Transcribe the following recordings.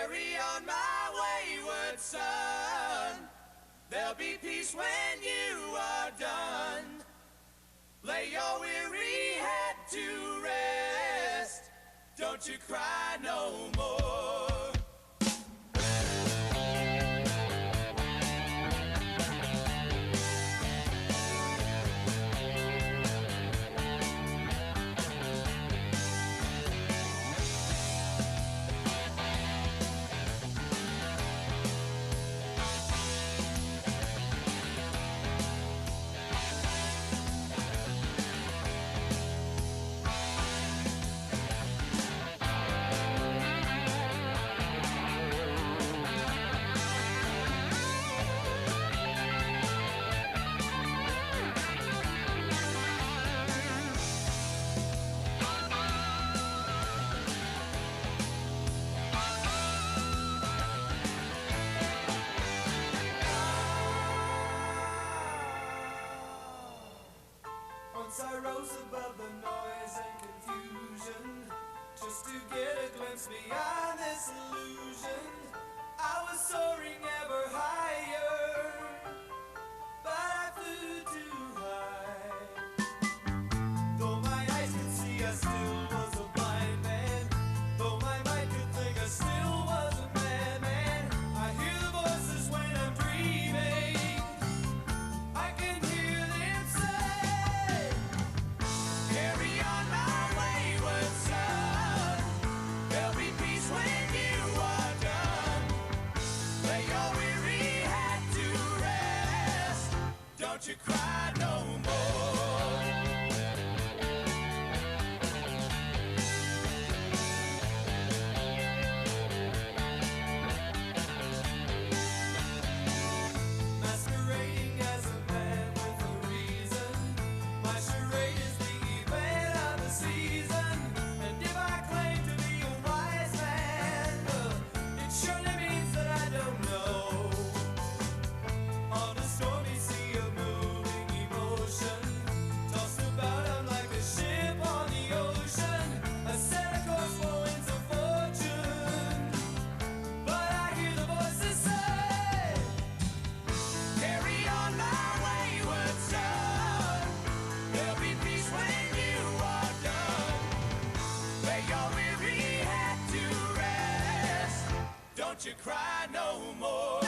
Carry on, my wayward son. There'll be peace when you are done. Lay your weary head to rest. Don't you cry no more. Once I rose above the noise and confusion, just to get a glimpse beyond this illusion. I was soaring ever higher, but I flew too high. Though my eyes could see, I still was a blind man. Though my mind could think, I still was a madman. I hear the voices when I'm dreaming. I can hear them say, Carry on, my wayward son. There'll be peace when you are done. Lay your weary head to rest. Don't you cry no more. masquerading as a man with a reason. My charade is the event of the season. And if I claim to be a wise man, it surely means that I don't know. On a stormy sea of moving emotion, tossed about I'm like a ship on the ocean. I set a course for winds of fortune, but I hear the voices say, Carry on, my wayward son. There'll be peace when you are done. Lay your weary head to rest. Don't you cry no more.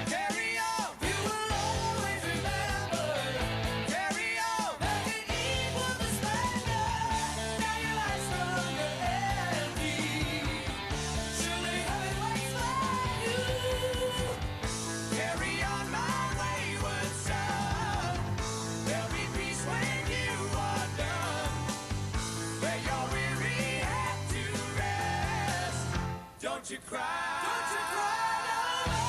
Carry on, you will always remember. carry on. Nothing equals the splendor. Now your life's no longer empty. Surely heaven waits for you. Carry on, my wayward son. There'll be peace when you are done. Lay your weary head to rest. Don't you cry. Don't you cry no more.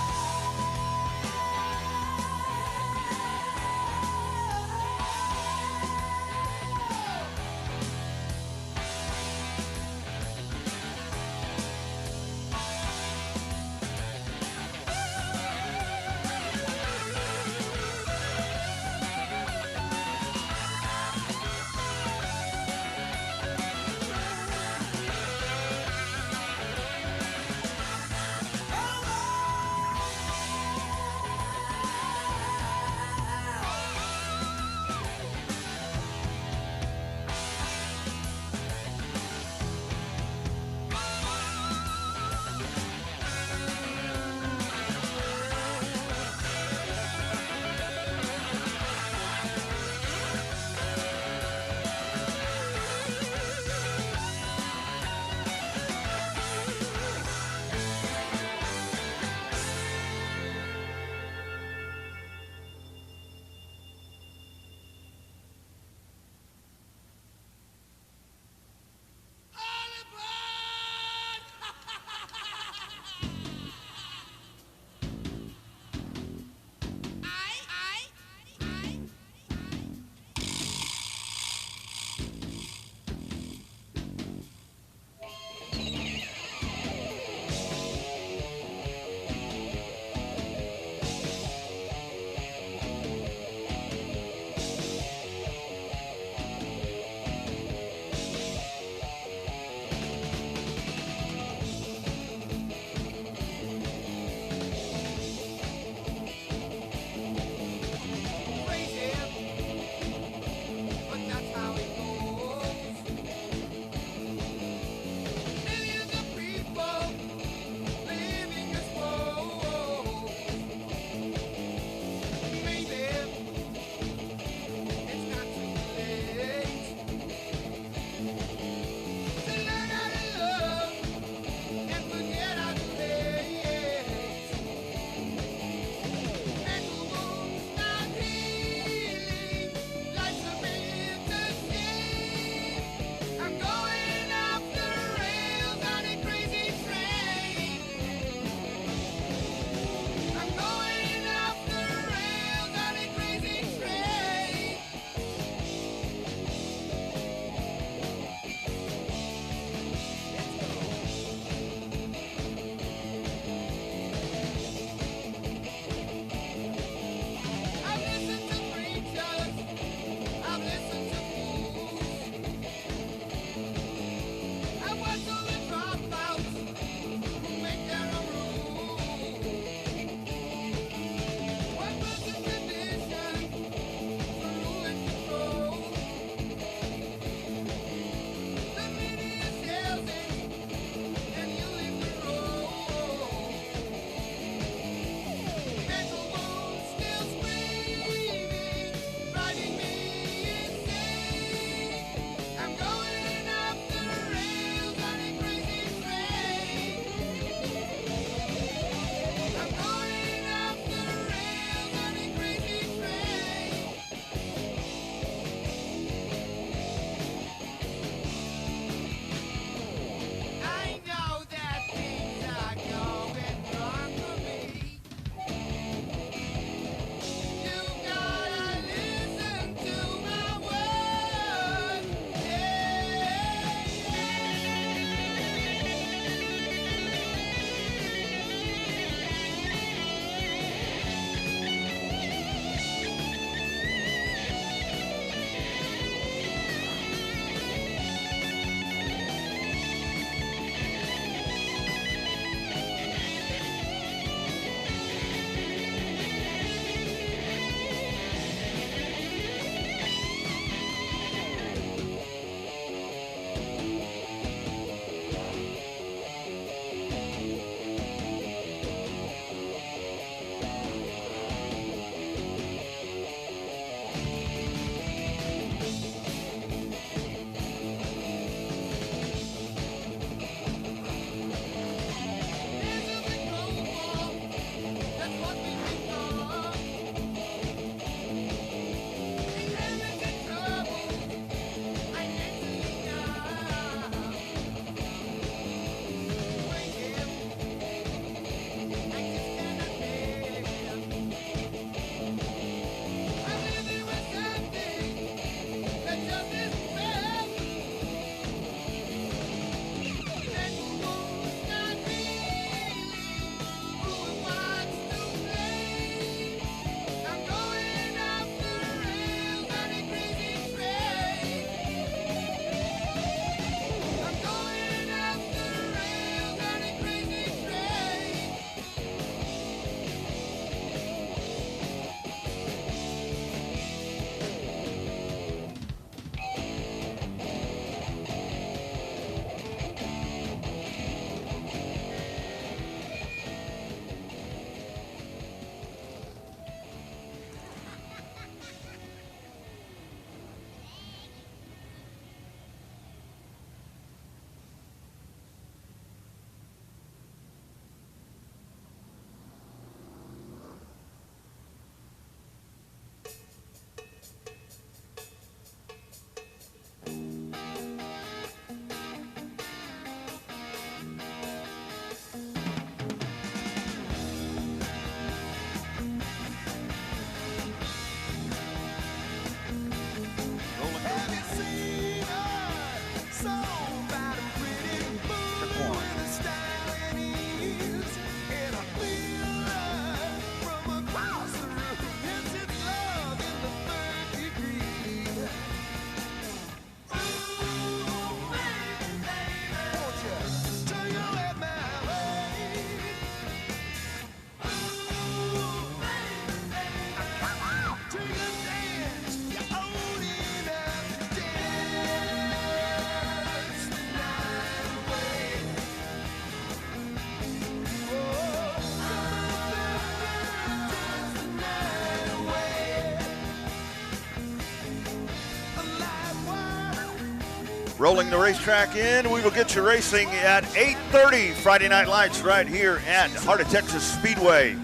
Rolling the racetrack in, we will get you racing at 8:30 Friday Night Lights right here at Heart of Texas Speedway.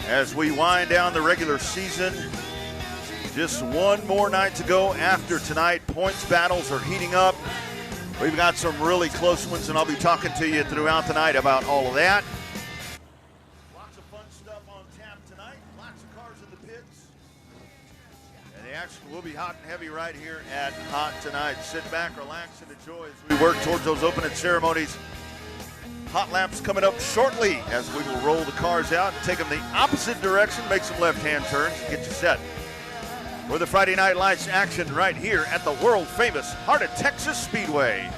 As we wind down the regular season, just one more night to go after tonight. Points battles are heating up. We've got some really close ones, and I'll be talking to you throughout the night about all of that. Lots of fun stuff on tap tonight. Lots of cars in the pits. And the action will be hot and heavy right here at Hot Tonight. Sit back, relax, and enjoy as we work towards those opening ceremonies. Hot laps coming up shortly as we will roll the cars out and take them the opposite direction, make some left-hand turns, and get you set for the Friday Night Lights action right here at the world-famous Heart of Texas Speedway.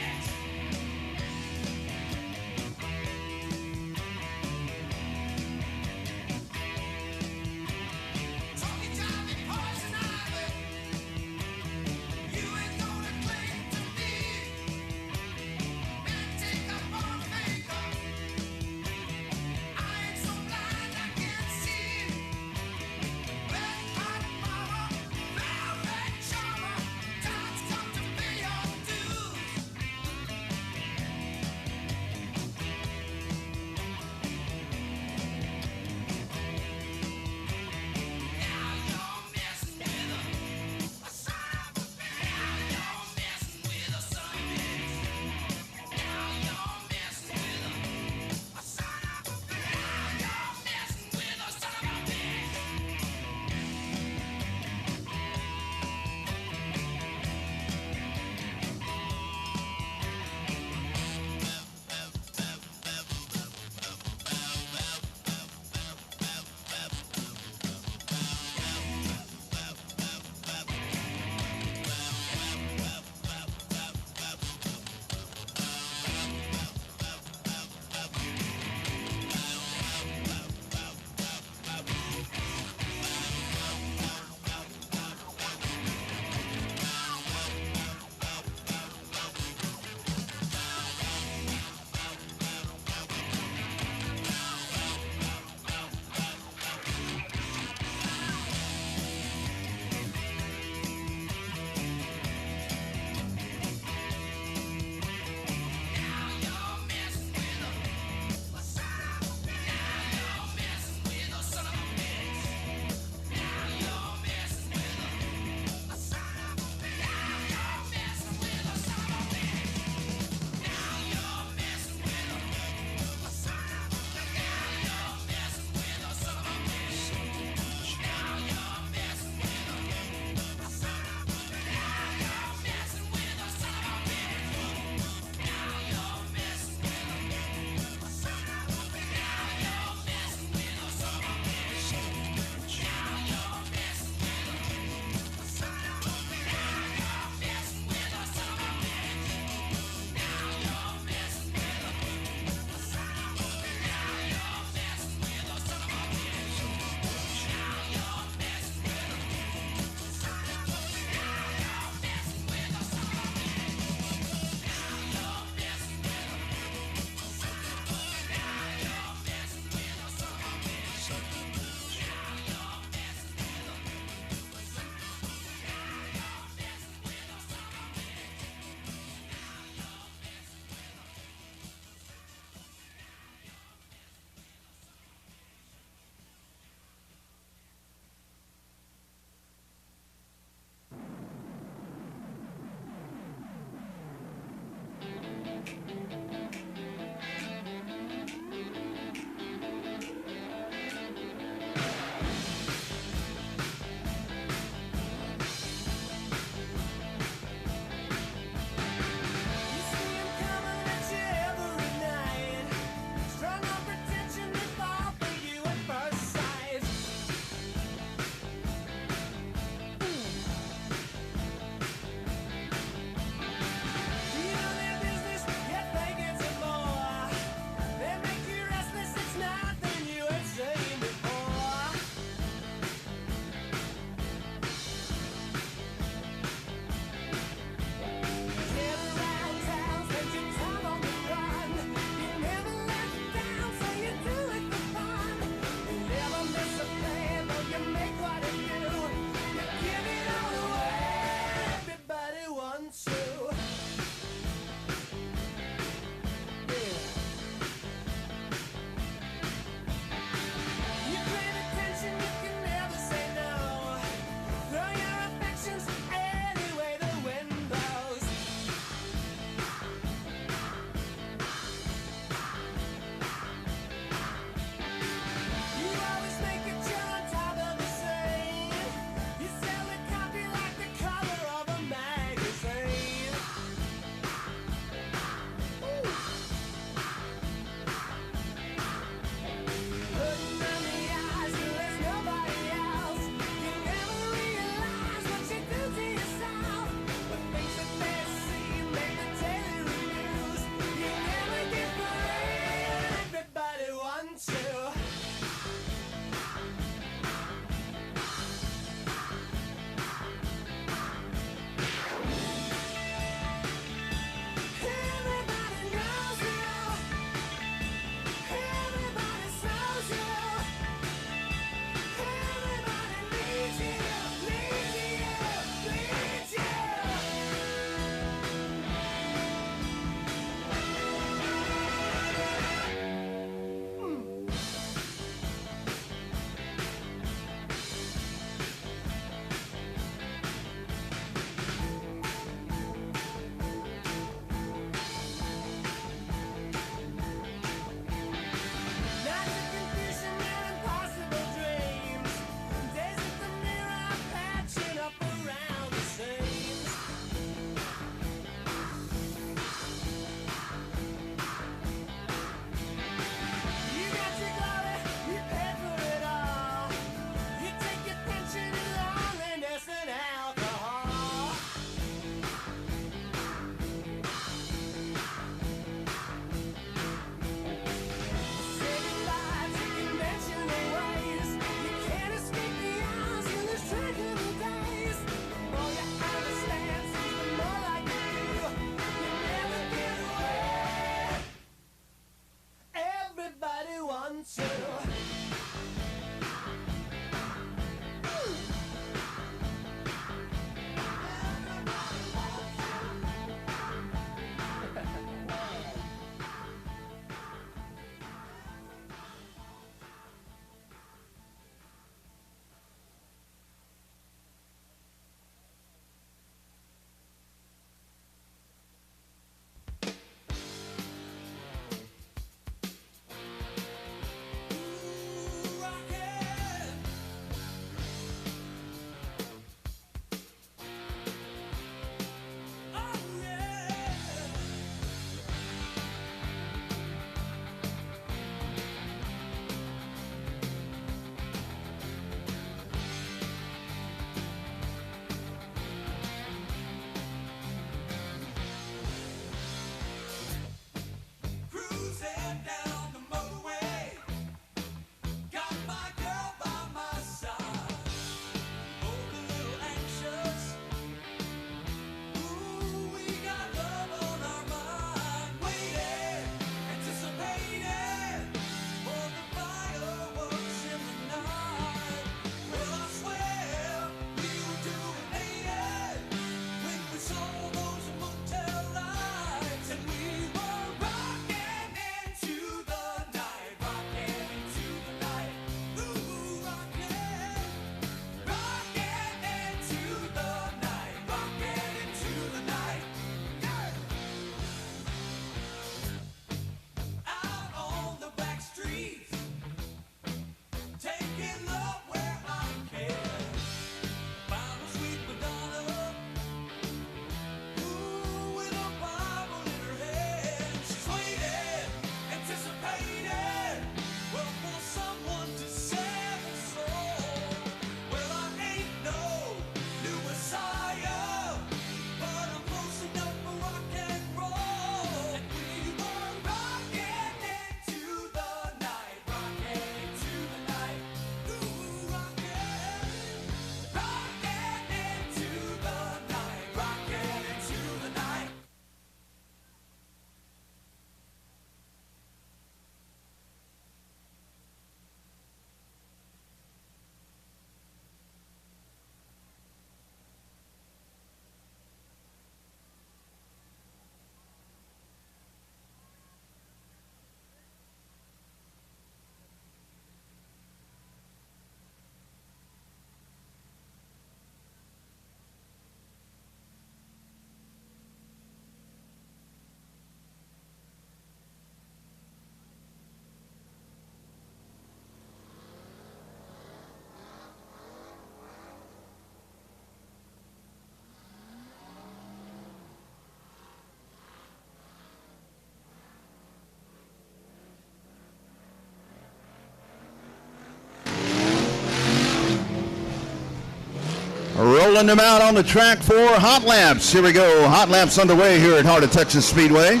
Send them out on the track for hot laps. Here we go. Hot laps underway here at Heart of Texas Speedway.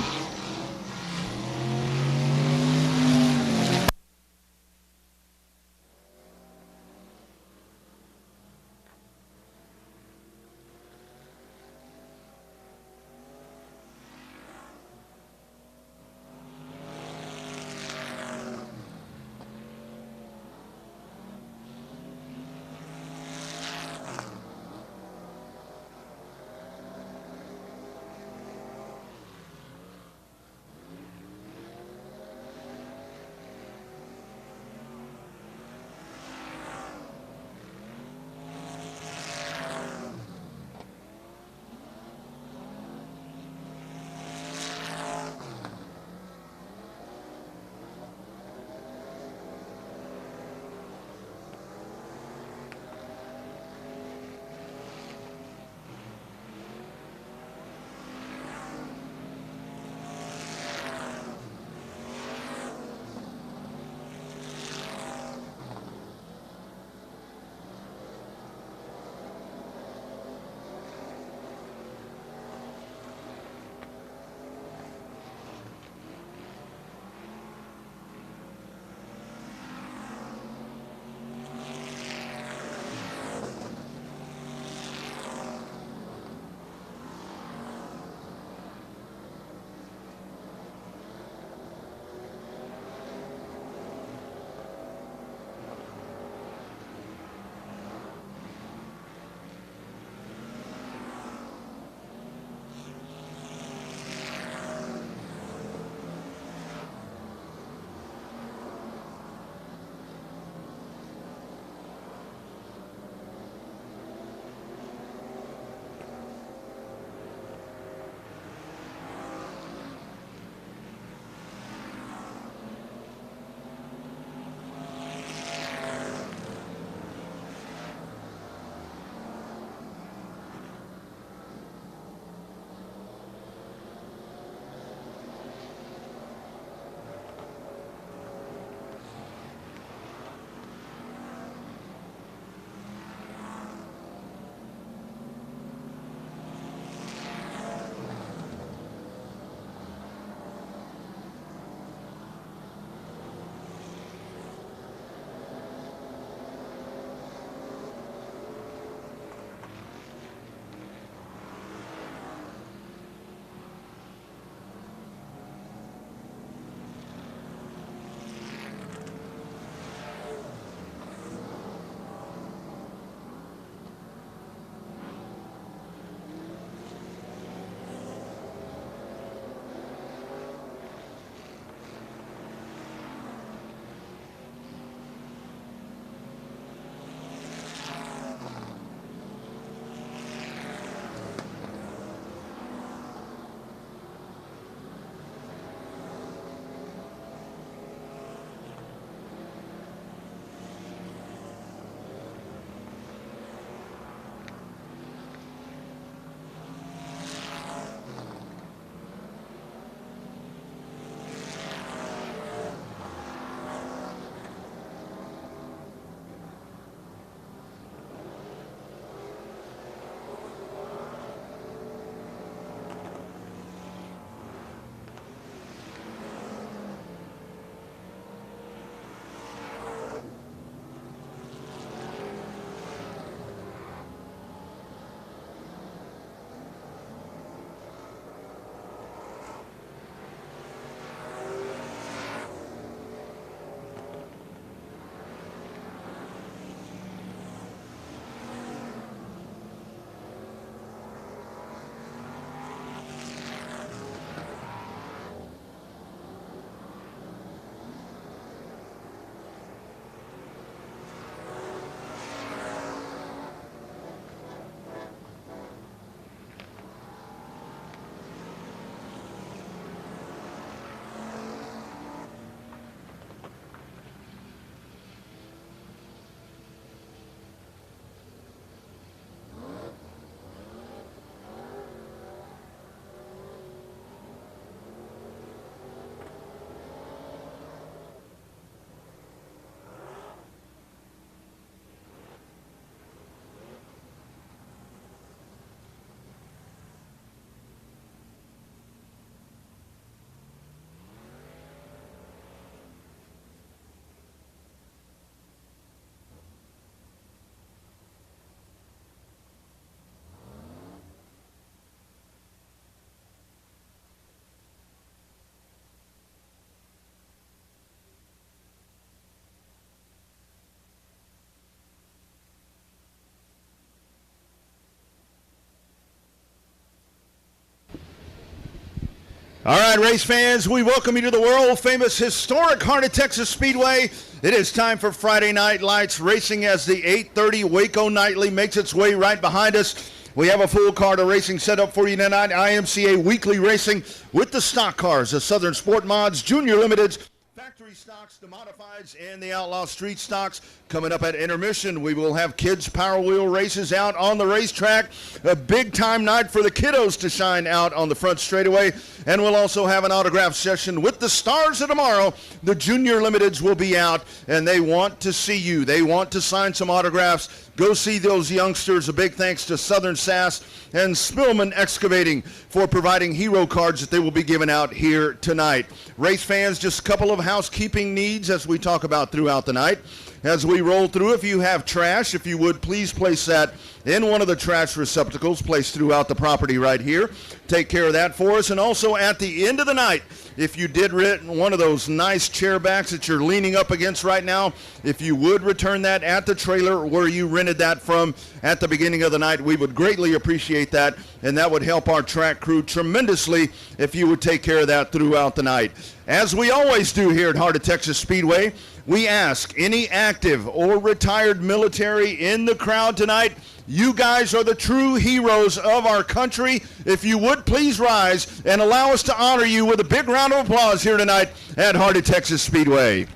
All right, race fans, we welcome you to the world-famous historic Heart of Texas Speedway. It is time for Friday Night Lights racing as the 8:30 Waco Nightly makes its way right behind us. We have a full card of racing set up for you tonight. IMCA Weekly Racing with the stock cars, the Southern Sport Mods, Junior Limiteds, factory stocks, the modifieds, and the outlaw street stocks. Coming up at intermission, we will have kids power wheel races out on the racetrack. A big time night for the kiddos to shine out on the front straightaway. And we'll also have an autograph session with the stars of tomorrow. The Junior Limiteds will be out, and they want to see you. They want to sign some autographs. Go see those youngsters. A big thanks to Southern Sass and Spillman Excavating for providing hero cards that they will be giving out here tonight. Race fans, just a couple of housekeeping needs as we talk about throughout the night. As we roll through, if you have trash, if you would, please place that in one of the trash receptacles placed throughout the property right here. Take care of that for us. And also at the end of the night, if you did rent one of those nice chair backs that you're leaning up against right now, if you would return that at the trailer where you rented that from at the beginning of the night, we would greatly appreciate that, and that would help our track crew tremendously if you would take care of that throughout the night. As we always do here at Heart of Texas Speedway, we ask any active or retired military in the crowd tonight, you guys are the true heroes of our country. If you would, please rise and allow us to honor you with a big round of applause here tonight at Heart of Texas Speedway.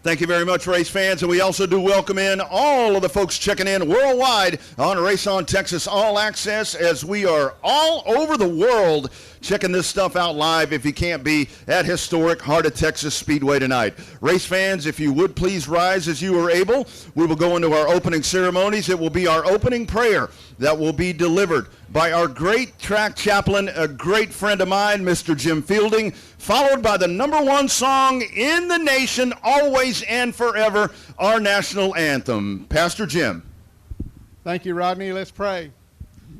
Thank you very much, race fans, and we also do welcome in all of the folks checking in worldwide on Race on Texas All Access, as we are all over the world checking this stuff out live if you can't be at historic Heart of Texas Speedway tonight. Race fans, if you would please rise as you are able. We will go into our opening ceremonies. It will be our opening prayer that will be delivered by our great track chaplain, a great friend of mine, Mr. Jim Fielding, followed by the #1 song in the nation, always and forever, our national anthem. Pastor Jim. Thank you, Rodney. Let's pray.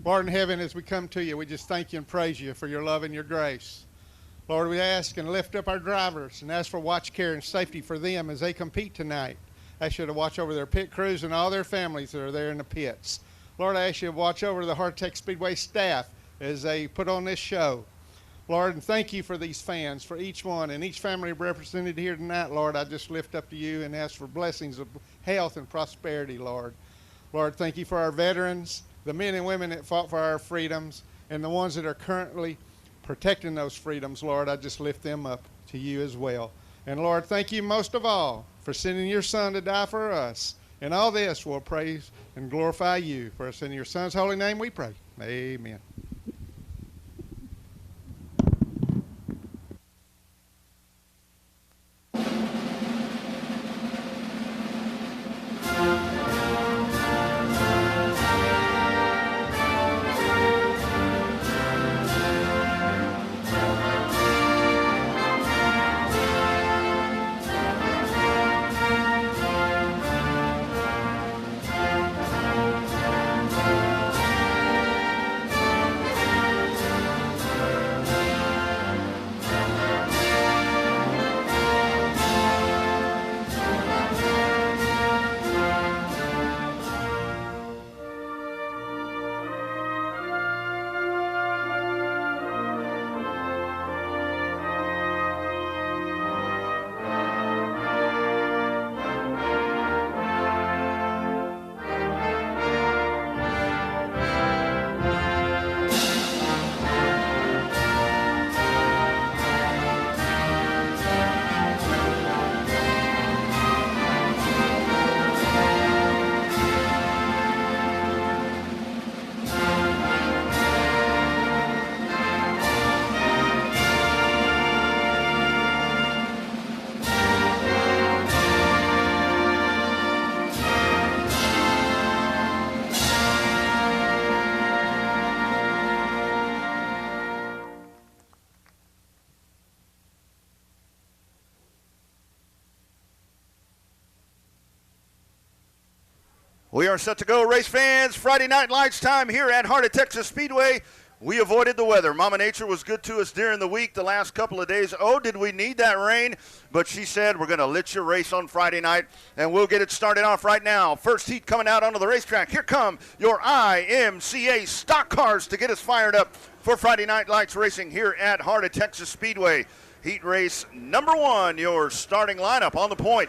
Lord in heaven, as we come to you, we just thank you and praise you for your love and your grace. Lord, we ask and lift up our drivers and ask for watch, care, and safety for them as they compete tonight. I ask you to watch over their pit crews and all their families that are there in the pits. Lord, I ask you to watch over the Heart of Texas Speedway staff as they put on this show. Lord, and thank you for these fans, for each one and each family represented here tonight. Lord, I just lift up to you and ask for blessings of health and prosperity, Lord. Lord, thank you for our veterans, the men and women that fought for our freedoms, and the ones that are currently protecting those freedoms. Lord, I just lift them up to you as well. And Lord, thank you most of all for sending your son to die for us. And all this will praise and glorify you. For us in your son's holy name we pray. Amen. We are set to go, race fans. Friday Night Lights time here at Heart of Texas Speedway. We avoided the weather. Mama Nature was good to us during the week the last couple of days. Oh, did we need that rain? But she said we're going to let you race on Friday night, and we'll get it started off right now. First heat coming out onto the racetrack. Here come your IMCA stock cars to get us fired up for Friday Night Lights racing here at Heart of Texas Speedway. Heat race number 1, your starting lineup on the point.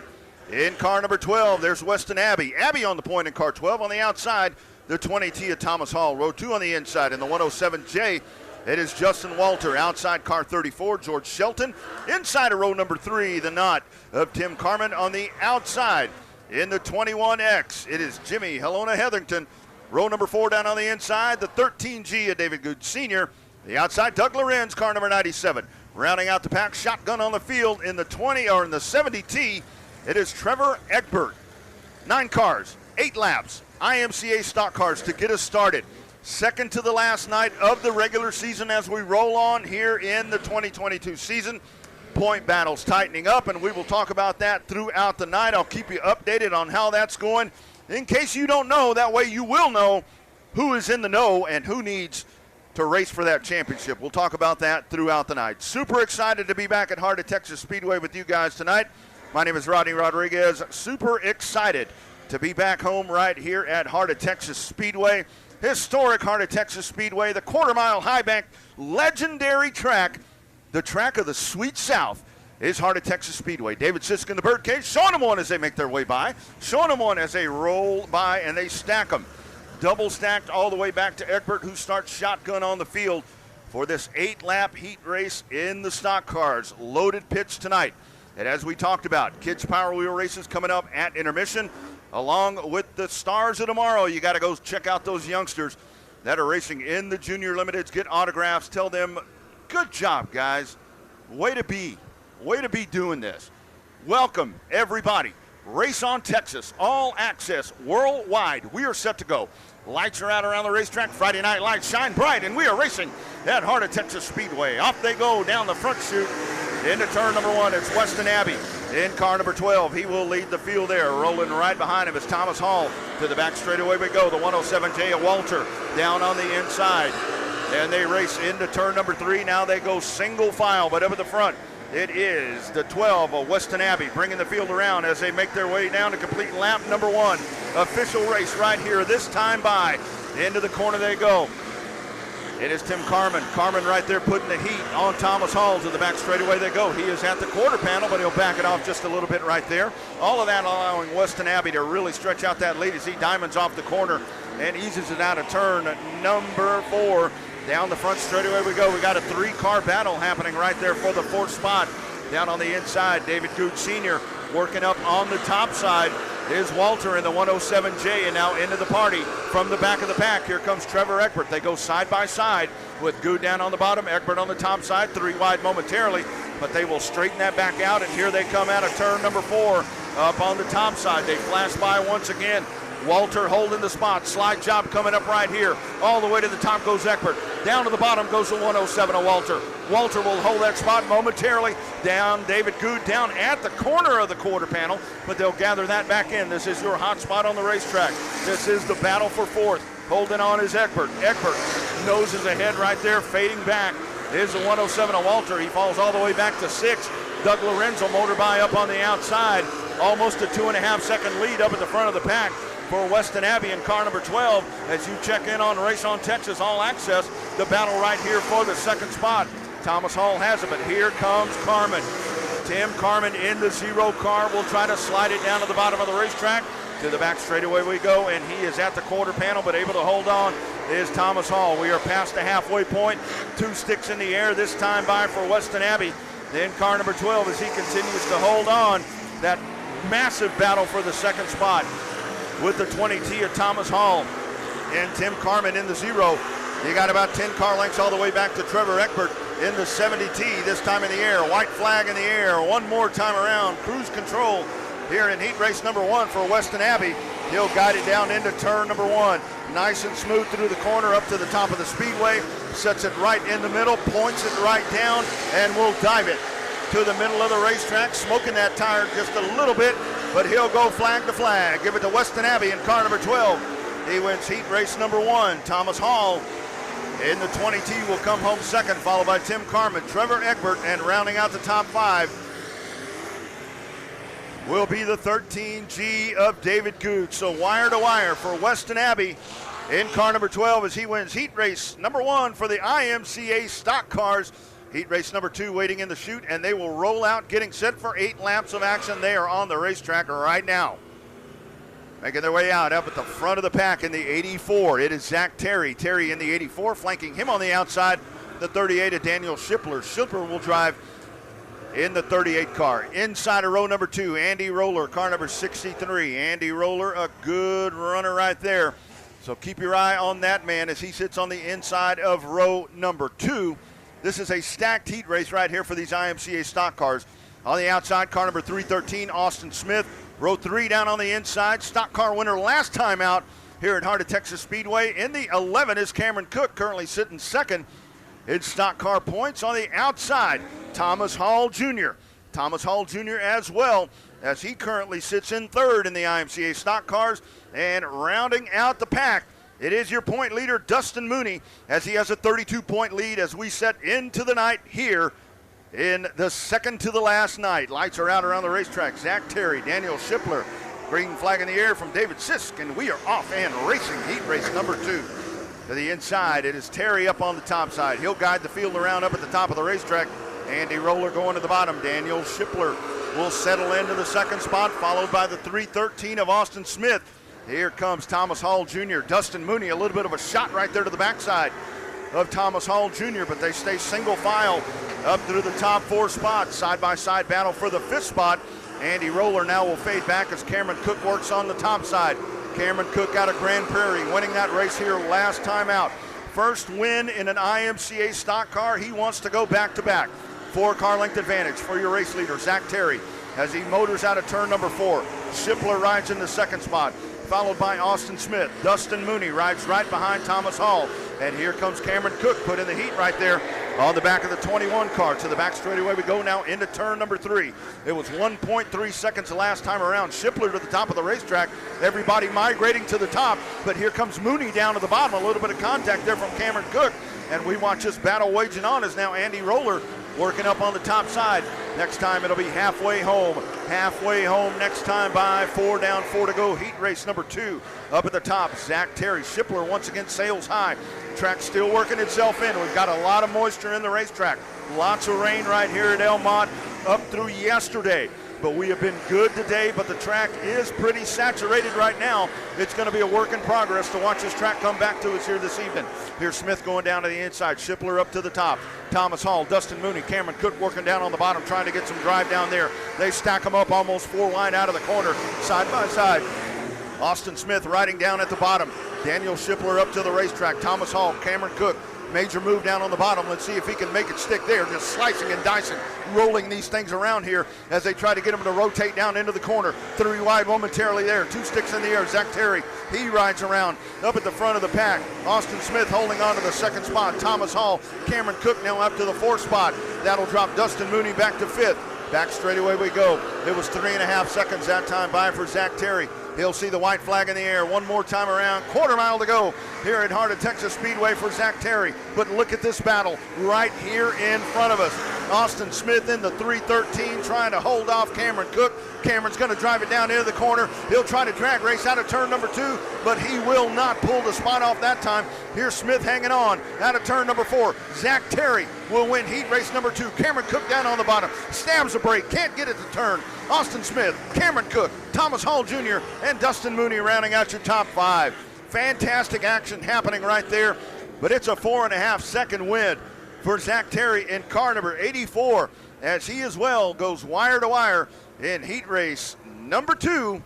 In car number 12, there's Weston Abbey. Abbey on the point in car 12. On the outside, the 20T of Thomas Hall. Row 2 on the inside. In the 107J, it is Justin Walter. Outside car 34, George Shelton. Inside of row number 3, the knot of Tim Carmen on the outside. In the 21X, it is Jimmy Helona Hetherington. Row number 4 down on the inside, the 13G of David Good Sr. The outside, Doug Lorenz, car number 97. Rounding out the pack, shotgun on the field in the 70T, it is Trevor Egbert. 9 cars, 8 laps. IMCA stock cars to get us started. Second to the last night of the regular season as we roll on here in the 2022 season. Point battles tightening up, and we will talk about that throughout the night. I'll keep you updated on how that's going. In case you don't know, that way you will know who is in the know and who needs to race for that championship. We'll talk about that throughout the night. Super excited to be back at Heart of Texas Speedway with you guys tonight. My name is Rodney Rodriguez. Super excited to be back home right here at Heart of Texas Speedway. Historic Heart of Texas Speedway, the quarter-mile high bank, legendary track, the track of the Sweet South is Heart of Texas Speedway. David Sisk in the birdcage, showing them one as they make their way by, showing them one as they roll by, and they stack them. Double stacked all the way back to Egbert, who starts shotgun on the field for this 8-lap heat race in the stock cars. Loaded pitch tonight. And as we talked about, kids power wheel races coming up at intermission. Along with the stars of tomorrow, you got to go check out those youngsters that are racing in the Junior Limiteds. Get autographs. Tell them, good job, guys. Way to be doing this. Welcome, everybody. Race on Texas, all access, worldwide. We are set to go. Lights are out around the racetrack. Friday night lights shine bright, and we are racing at Heart of Texas Speedway. Off they go down the front chute into turn number 1. It's Weston Abbey in car number 12. He will lead the field there. Rolling right behind him is Thomas Hall. To the back straightaway we go. The 107J of Walter down on the inside. And they race into turn number 3. Now they go single file, but up at the front, it is the 12 of Weston Abbey bringing the field around as they make their way down to complete lap number 1. Official race right here this time by. Into the corner they go. It is Tim Carmen. Carmen right there putting the heat on Thomas Hall. To the back straightaway they go. He is at the quarter panel, but he'll back it off just a little bit right there. All of that allowing Weston Abbey to really stretch out that lead as he diamonds off the corner and eases it out of turn number 4. Down the front straightaway we go. We got a 3-car battle happening right there for the 4th spot. Down on the inside, David Good Sr. working up on the top side. Is Walter in the 107J, and now into the party from the back of the pack. Here comes Trevor Egbert. They go side by side with Good down on the bottom, Egbert on the top side, 3 wide momentarily, but they will straighten that back out, and here they come out of turn number 4 up on the top side. They flash by once again. Walter holding the spot. Slide job coming up right here. All the way to the top goes Egbert. Down to the bottom goes the 107 of Walter. Walter will hold that spot momentarily. Down David Good down at the corner of the quarter panel, but they'll gather that back in. This is your hot spot on the racetrack. This is the battle for 4th. Holding on is Egbert. Egbert noses ahead right there, fading back. Is the 107 of Walter. He falls all the way back to 6. Doug Lorenzo motor by up on the outside. Almost a 2.5-second lead up at the front of the pack for Weston Abbey in car number 12. As you check in on Race on Texas All Access, the battle right here for the 2nd spot. Thomas Hall has it, but here comes Carmen. Tim Carmen in the 0 car will try to slide it down to the bottom of the racetrack. To the back straightaway we go, and he is at the quarter panel, but able to hold on is Thomas Hall. We are past the halfway point. 2 sticks in the air this time by for Weston Abbey. Then car number 12 as he continues to hold on. That massive battle for the 2nd spot with the 20T of Thomas Hall and Tim Carmen in the 0. You got about 10 car lengths all the way back to Trevor Egbert in the 70T, this time in the air. White flag in the air. One more time around. Cruise control here in heat race number 1 for Weston Abbey. He'll guide it down into turn number 1. Nice and smooth through the corner up to the top of the speedway. Sets it right in the middle, points it right down, and will dive it to the middle of the racetrack, smoking that tire just a little bit, but he'll go flag to flag. Give it to Weston Abbey in car number 12. He wins heat race number 1. Thomas Hall in the 20T will come home second, followed by Tim Carmen, Trevor Egbert, and rounding out the top 5 will be the 13G of David Gooch. So wire to wire for Weston Abbey in car number 12 as he wins heat race number 1 for the IMCA stock cars. Heat race number 2 waiting in the chute, and they will roll out, getting set for 8 laps of action. They are on the racetrack right now. Making their way out up at the front of the pack in the 84. It is Zach Terry. Terry in the 84, flanking him on the outside. The 38 of Daniel Shipler. Shipler will drive in the 38 car. Inside of row number 2, Andy Roller, car number 63. Andy Roller, a good runner right there. So keep your eye on that man as he sits on the inside of row number 2. This is a stacked heat race right here for these IMCA stock cars. On the outside, car number 313, Austin Smith. Row 3 down on the inside. Stock car winner last time out here at Heart of Texas Speedway. In the 11 is Cameron Cook, currently sitting second in stock car points. On the outside, Thomas Hall Jr. Thomas Hall Jr. as well, as he currently sits in third in the IMCA stock cars. And rounding out the pack, it is your point leader, Dustin Mooney, as he has a 32-point lead as we set into the night here in the second to the last night. Lights are out around the racetrack. Zach Terry, Daniel Shipler, green flag in the air from David Sisk, and we are off and racing heat race number 2. To the inside, it is Terry up on the top side. He'll guide the field around up at the top of the racetrack. Andy Roller going to the bottom. Daniel Shipler will settle into the second spot, followed by the 313 of Austin Smith. Here comes Thomas Hall Jr. Dustin Mooney, a little bit of a shot right there to the backside of Thomas Hall Jr., but they stay single file up through the top 4 spots. Side-by-side battle for the 5th spot. Andy Roller now will fade back as Cameron Cook works on the top side. Cameron Cook out of Grand Prairie, winning that race here last time out. First win in an IMCA stock car. He wants to go back-to-back. 4-car length advantage for your race leader, Zach Terry, as he motors out of turn number 4. Shipler rides in the second spot, followed by Austin Smith. Dustin Mooney rides right behind Thomas Hall. And here comes Cameron Cook, put in the heat right there on the back of the 21 car. To the back straightaway we go now into turn number 3. It was 1.3 seconds the last time around. Shipler to the top of the racetrack. Everybody migrating to the top, but here comes Mooney down to the bottom. A little bit of contact there from Cameron Cook. And we watch this battle waging on as now Andy Roller working up on the top side. Next time it'll be halfway home. Halfway home next time by 4 down, 4 to go. Heat race number 2 up at the top. Zach Terry. Shipler once again sails high. Track still working itself in. We've got a lot of moisture in the racetrack. Lots of rain right here at Elmont up through yesterday. But we have been good today, but the track is pretty saturated right now. It's going to be a work in progress to watch this track come back to us here this evening. Here's Smith going down to the inside. Shipler up to the top. Thomas Hall, Dustin Mooney, Cameron Cook working down on the bottom, trying to get some drive down there. They stack them up almost 4 wide out of the corner, side by side. Austin Smith riding down at the bottom. Daniel Shipler up to the racetrack. Thomas Hall, Cameron Cook. Major move down on the bottom. Let's see if he can make it stick there. Just slicing and dicing, rolling these things around here as they try to get him to rotate down into the corner. 3 wide momentarily there. 2 sticks in the air. Zach Terry, he rides around up at the front of the pack. Austin Smith holding on to the second spot. Thomas Hall, Cameron Cook now up to the 4th spot. That'll drop Dustin Mooney back to 5th. Back straightaway we go. It was 3.5 seconds that time by for Zach Terry. He'll see the white flag in the air one more time around. 1/4 mile to go here at Heart of Texas Speedway for Zach Terry. But look at this battle right here in front of us. Austin Smith in the 313 trying to hold off Cameron Cook. Cameron's going to drive it down into the corner. He'll try to drag race out of turn number 2, but he will not pull the spot off that time. Here's Smith hanging on out of turn number 4. Zach Terry will win heat race number 2. Cameron Cook down on the bottom. Stabs the brake. Can't get it to turn. Austin Smith, Cameron Cook, Thomas Hall Jr., and Dustin Mooney rounding out your top 5. Fantastic action happening right there, but it's a 4.5 second win for Zach Terry in car number 84 as he as well goes wire to wire in heat race number 2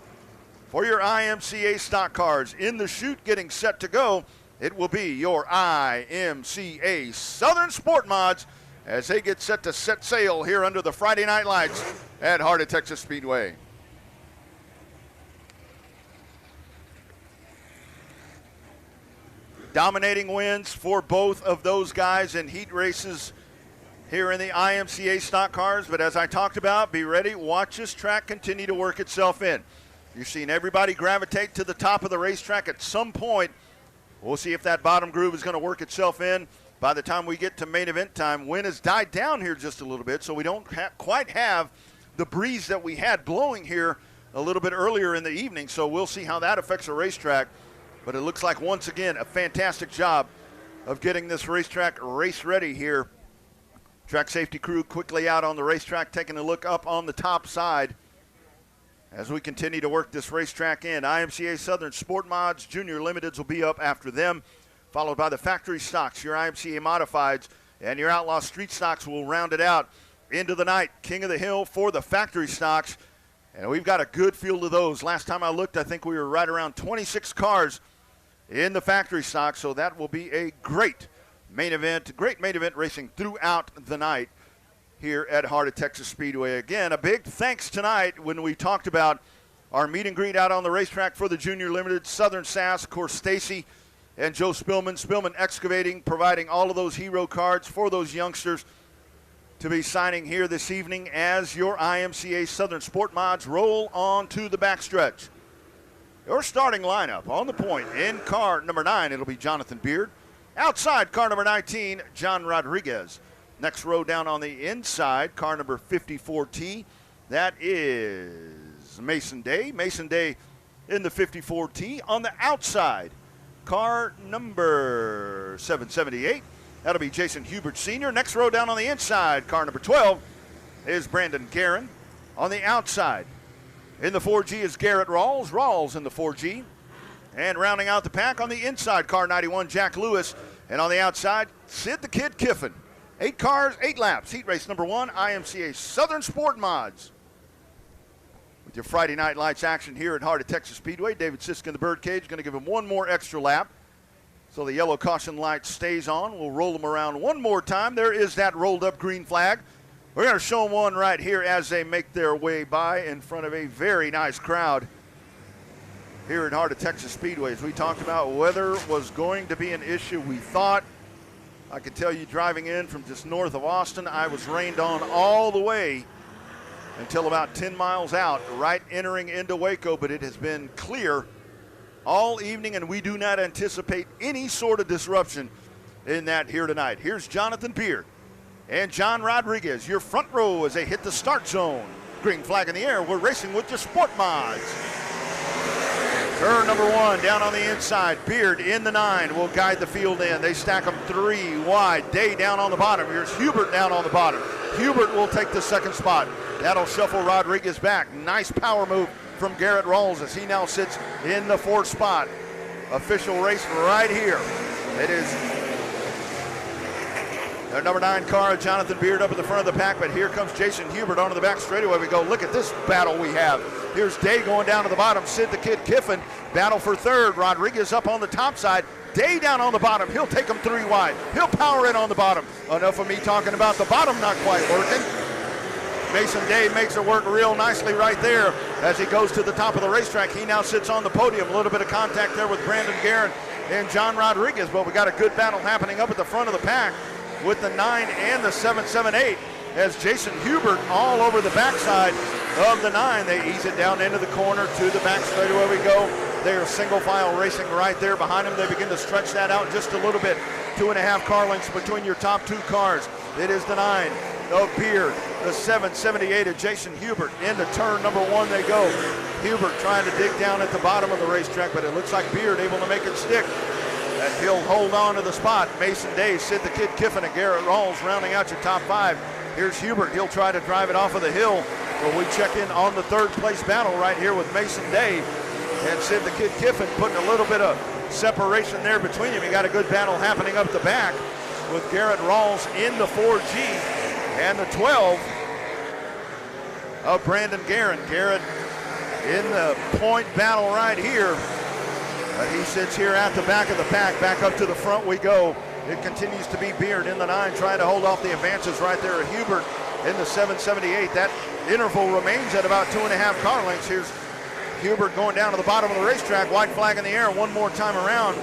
for your IMCA stock cars. In the chute getting set to go, it will be your IMCA Southern Sport Mods as they get set to set sail here under the Friday night lights at Heart of Texas Speedway. Dominating wins for both of those guys in heat races here in the IMCA stock cars. But as I talked about, be ready. Watch this track continue to work itself in. You're seeing everybody gravitate to the top of the racetrack at some point We'll see if that bottom groove is going to work itself in by the time we get to main event time. Wind has died down here just a little bit, so we don't quite have the breeze that we had blowing here a little bit earlier in the evening, so we'll see how that affects the racetrack. But it looks like, once again, a fantastic job of getting this racetrack race ready here. Track safety crew quickly out on the racetrack, taking a look up on the top side as we continue to work this racetrack in. IMCA Southern Sport Mods Junior Limiteds will be up after them, followed by the factory stocks, your IMCA Modifieds, and your Outlaw Street Stocks will round it out into the night. King of the Hill for the factory stocks, and we've got a good field of those. Last time I looked, I think we were right around 26 cars in the factory stock, so that will be a great main event racing throughout the night here at Heart of Texas Speedway. Again, a big thanks tonight when we talked about our meet and greet out on the racetrack for the Junior Limited. Southern Sass, of course, Stacy and Joe Spillman Excavating, providing all of those hero cards for those youngsters to be signing here this evening as your IMCA Southern Sport Mods roll on to the backstretch. Your starting lineup on the point in car number 9, it'll be Jonathan Beard. Outside, car number 19, John Rodriguez. Next row down on the inside, car number 54T, that is Mason Day. Mason Day in the 54T. On the outside, car number 778, that'll be Jason Hubert Sr. Next row down on the inside, car number 12 is Brandon Guerin. On the outside, in the 4G is Garrett Rawls in the 4G. And rounding out the pack on the inside, car 91, Jack Lewis. And on the outside, Sid the Kid Kiffin. 8 cars, 8 laps. Heat race number 1, IMCA Southern Sport Mods. With your Friday Night Lights action here at Heart of Texas Speedway, David Sisk in the birdcage going to give him one more extra lap. So the yellow caution light stays on. We'll roll them around one more time. There is that rolled up green flag. We're going to show them one right here as they make their way by in front of a very nice crowd here at Heart of Texas Speedway. As we talked about, weather was going to be an issue. We thought, I could tell you driving in from just north of Austin, I was rained on all the way until about 10 miles out, right entering into Waco, but it has been clear all evening, and we do not anticipate any sort of disruption in that here tonight. Here's Jonathan Beard and John Rodriguez, your front row as they hit the start zone. Green flag in the air. We're racing with your Sport Mods. Turn number 1 down on the inside. Beard in the 9 will guide the field in. They stack them 3 wide. Day down on the bottom. Here's Hubert down on the bottom. Hubert will take the second spot. That'll shuffle Rodriguez back. Nice power move from Garrett Rawls as he now sits in the 4th spot. Official race right here. It is the number 9 car, Jonathan Beard, up at the front of the pack, but here comes Jason Hubert onto the back straightaway. We go, look at this battle we have. Here's Day going down to the bottom. Sid the Kid Kiffin, battle for 3rd. Rodriguez up on the top side. Day down on the bottom. He'll take them 3 wide. He'll power in on the bottom. Enough of me talking about the bottom not quite working. Mason Day makes it work real nicely right there as he goes to the top of the racetrack. He now sits on the podium. A little bit of contact there with Brandon Guerin and John Rodriguez, but we got a good battle happening up at the front of the pack with the 9 and the 778 as Jason Hubert all over the backside of the 9. They ease it down into the corner to the back straightaway we go. They are single file racing right there behind them. They begin to stretch that out just a little bit. 2.5 car lengths between your top 2 cars. It is the 9 of Beard, the 778 of Jason Hubert. Into turn number 1 they go. Hubert trying to dig down at the bottom of the racetrack, but it looks like Beard able to make it stick. And he'll hold on to the spot. Mason Day, Sid the Kid Kiffin, and Garrett Rawls rounding out your top 5. Here's Hubert. He'll try to drive it off of the hill. But we check in on the 3rd place battle right here with Mason Day and Sid the Kid Kiffin, putting a little bit of separation there between them. You got a good battle happening up the back with Garrett Rawls in the 4G and the 12 of Brandon Guerin. Garrett in the point battle right here. He sits here at the back of the pack. Back up to the front we go. It continues to be Beard in the 9 trying to hold off the advances right there at Hubert in the 778. That interval remains at about 2.5 car lengths. Here's Hubert going down to the bottom of the racetrack. White flag in the air one more time around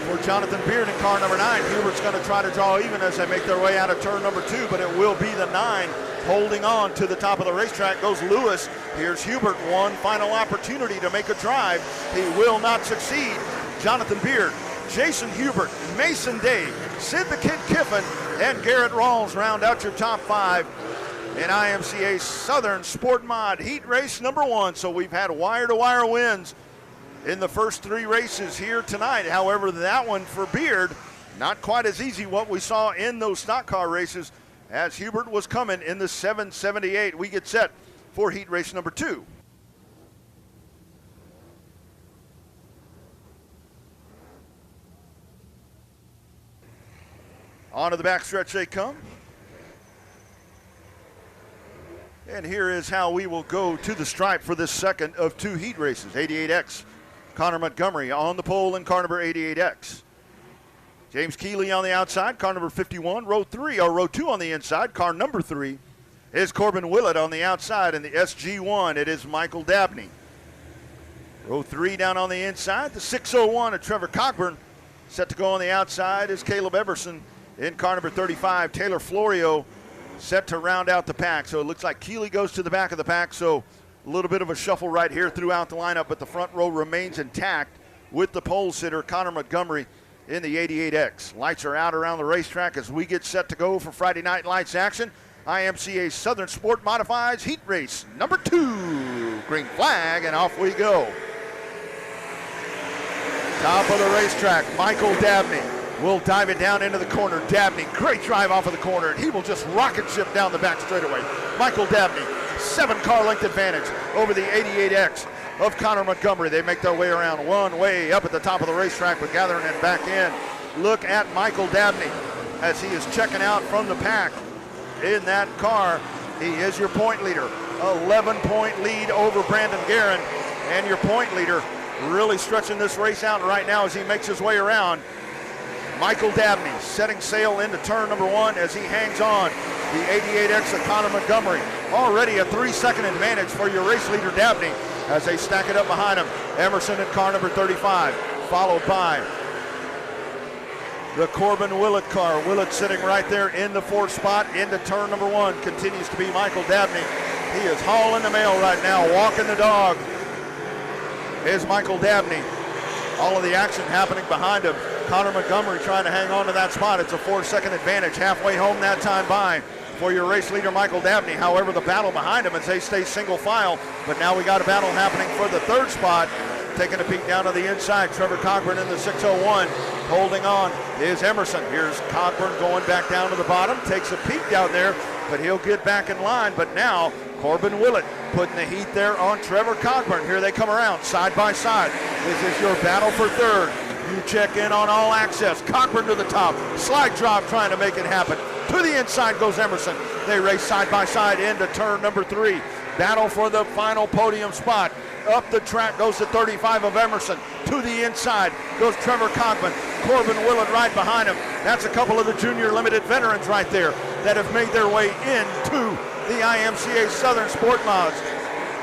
for Jonathan Beard in car number 9. Hubert's going to try to draw even as they make their way out of turn number 2, but it will be the 9 holding on to the top of the racetrack. Goes Lewis. Here's Hubert, one final opportunity to make a drive. He will not succeed. Jonathan Beard, Jason Hubert, Mason Day, Sid the Kid Kiffin, and Garrett Rawls round out your top 5 in IMCA Southern Sport Mod Heat Race number 1. So we've had wire-to-wire wins in the first 3 races here tonight. However, that one for Beard, not quite as easy what we saw in those stock car races as Hubert was coming in the 778. We get set for heat race number 2. Onto the backstretch they come. And here is how we will go to the stripe for this second of 2 heat races. 88X, Connor Montgomery on the pole in car number 88X. James Keeley on the outside, car number 51. Row 2 on the inside, car number 3 is Corbin Willett on the outside. In the SG1, it is Michael Dabney. Row 3 down on the inside, the 601 of Trevor Cockburn. Set to go on the outside is Caleb Everson. In car number 35, Taylor Florio set to round out the pack. So it looks like Keeley goes to the back of the pack. So a little bit of a shuffle right here throughout the lineup, but the front row remains intact with the pole sitter, Connor Montgomery, in the 88X. Lights are out around the racetrack as we get set to go for Friday Night Lights action. IMCA Southern Sport Modifieds Heat Race number 2. Green flag, and off we go. Top of the racetrack, Michael Dabney will dive it down into the corner. Dabney, great drive off of the corner, and he will just rocket ship down the back straightaway. Michael Dabney, 7-car length advantage over the 88X of Connor Montgomery. They make their way around one way up at the top of the racetrack, but gathering it back in. Look at Michael Dabney as he is checking out from the pack in that car. He is your point leader. 11-point lead over Brandon Guerin, and your point leader really stretching this race out right now as he makes his way around. Michael Dabney setting sail into turn number 1 as he hangs on. The 88X of Connor Montgomery, already a 3-second advantage for your race leader Dabney as they stack it up behind him. Emerson in car number 35, followed by the Corbin Willett car. Willett sitting right there in the 4th spot into turn number 1. Continues to be Michael Dabney. He is hauling the mail right now, walking the dog is Michael Dabney. All of the action happening behind him. Connor Montgomery trying to hang on to that spot. It's a 4-second advantage. Halfway home that time by for your race leader, Michael Dabney. However, the battle behind him as they stay single file. But now we got a battle happening for the 3rd spot. Taking a peek down to the inside. Trevor Cockburn in the 601. Holding on is Emerson. Here's Cockburn going back down to the bottom. Takes a peek down there, but he'll get back in line. But now Corbin Willett putting the heat there on Trevor Cockburn. Here they come around side by side. This is your battle for 3rd. You check in on all access. Cockburn to the top. Slide drop trying to make it happen. To the inside goes Emerson. They race side by side into turn number 3. Battle for the final podium spot. Up the track goes the 35 of Emerson. To the inside goes Trevor Cockburn. Corbin Willett right behind him. That's a couple of the junior limited veterans right there that have made their way into the IMCA Southern Sport Mods.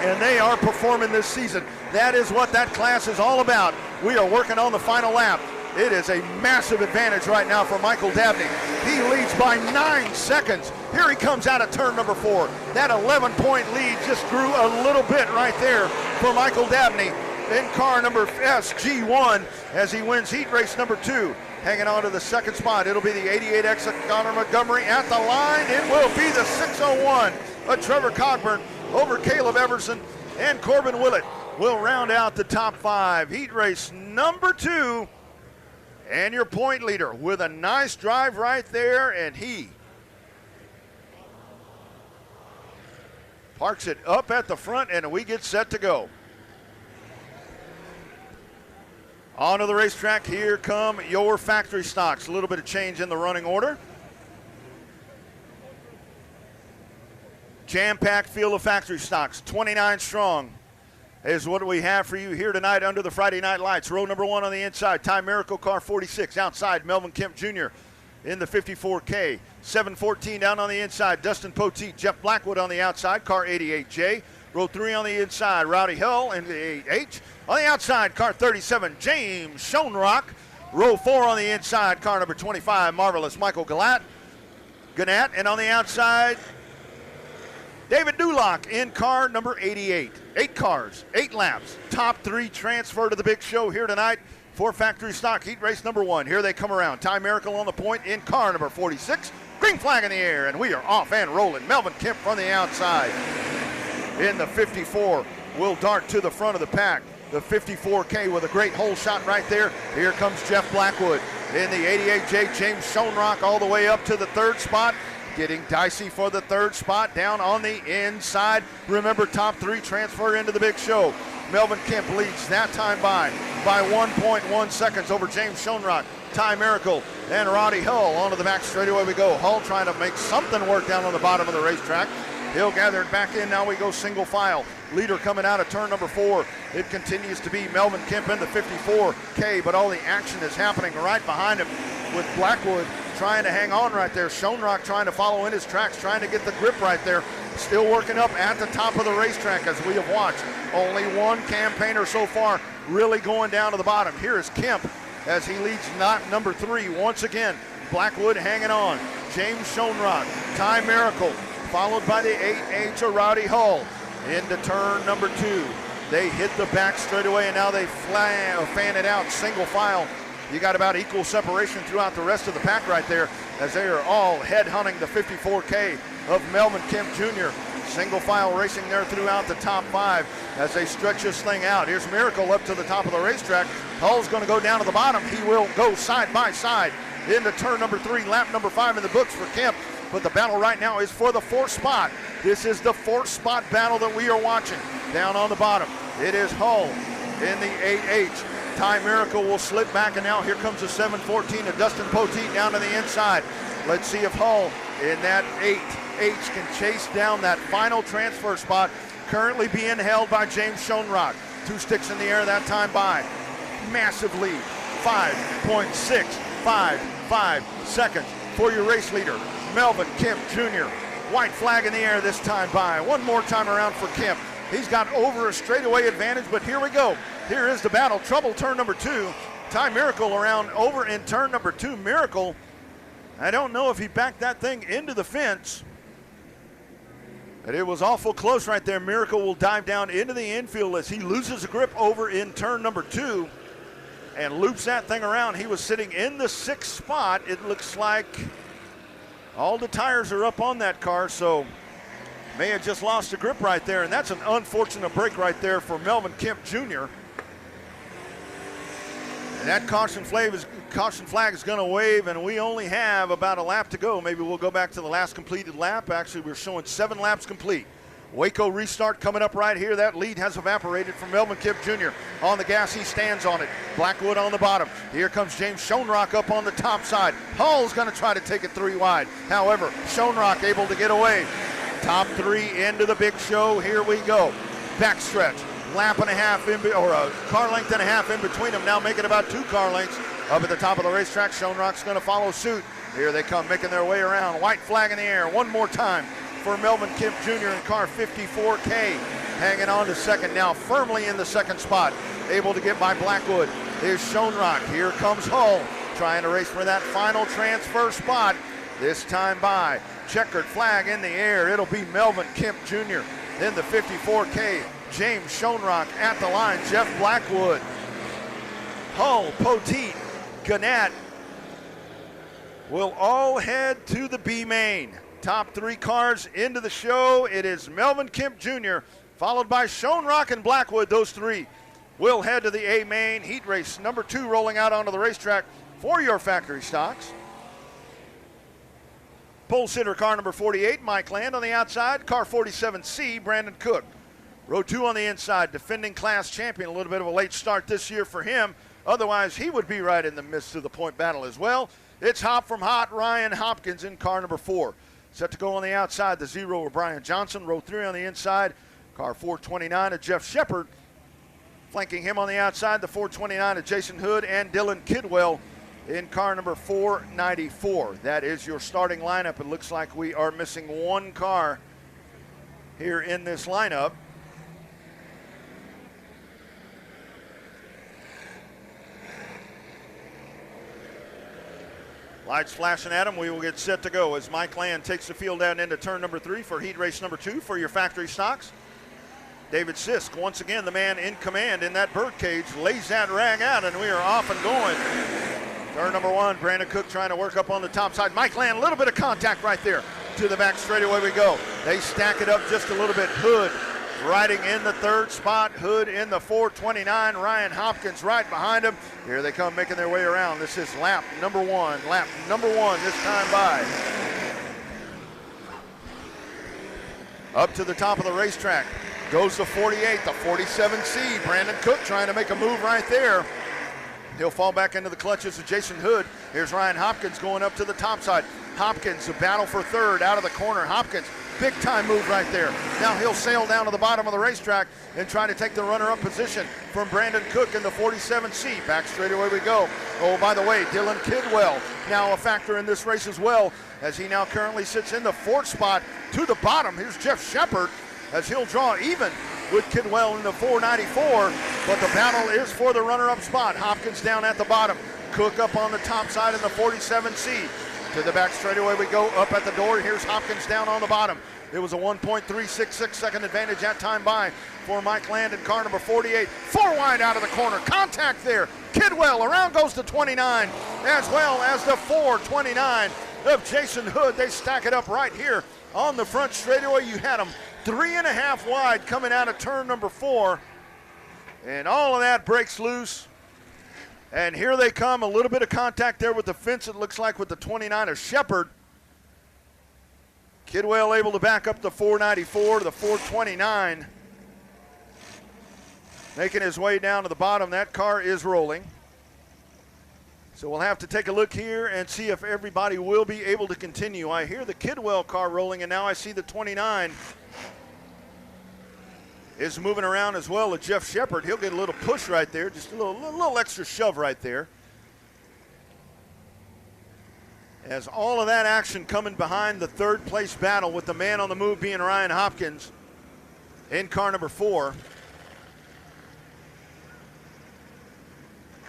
And they are performing this season. That is what that class is all about. We are working on the final lap. It is a massive advantage right now for Michael Dabney. He leads by 9 seconds. Here he comes out of turn number 4. That 11-point lead just grew a little bit right there for Michael Dabney in car number SG1 as he wins heat race number 2. Hanging on to the 2nd spot, it'll be the 88X of Connor Montgomery at the line. It will be the 601 of Trevor Cockburn over Caleb Everson, and Corbin Willett will round out the top 5. Heat race number 2. And your point leader with a nice drive right there, and he parks it up at the front, and we get set to go. Onto the racetrack, here come your factory stocks. A little bit of change in the running order. Jam-packed field of factory stocks, 29 strong is what we have for you here tonight under the Friday Night Lights. Row number 1 on the inside, Time Miracle car 46. Outside, Melvin Kemp Jr. in the 54K. 714 down on the inside, Dustin Poteet, Jeff Blackwood on the outside, car 88J. Row 3 on the inside, Rowdy Hull in the 8H. On the outside, car 37, James Schoenrock. Row 4 on the inside, car number 25, Marvelous Michael Gannett. And on the outside, David Dulock in car number 88. 8 cars, 8 laps. Top 3 transfer to the big show here tonight for factory stock heat race number 1. Here they come around. Ty Miracle on the point in car number 46. Green flag in the air, and we are off and rolling. Melvin Kemp from the outside. In the 54, will dart to the front of the pack. The 54K with a great hole shot right there. Here comes Jeff Blackwood. In the 88J, James Schoenrock all the way up to the 3rd spot. Getting dicey for the 3rd spot down on the inside. Remember, top 3 transfer into the big show. Melvin Kemp leads that time by 1.1 seconds over James Schoenrock, Ty Miracle, and Roddy Hull. Onto the back straightaway we go. Hull trying to make something work down on the bottom of the racetrack. He'll gather it back in. Now we go single file. Leader coming out of turn number 4. It continues to be Melvin Kemp in the 54K, but all the action is happening right behind him with Blackwood trying to hang on right there. Schoenrock trying to follow in his tracks, trying to get the grip right there. Still working up at the top of the racetrack as we have watched. Only one campaigner so far really going down to the bottom. Here is Kemp as he leads number 3 once again. Blackwood hanging on. James Schoenrock, Ty Miracle, followed by the 8H Rowdy Hull. Into turn number 2. They hit the back straightaway, and now they fan it out single file. You got about equal separation throughout the rest of the pack right there as they are all head-hunting the 54K of Melvin Kemp Jr. Single file racing there throughout the top 5 as they stretch this thing out. Here's Miracle up to the top of the racetrack. Hull's going to go down to the bottom. He will go side by side into turn number 3, lap number 5 in the books for Kemp. But the battle right now is for the 4th spot. This is the 4th spot battle that we are watching. Down on the bottom, it is Hull in the 8H. Ty Miracle will slip back, and now here comes the 714 of Dustin Poteet down to the inside. Let's see if Hull in that 8H can chase down that final transfer spot, currently being held by James Schoenrock. 2 sticks in the air that time by. Massive lead, 5.655 seconds for your race leader, Melvin Kemp Jr. White flag in the air this time by. One more time around for Kemp. He's got over a straightaway advantage, but here we go. Here is the battle. Trouble turn number 2. Ty Miracle around over in turn number 2. Miracle, I don't know if he backed that thing into the fence, but it was awful close right there. Miracle will dive down into the infield as he loses a grip over in turn number 2 and loops that thing around. He was sitting in the 6th spot. It looks like all the tires are up on that car, so may have just lost a grip right there, and that's an unfortunate break right there for Melvin Kemp Jr. And that caution flag is going to wave, and we only have about a lap to go. Maybe we'll go back to the last completed lap. Actually, we're showing 7 laps complete. Waco restart coming up right here. That lead has evaporated from Melvin Kemp Jr. On the gas, he stands on it. Blackwood on the bottom. Here comes James Schoenrock up on the top side. Hull's going to try to take it 3 wide. However, Schoenrock able to get away. Top 3 into the big show. Here we go. Backstretch. Lap and a half or a car length and a half in between them. Now making about 2 car lengths up at the top of the racetrack. Schoenrock's going to follow suit. Here they come, making their way around. White flag in the air. One more time for Melvin Kemp Jr. in car 54K. Hanging on to second now, firmly in the 2nd spot. Able to get by Blackwood. Here's Schoenrock. Here comes Hull, trying to race for that final transfer spot. This time by. Checkered flag in the air. It'll be Melvin Kemp Jr. in the 54K. James Schoenrock at the line. Jeff Blackwood, Hull, Poteet, Gannett will all head to the B main. Top 3 cars into the show. It is Melvin Kemp Jr. followed by Schoenrock and Blackwood. Those 3 will head to the A main. Heat race number 2 rolling out onto the racetrack for your factory stocks. Pole sitter car number 48, Mike Land on the outside. Car 47C, Brandon Cook. Row 2 on the inside, defending class champion. A little bit of a late start this year for him. Otherwise, he would be right in the midst of the point battle as well. It's hot from hot, Ryan Hopkins in car number 4. Set to go on the outside, the 0 of Brian Johnson. Row 3 on the inside, car 429 of Jeff Shepard. Flanking him on the outside, the 429 of Jason Hood and Dylan Kidwell in car number 494. That is your starting lineup. It looks like we are missing 1 car here in this lineup. Lights flashing at him. We will get set to go as Mike Land takes the field down into turn number 3 for heat race number 2 for your factory stocks. David Sisk, once again the man in command in that birdcage, lays that rag out, and we are off and going. Turn number 1, Brandon Cook trying to work up on the top side. Mike Land, a little bit of contact right there. To the back straightaway we go. They stack it up just a little bit. Hood riding in the 3rd spot. Hood in the 429. Ryan Hopkins right behind him. Here they come making their way around. This is lap number 1. Lap number 1 this time by. Up to the top of the racetrack. Goes the 48, the 47C. Brandon Cook trying to make a move right there. He'll fall back into the clutches of Jason Hood. Here's Ryan Hopkins going up to the top side. Hopkins, a battle for 3rd out of the corner. Hopkins, big time move right there. Now he'll sail down to the bottom of the racetrack and try to take the runner-up position from Brandon Cook in the 47C. Back straightaway we go. Oh, by the way, Dylan Kidwell now a factor in this race as well, as he now currently sits in the 4th spot to the bottom. Here's Jeff Shepard as he'll draw even with Kidwell in the 494, but the battle is for the runner-up spot. Hopkins down at the bottom. Cook up on the top side in the 47C. To the back straightaway we go, up at the door. Here's Hopkins down on the bottom. It was a 1.366 second advantage that time by for Mike Land in car number 48. 4 wide out of the corner. Contact there. Kidwell around goes to 29, as well as the 429 of Jason Hood. They stack it up right here on the front straightaway. You had them 3.5 wide coming out of turn number 4. And all of that breaks loose. And here they come, a little bit of contact there with the fence, it looks like, with the 29 of Shepard. Kidwell able to back up the 494 to the 429. Making his way down to the bottom. That car is rolling. So we'll have to take a look here and see if everybody will be able to continue. I hear the Kidwell car rolling, and now I see the 29 is moving around as well with Jeff Shepard. He'll get a little push right there, just a little extra shove right there. As all of that action coming behind the 3rd place battle, with the man on the move being Ryan Hopkins in car number 4.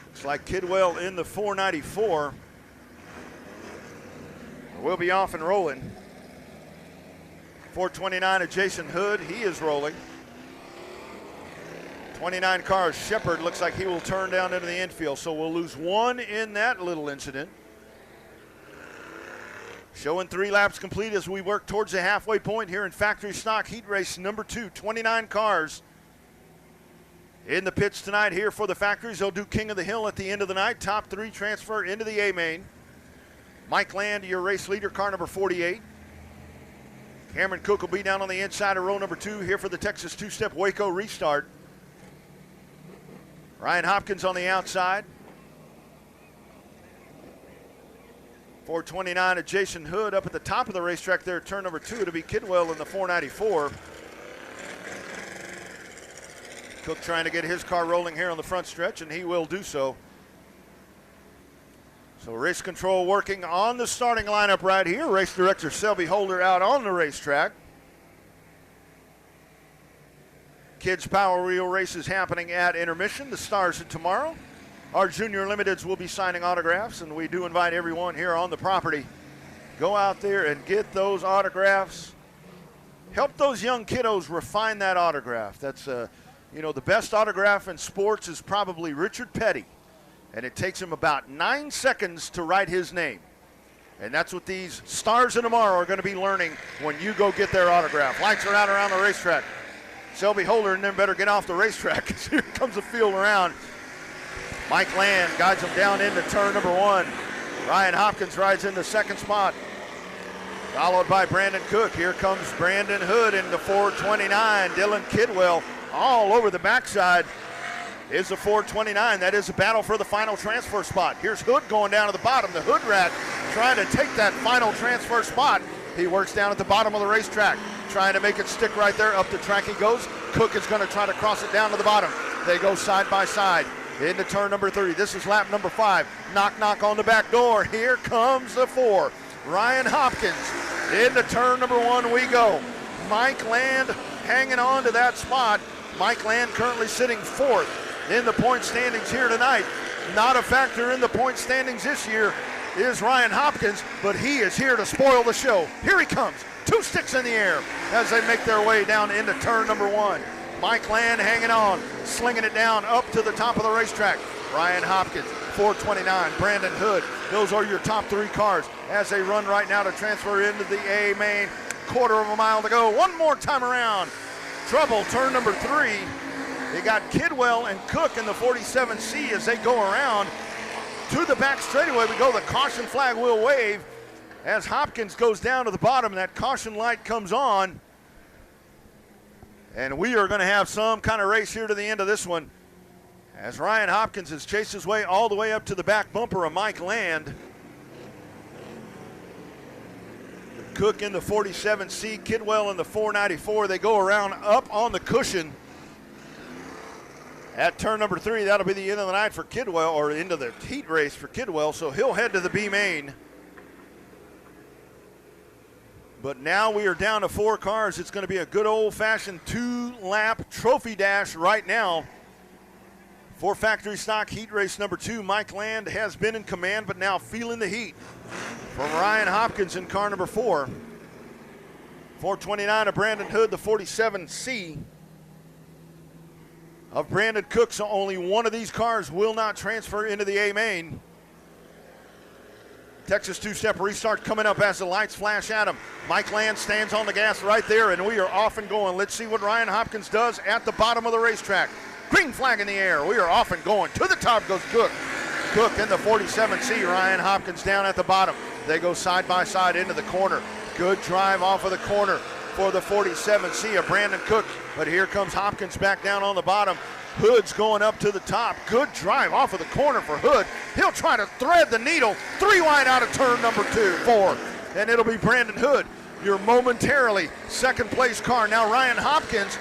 Looks like Kidwell in the 494. We'll be off and rolling. 429 of Jason Hood, he is rolling. 29 cars, Shepard looks like he will turn down into the infield, so we'll lose 1 in that little incident. Showing 3 laps complete as we work towards the halfway point here in factory stock heat race number 2. 29 cars in the pits tonight here for the factories. They'll do King of the Hill at the end of the night. Top 3 transfer into the A-main. Mike Land, your race leader, car number 48. Cameron Cook will be down on the inside of row number 2 here for the Texas two-step Waco restart. Ryan Hopkins on the outside. 429 of Jason Hood up at the top of the racetrack there at turn number 2 to be Kidwell in the 494. Cook trying to get his car rolling here on the front stretch, and he will do so. So race control working on the starting lineup right here. Race director Selby Holder out on the racetrack. Kids Power Wheel races happening at intermission. The Stars of tomorrow. Our Junior Limiteds will be signing autographs, and we do invite everyone here on the property. Go out there and get those autographs. Help those young kiddos refine that autograph. That's, the best autograph in sports is probably Richard Petty, and it takes him about 9 seconds to write his name. And that's what these Stars of tomorrow are going to be learning when you go get their autograph. Lights are out around the racetrack. Selby Holder and then better get off the racetrack, because here comes the field around. Mike Land guides him down into turn number 1. Ryan Hopkins rides in the 2nd spot, followed by Brandon Cook. Here comes Brandon Hood in the 429. Dylan Kidwell all over the backside is the 429. That is a battle for the final transfer spot. Here's Hood going down to the bottom. The Hood Rat trying to take that final transfer spot. He works down at the bottom of the racetrack, trying to make it stick right there. Up the track he goes. Cook is going to try to cross it down to the bottom. They go side by side into turn number 3. This is lap number 5. Knock, knock on the back door. Here comes the 4. Ryan Hopkins into turn number 1 we go. Mike Land hanging on to that spot. Mike Land currently sitting 4th in the point standings here tonight. Not a factor in the point standings this year is Ryan Hopkins, but he is here to spoil the show. Here he comes. 2 sticks in the air as they make their way down into turn number 1. Mike Land hanging on, slinging it down up to the top of the racetrack. Ryan Hopkins, 429. Brandon Hood. Those are your top three cars as they run right now to transfer into the A main. Quarter of a mile to go. One more time around. Trouble, turn number 3. They got Kidwell and Cook in the 47C as they go around to the back straightaway. We go. The caution flag will wave as Hopkins goes down to the bottom. That caution light comes on. And we are going to have some kind of race here to the end of this one, as Ryan Hopkins has chased his way all the way up to the back bumper of Mike Land. Cook in the 47C, Kidwell in the 494. They go around up on the cushion at turn number 3. That'll be the end of the night for Kidwell, or into the heat race for Kidwell, so he'll head to the B main. But now we are down to 4 cars. It's going to be a good old-fashioned 2-lap trophy dash right now. For factory stock heat race number 2, Mike Land has been in command, but now feeling the heat from Ryan Hopkins in car number 4. 429 of Brandon Hood, the 47C of Brandon Cook, so only one of these cars will not transfer into the A main. Texas two-step restart coming up as the lights flash at him. Mike Land stands on the gas right there, and we are off and going. Let's see what Ryan Hopkins does at the bottom of the racetrack. Green flag in the air. We are off and going. To the top goes Cook. Cook in the 47C. Ryan Hopkins down at the bottom. They go side by side into the corner. Good drive off of the corner for the 47C of Brandon Cook. But here comes Hopkins back down on the bottom. Hood's going up to the top. Good drive off of the corner for Hood. He'll try to thread the needle. 3 wide out of turn number 4. And it'll be Brandon Hood, your momentarily second place car. Now Ryan Hopkins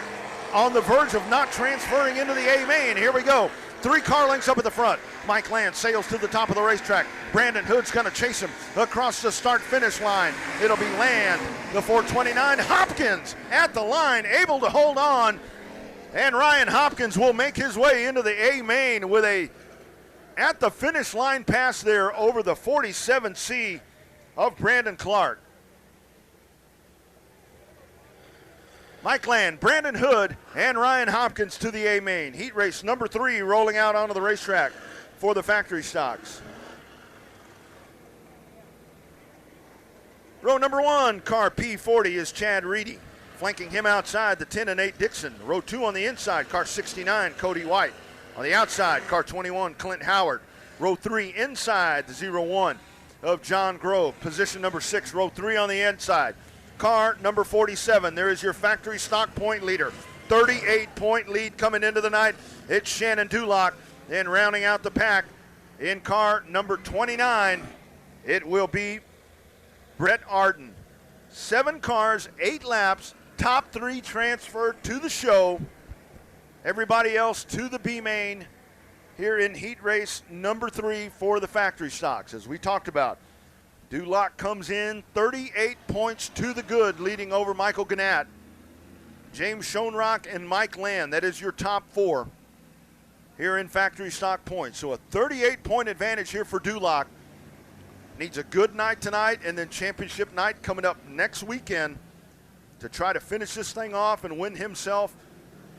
on the verge of not transferring into the A main. Here we go. 3 car lengths up at the front. Mike Land sails to the top of the racetrack. Brandon Hood's going to chase him across the start-finish line. It'll be Land, the 429. Hopkins at the line, able to hold on. And Ryan Hopkins will make his way into the A main with a at the finish line pass there over the 47C of Brandon Clark. Mike Land, Brandon Hood, and Ryan Hopkins to the A main. Heat race number 3 rolling out onto the racetrack for the factory stocks. Row number 1, car P40 is Chad Reedy. Flanking him outside, the 10 and 8 Dixon. Row 2 on the inside, car 69, Cody White. On the outside, car 21, Clint Howard. Row 3 inside, the 01 of John Grove. Position number 6, row 3 on the inside. Car number 47, there is your factory stock point leader. 38-point lead coming into the night. It's Shannon Dulock. And rounding out the pack in car number 29, it will be Brett Arden. 7 cars, 8 laps, top 3 transferred to the show. Everybody else to the B main here in heat race number 3 for the factory stocks. As we talked about, Dulock comes in 38 points to the good, leading over Michael Gannett. James Schoenrock and Mike Land, that is your top 4 here in factory stock points. So a 38-point advantage here for Dulock. Needs a good night tonight, and then championship night coming up next weekend to try to finish this thing off and win himself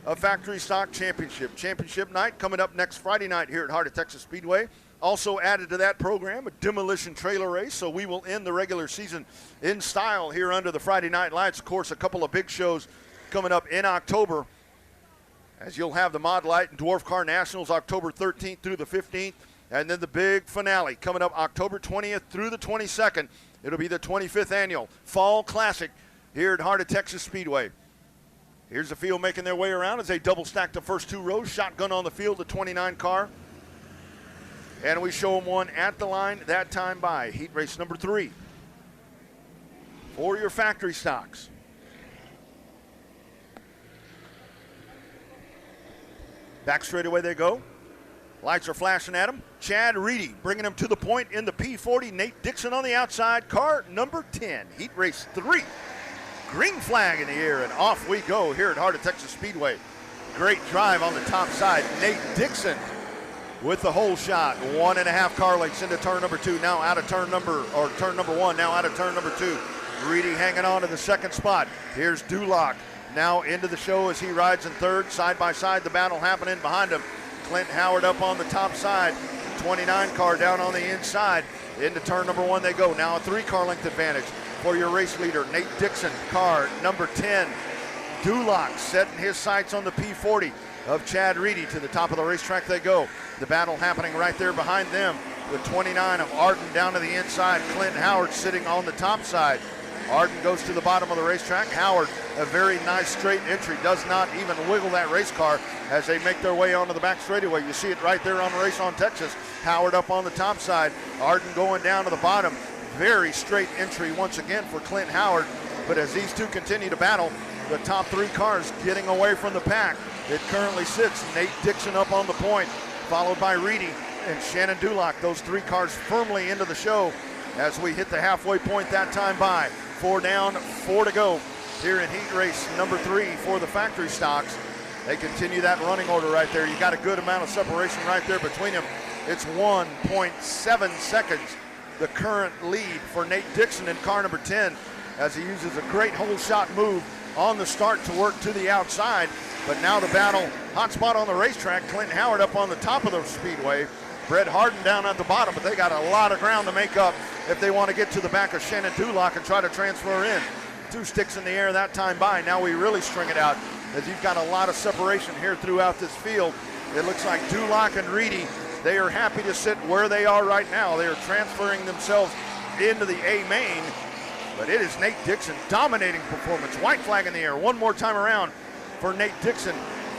a factory stock championship. Championship night coming up next Friday night here at Heart of Texas Speedway. Also added to that program, a demolition trailer race, so we will end the regular season in style here under the Friday night lights. Of course, a couple of big shows coming up in October, as you'll have the Mod Light and Dwarf Car Nationals October 13th through the 15th. And then the big finale coming up October 20th through the 22nd. It'll be the 25th annual Fall Classic here at Heart of Texas Speedway. Here's the field making their way around as they double stack the first 2 rows. Shotgun on the field, the 29 car. And we show them one at the line that time by heat race number 3 for your factory stocks. Back straight away they go. Lights are flashing at him. Chad Reedy bringing him to the point in the P40. Nate Dixon on the outside. Car number 10, heat race 3. Green flag in the air, and off we go here at Heart of Texas Speedway. Great drive on the top side. Nate Dixon with the hole shot. 1.5 car lengths into turn number 2. Now out of turn number 1. Now out of turn number 2. Reedy hanging on to the second spot. Here's Dulock. now into the show as he rides in third. Side by side, the battle happening behind him. Clint Howard up on the top side. 29 car down on the inside. Into turn number 1 they go. Now a 3-car length advantage for your race leader, Nate Dixon, car number 10. Duloc setting his sights on the P40 of Chad Reedy. To the top of the racetrack they go. The battle happening right there behind them with 29 of Arden down to the inside. Clint Howard sitting on the top side. Arden goes to the bottom of the racetrack. Howard, a very nice straight entry, does not even wiggle that race car as they make their way onto the back straightaway. You see it right there on Race on Texas. Howard up on the top side. Arden going down to the bottom. Very straight entry once again for Clint Howard. But as these two continue to battle, the top 3 cars getting away from the pack. It currently sits Nate Dixon up on the point, followed by Reedy and Shannon Duloc. Those 3 cars firmly into the show as we hit the halfway point that time by. 4 down, 4 to go here in heat race number 3 for the factory stocks. They continue that running order right there. You got a good amount of separation right there between them. It's 1.7 seconds, the current lead for Nate Dixon in car number 10 as he uses a great hole shot move on the start to work to the outside. But now the battle, hot spot on the racetrack. Clint Howard up on the top of the speedway. Brett Harden down at the bottom, but they got a lot of ground to make up if they want to get to the back of Shannon Duloc and try to transfer in. 2 sticks in the air that time by. Now we really string it out as you've got a lot of separation here throughout this field. It looks like Duloc and Reedy, they are happy to sit where they are right now. They are transferring themselves into the A main, but it is Nate Dixon dominating performance. White flag in the air one more time around for Nate Dixon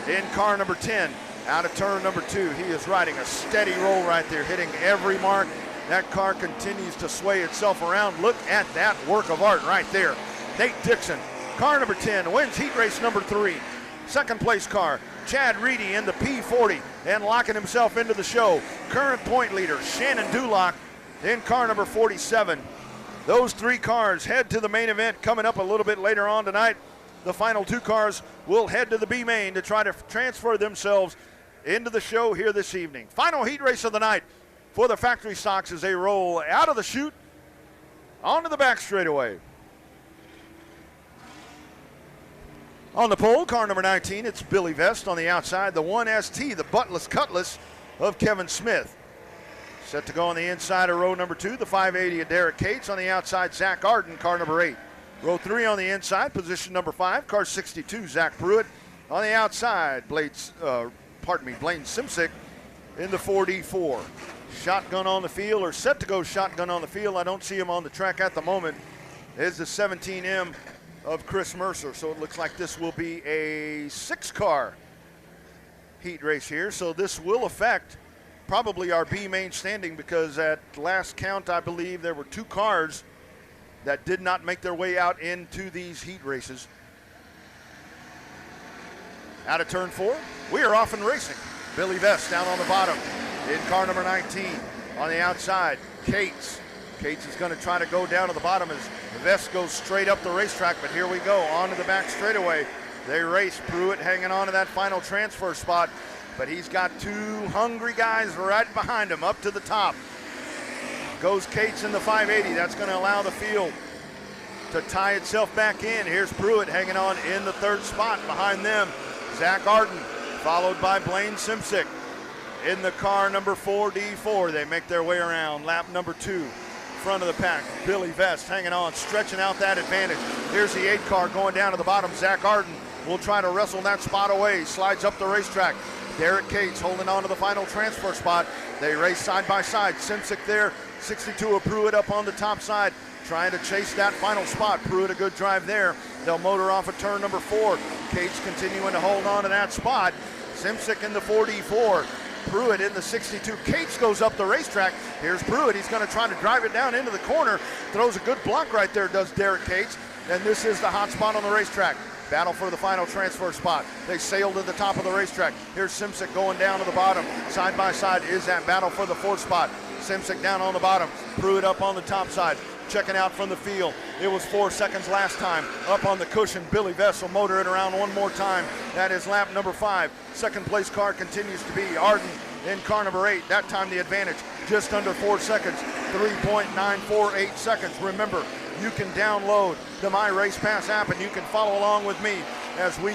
in car number 10. Out of turn number 2, he is riding a steady roll right there, hitting every mark. That car continues to sway itself around. Look at that work of art right there. Nate Dixon, car number 10, wins heat race number 3. Second place car, Chad Reedy in the P40 and locking himself into the show. Current point leader, Shannon Duloc in car number 47. Those 3 cars head to the main event coming up a little bit later on tonight. The final 2 cars will head to the B main to try to transfer themselves into the show here this evening. Final heat race of the night for the factory stocks as they roll out of the chute onto the back straightaway. On the pole, car number 19, it's Billy Vest on the outside. The 1ST, the buttless cutlass of Kevin Smith. Set to go on the inside of row number 2, the 580 of Derek Cates. On the outside, Zach Arden, car number 8. Row 3 on the inside, position number 5, car 62, Zach Pruitt. On the outside, Blaine Simsick in the 4D4. Shotgun on the field, or set to go shotgun on the field. I don't see him on the track at the moment. Is the 17M of Chris Mercer. So it looks like this will be a 6-car heat race here. So this will affect probably our B main standing, because at last count, I believe there were 2 cars that did not make their way out into these heat races. Out of turn 4, we are off and racing. Billy Vest down on the bottom in car number 19. On the outside, Cates. Cates is going to try to go down to the bottom as Vest goes straight up the racetrack, but here we go, onto the back straightaway. They race. Pruitt hanging on to that final transfer spot, but he's got 2 hungry guys right behind him up to the top. Goes Cates in the 580. That's going to allow the field to tie itself back in. Here's Pruitt hanging on in the 3rd spot. Behind them, Zach Arden, followed by Blaine Simsick in the car number 4D4. They make their way around lap number 2. Front of the pack, Billy Vest hanging on, stretching out that advantage. Here's the 8 car going down to the bottom. Zach Arden will try to wrestle that spot away. Slides up the racetrack. Derek Cates holding on to the final transfer spot. They race side by side. Simsick there, 62 of Pruitt up on the top side, trying to chase that final spot. Pruitt a good drive there. They'll motor off of turn number 4. Cates continuing to hold on to that spot. Simsick in the 4D4. Pruitt in the 62. Cates goes up the racetrack. Here's Pruitt. He's going to try to drive it down into the corner. Throws a good block right there, does Derek Cates. And this is the hot spot on the racetrack. Battle for the final transfer spot. They sail to the top of the racetrack. Here's Simsick going down to the bottom. Side by side is that battle for the 4th spot. Simsick down on the bottom. Pruitt up on the top side. Checking out from the field. It was 4 seconds last time. Up on the cushion, Billy Vest will motor it around one more time. That is lap number 5. Second place car continues to be Arden in car number 8. That time the advantage just under 4 seconds. 3.948 seconds. Remember, you can download the My Race Pass app and you can follow along with me as we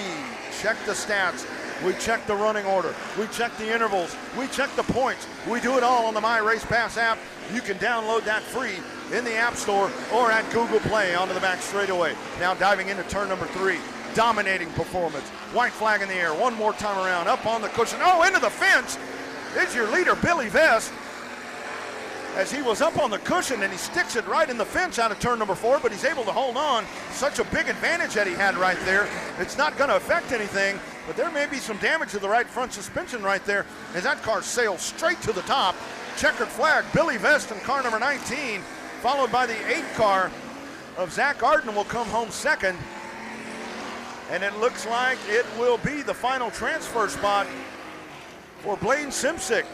check the stats, we check the running order, we check the intervals, we check the points. We do it all on the My Race Pass app. You can download that free in the App Store or at Google Play onto the back straightaway. Now diving into turn number 3. Dominating performance. White flag in the air. One more time around. Up on the cushion. Oh, into the fence is your leader, Billy Vest. As he was up on the cushion and he sticks it right in the fence out of turn number 4, but he's able to hold on. Such a big advantage that he had right there. It's not going to affect anything, but there may be some damage to the right front suspension right there as that car sails straight to the top. Checkered flag, Billy Vest in car number 19, followed by the 8 car of Zach Arden will come home second. And it looks like it will be the final transfer spot for Blaine Simsick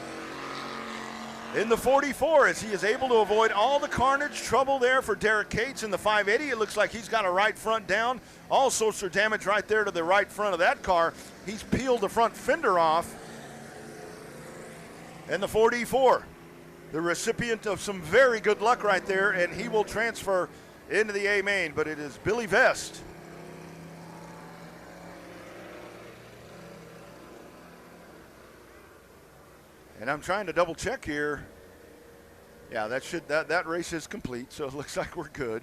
in the 44 as he is able to avoid all the carnage trouble there for Derek Cates in the 580. It looks like he's got a right front down. All sorts of damage right there to the right front of that car. He's peeled the front fender off. And the 44, the recipient of some very good luck right there, and he will transfer into the A main, but it is Billy Vest. And I'm trying to double check here. Yeah, that race is complete, so it looks like we're good.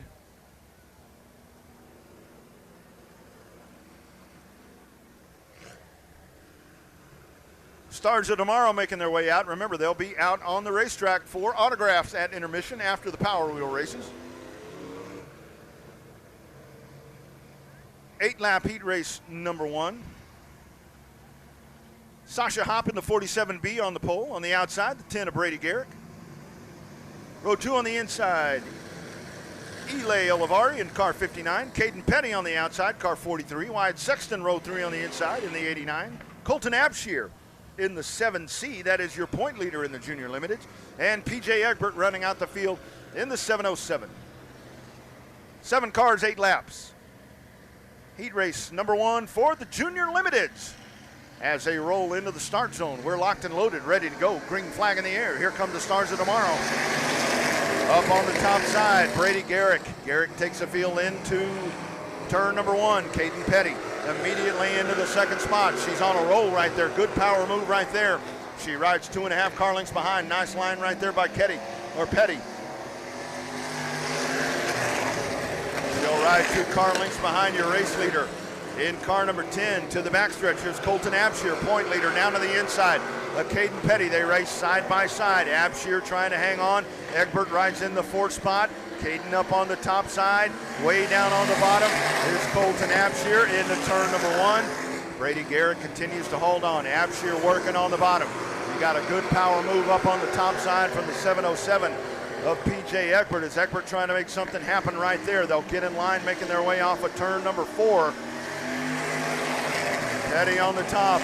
Stars of Tomorrow making their way out. Remember, they'll be out on the racetrack for autographs at intermission after the Power Wheel races. 8-lap heat race number 1. Sasha Hopp in the 47B on the pole. On the outside, the 10 of Brady Garrick. Row 2 on the inside, Eli Olivari in car 59. Caden Petty on the outside, car 43. Wyatt Sexton, row 3 on the inside in the 89. Colton Abshear in the 7C. That is your point leader in the Junior Limited. And PJ Egbert running out the field in the 707. 7 cars, 8 laps. Heat race number 1 for the Junior Limiteds. As they roll into the start zone, we're locked and loaded, ready to go. Green flag in the air. Here come the Stars of Tomorrow. Up on the top side, Brady Garrick. Garrick takes the field into turn number 1. Caden Petty immediately into the second spot. She's on a roll right there. Good power move right there. She rides 2.5 car lengths behind. Nice line right there by Petty. She'll ride 2 car lengths behind your race leader. In car number 10 to the backstretch, here's Colton Abshear, point leader, down to the inside. Caden Petty, they race side by side. Abshear trying to hang on. Egbert rides in the 4th spot. Caden up on the top side, way down on the bottom. Here's Colton Abshear into turn number 1. Brady Garrett continues to hold on. Abshear working on the bottom. You got a good power move up on the top side from the 707 of PJ Egbert. As Egbert trying to make something happen right there. They'll get in line, making their way off of turn number 4. Petty on the top,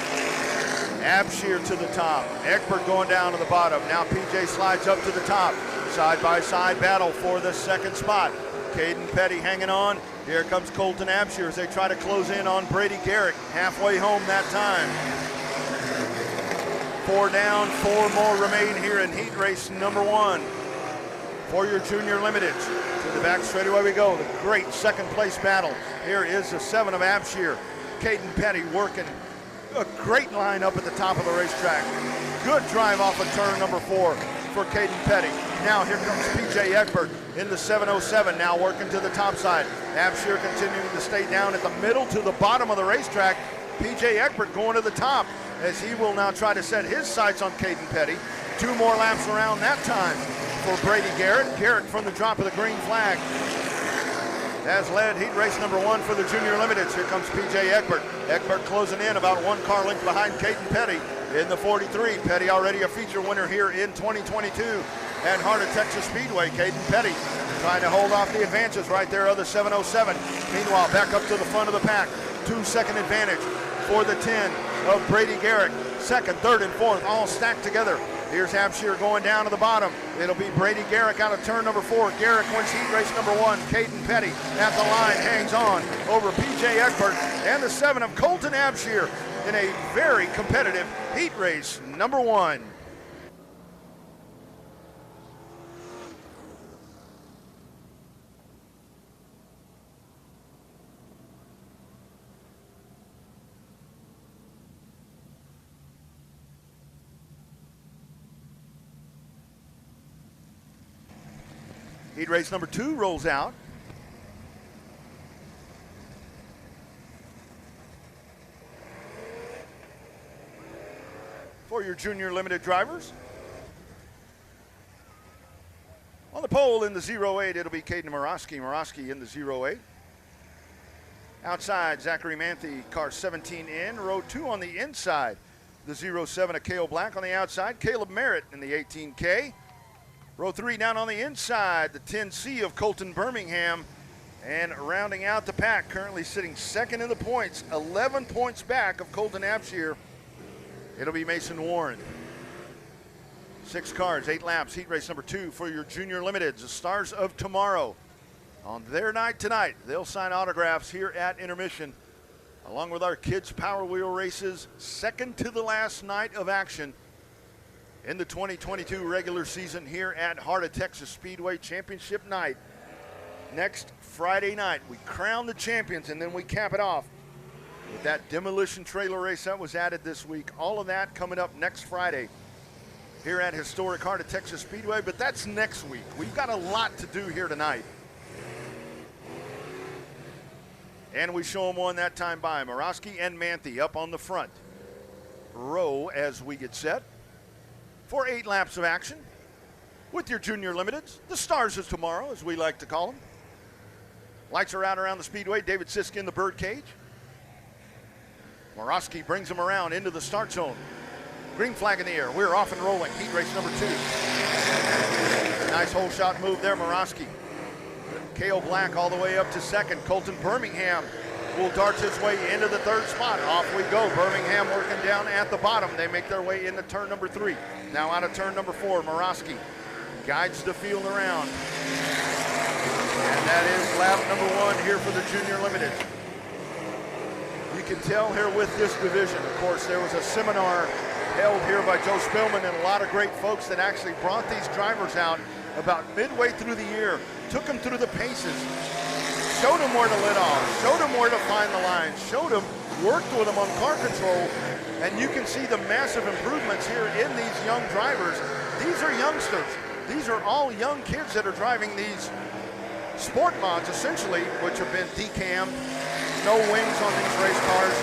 Abshear to the top, Egbert going down to the bottom. Now PJ slides up to the top. Side-by-side battle for the second spot. Caden Petty hanging on. Here comes Colton Abshear as they try to close in on Brady Garrick. Halfway home that time. 4 down, 4 more remain here in heat race number 1 for your Junior Limiteds. To the back straightaway we go. The great second place battle. Here is the 7 of Abshear. Caden Petty working a great line up at the top of the racetrack. Good drive off of turn number 4 for Caden Petty. Now here comes PJ Egbert in the 707, now working to the top side. Abshear continuing to stay down at the middle to the bottom of the racetrack. PJ Egbert going to the top as he will now try to set his sights on Caden Petty. 2 more laps around that time for Brady Garrett. Garrett from the drop of the green flag has led heat race number 1 for the Junior Limiteds. Here comes PJ Egbert. Egbert closing in about 1 car length behind Caden Petty in the 43. Petty already a feature winner here in 2022 at Heart of Texas Speedway. Caden Petty trying to hold off the advances right there of the 707. Meanwhile, back up to the front of the pack. 2-second advantage for the 10 of Brady Garrick. 2nd, 3rd, and 4th all stacked together. Here's Abshear going down to the bottom. It'll be Brady Garrick out of turn number 4. Garrick wins heat race number 1. Caden Petty at the line hangs on over PJ Egbert and the 7 of Colton Abshear in a very competitive heat race number 1. Heat race number 2 rolls out. For your junior limited drivers. On the pole in the 08, it'll be Caden Morosky in the 08. Outside, Zachary Manthe, car 17 in. Row 2 on the inside, the 07 of Cale Black on the outside. Caleb Merritt in the 18K. Row 3 down on the inside, the 10C of Colton Birmingham. And rounding out the pack, currently sitting second in the points, 11 points back of Colton Abshire. It'll be Mason Warren. 6 cars, 8 laps, heat race number 2 for your junior limiteds, the Stars of Tomorrow. On their night tonight, they'll sign autographs here at intermission, along with our kids' Power Wheel races, second to the last night of action in the 2022 regular season here at Heart of Texas Speedway Championship night. Next Friday night, we crown the champions, and then we cap it off with that demolition trailer race that was added this week. All of that coming up next Friday here at historic Heart of Texas Speedway, but that's next week. We've got a lot to do here tonight. And we show them one that time by Morosky and Manthe up on the front row as we get set for 8 laps of action with your junior limiteds, the Stars of Tomorrow, as we like to call them. Lights are out around the speedway. David Sisk in the birdcage. Morosky brings him around into the start zone. Green flag in the air. We're off and rolling. Heat race number 2. Nice hole shot move there, Morosky. Cale Black all the way up to second. Colton Birmingham will dart his way into the 3rd spot. Off we go. Birmingham working down at the bottom. They make their way into turn number 3. Now out of turn number 4, Morosky guides the field around. And that is lap number 1 here for the Junior Limited. You can tell here with this division, of course, there was a seminar held here by Joe Spillman and a lot of great folks that actually brought these drivers out about midway through the year, took them through the paces, showed them where to let off, showed them where to find the lines, showed them, worked with them on car control, and you can see the massive improvements here in these young drivers. These are youngsters. These are all young kids that are driving these sport mods, essentially, which have been decammed, no wings on these race cars.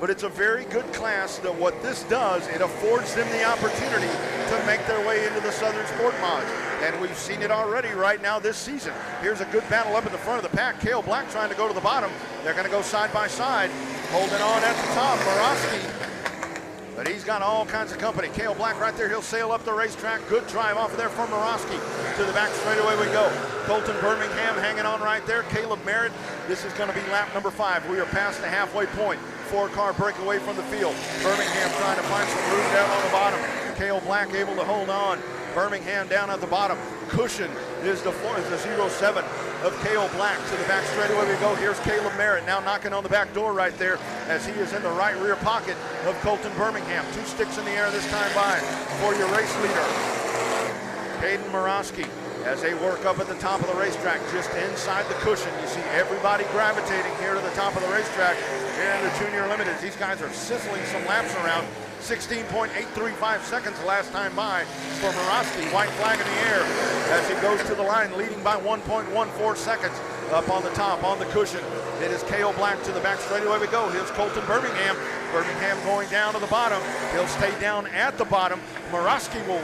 But it's a very good class that what this does, it affords them the opportunity to make their way into the Southern Sport Mods. And we've seen it already right now this season. Here's a good battle up at the front of the pack. Cale Black trying to go to the bottom. They're going to go side by side. Holding on at the top, Morosky. But he's got all kinds of company. Cale Black right there, he'll sail up the racetrack. Good drive off of there from Morosky. To the back straightaway we go. Colton Birmingham hanging on right there. Caleb Merritt. This is going to be lap number 5. We are past the halfway point. 4-car breakaway from the field. Birmingham trying to find some room down on the bottom. Cale Black able to hold on. Birmingham down at the bottom. Cushion is the 07 of Cale Black. To the back straightaway we go. Here's Caleb Merritt now knocking on the back door right there as he is in the right rear pocket of Colton Birmingham. 2 sticks in the air this time by for your race leader, Caden Morosky. As they work up at the top of the racetrack, just inside the cushion, you see everybody gravitating here to the top of the racetrack here in the Junior Limiteds. These guys are sizzling some laps around. 16.835 seconds the last time by for Morosky. White flag in the air as he goes to the line, leading by 1.14 seconds. Up on the top, on the cushion, it is Cale Black. To the back straightaway we go. Here's Colton Birmingham. Birmingham going down to the bottom. He'll stay down at the bottom. Morosky will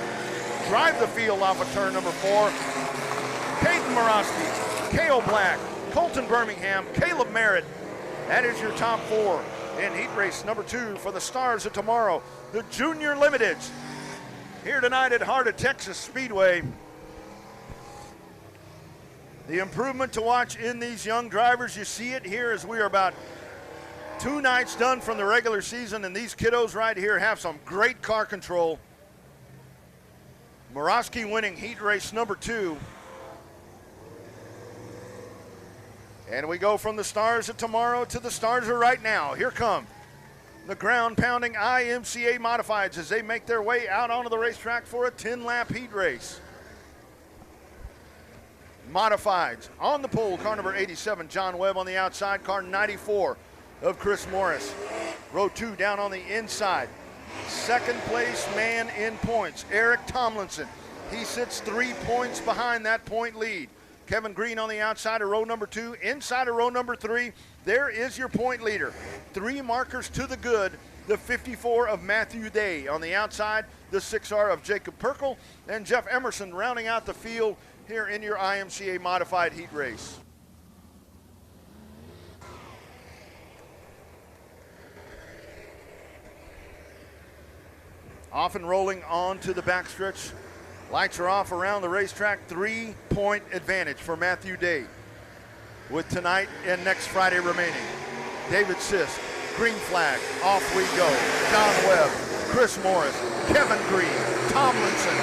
drive the field off of turn number 4. Caden Morosky, Cale Black, Colton Birmingham, Caleb Merritt. That is your top 4 in heat race number 2 for the Stars of Tomorrow, the Junior Limiteds. Here tonight at Heart of Texas Speedway. The improvement to watch in these young drivers, you see it here as we are about 2 nights done from the regular season, and these kiddos right here have some great car control. Morosky winning heat race number 2. And we go from the Stars of Tomorrow to the Stars of Right Now. Here come the ground-pounding IMCA Modifieds as they make their way out onto the racetrack for a 10-lap heat race. Modifieds on the pole, car number 87, John Webb on the outside, car 94 of Chris Morris. Row 2 down on the inside. Second place man in points, Eric Tomlinson. He sits 3 points behind that point lead. Kevin Green on the outside of row number 2. Inside of row number 3, there is your point leader. 3 markers to the good. The 54 of Matthew Day on the outside, the 6R of Jacob Perkle, and Jeff Emerson rounding out the field here in your IMCA modified heat race. Off and rolling on to the backstretch. Lights are off around the racetrack. 3-point advantage for Matthew Day with tonight and next Friday remaining. David Sisk, green flag, off we go. John Webb, Chris Morris, Kevin Green, Tomlinson.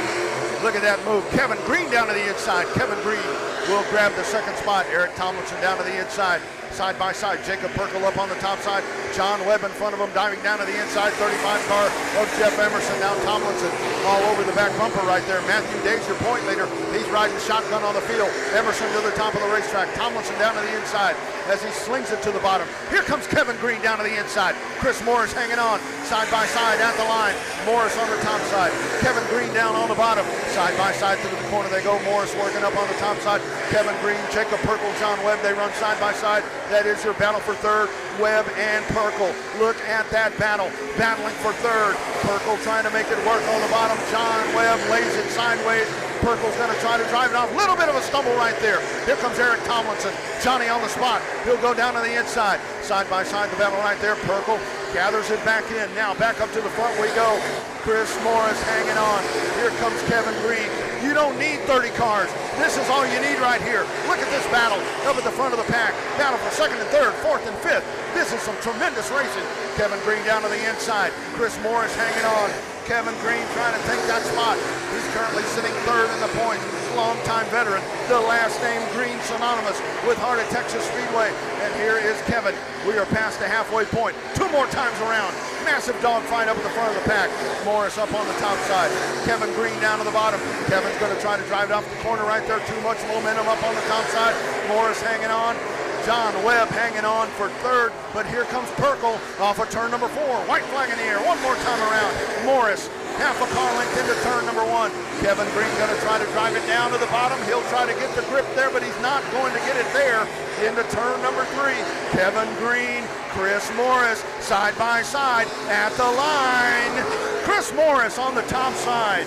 Look at that move. Kevin Green down to the inside. Kevin Green will grab the second spot. Eric Tomlinson down to the inside. Side by side, Jacob Perkle up on the top side. John Webb in front of him, diving down to the inside. 35 car of Jeff Emerson. Now Tomlinson all over the back bumper right there. Matthew Day's your point leader. He's riding shotgun on the field. Emerson to the top of the racetrack. Tomlinson down to the inside as he slings it to the bottom. Here comes Kevin Green down to the inside. Chris Morris hanging on side by side at the line. Morris on the top side. Kevin Green down on the bottom. Side by side to the corner they go. Morris working up on the top side. Kevin Green, Jacob Perkle, John Webb, they run side by side. That is your battle for third, Webb and Perkle. Look at that battle, battling for third. Perkle trying to make it work on the bottom. John Webb lays it sideways. Perkle's going to try to drive it off. Little bit of a stumble right there. Here comes Eric Tomlinson. Johnny on the spot. He'll go down to the inside. Side by side, the battle right there. Perkle gathers it back in. Now back up to the front we go. Chris Morris hanging on. Here comes Kevin Green. You don't need 30 cars. This is all you need right here. Look at this battle up at the front of the pack. Battle for second and third, fourth and fifth. This is some tremendous racing. Kevin Green down to the inside. Chris Morris hanging on. Kevin Green trying to take that spot. He's currently sitting third in the points. Longtime veteran. The last name Green synonymous with Heart of Texas Speedway. And here is Kevin. We are past the halfway point. 2 more times around. Massive dogfight up at the front of the pack. Morris up on the top side. Kevin Green down to the bottom. Kevin's going to try to drive it off the corner right there. Too much momentum up on the top side. Morris hanging on. John Webb hanging on for third, but here comes Perkle off of turn number 4. White flag in the air. One more time around. Morris, half a car length into turn number 1. Kevin Green going to try to drive it down to the bottom. He'll try to get the grip there, but he's not going to get it there into turn number 3. Kevin Green, Chris Morris, side by side at the line. Chris Morris on the top side.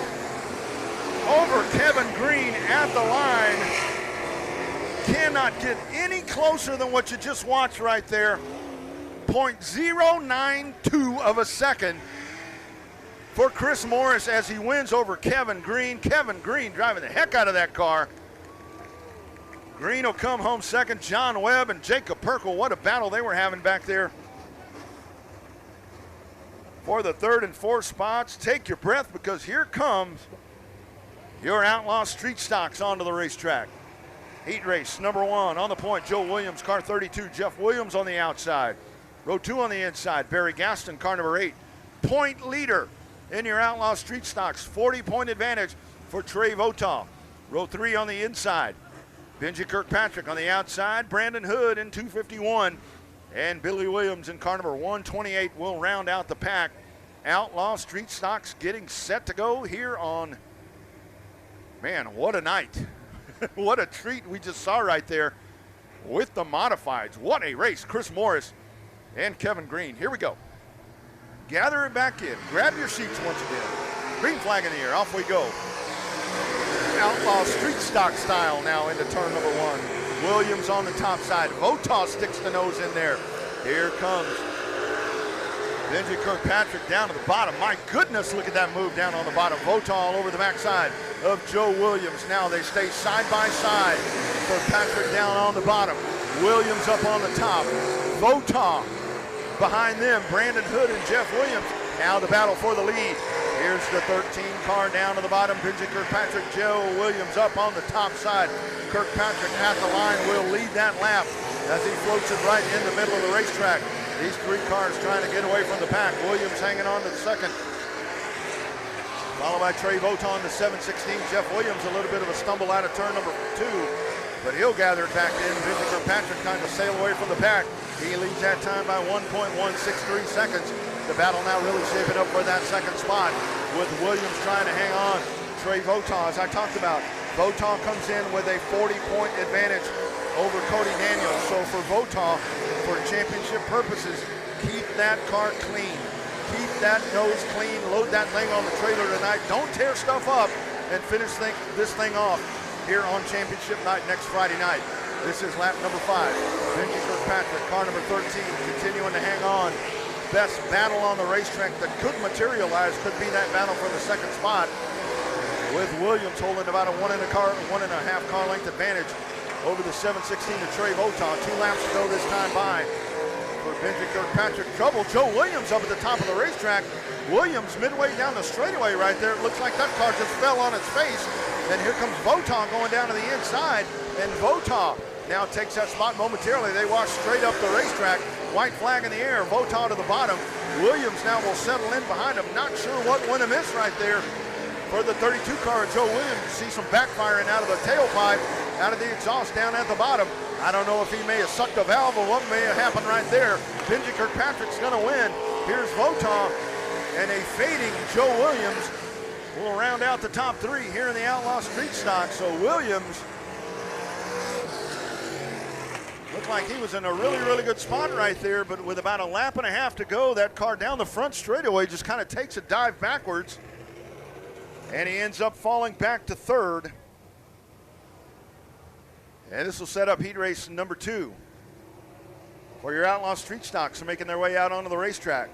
Over Kevin Green at the line. Cannot get any closer than what you just watched right there. 0.092 of a second for Chris Morris as he wins over Kevin Green. Kevin Green driving the heck out of that car. Green will come home second. John Webb and Jacob Perkle, what a battle they were having back there for the third and fourth spots. Take your breath because here comes your Outlaw Street Stocks onto the racetrack. Heat race number 1 on the point. Joe Williams, car 32. Jeff Williams on the outside. Row 2 on the inside. Barry Gaston, car number 8. Point leader in your Outlaw Street Stocks. 40-point advantage for Trey Votaw. Row 3 on the inside. Benji Kirkpatrick on the outside. Brandon Hood in 251. And Billy Williams in car number 128 will round out the pack. Outlaw Street Stocks getting set to go here on, man, what a night. What a treat we just saw right there with the modifieds. What a race. Chris Morris and Kevin Green. Here we go. Gather it back in. Grab your seats once again. Green flag in the air. Off we go. Outlaw Street Stock style now into turn number 1. Williams on the top side. Votaw sticks the nose in there. Here comes Benji Kirkpatrick down to the bottom. My goodness, look at that move down on the bottom. Votaw all over the backside of Joe Williams. Now they stay side by side. Kirkpatrick down on the bottom. Williams up on the top. Votaw behind them. Brandon Hood and Jeff Williams. Now the battle for the lead. Here's the 13 car down to the bottom. Benji Kirkpatrick, Joe Williams up on the top side. Kirkpatrick at the line will lead that lap as he floats it right in the middle of the racetrack. These 3 cars trying to get away from the pack. Williams hanging on to the second. Followed by Trey Votaw in the 716. Jeff Williams a little bit of a stumble out of turn number 2, but he'll gather it back in. Benji Kirkpatrick trying to sail away from the pack. He leads that time by 1.163 seconds. The battle now really shaping up for that second spot with Williams trying to hang on Trey Votaw, as I talked about. Votaw comes in with a 40-point advantage over Cody Daniels. So for Votaw, for championship purposes, keep that car clean. Keep that nose clean. Load that thing on the trailer tonight. Don't tear stuff up, and finish this thing off here on championship night next Friday night. This is lap number 5. Benji Kirkpatrick, car number 13, continuing to hang on. Best battle on the racetrack that could materialize could be that battle for the second spot, with Williams holding about a 1.5 car length advantage over the 716 of Trey Votaw. 2 laps to go this time by for Benji Kirkpatrick. Trouble, Joe Williams up at the top of the racetrack. Williams midway down the straightaway right there. It looks like that car just fell on its face. And here comes Votaw going down to the inside. And Votaw now takes that spot momentarily. They wash straight up the racetrack. White flag in the air. Votaw to the bottom. Williams now will settle in behind him. Not sure what went amiss right there for the 32 car of Joe Williams. You see some backfiring out of the tailpipe, out of the exhaust down at the bottom. I don't know if he may have sucked a valve or what may have happened right there. Benji Kirkpatrick's going to win. Here's Votaw, and a fading Joe Williams will round out the top 3 here in the Outlaw Street Stock. So Williams looked like he was in a really good spot right there, but with about a lap and a half to go, that car down the front straightaway just kind of takes a dive backwards, and he ends up falling back to 3rd. And this will set up heat race number 2 for your Outlaw Street Stocks making their way out onto the racetrack.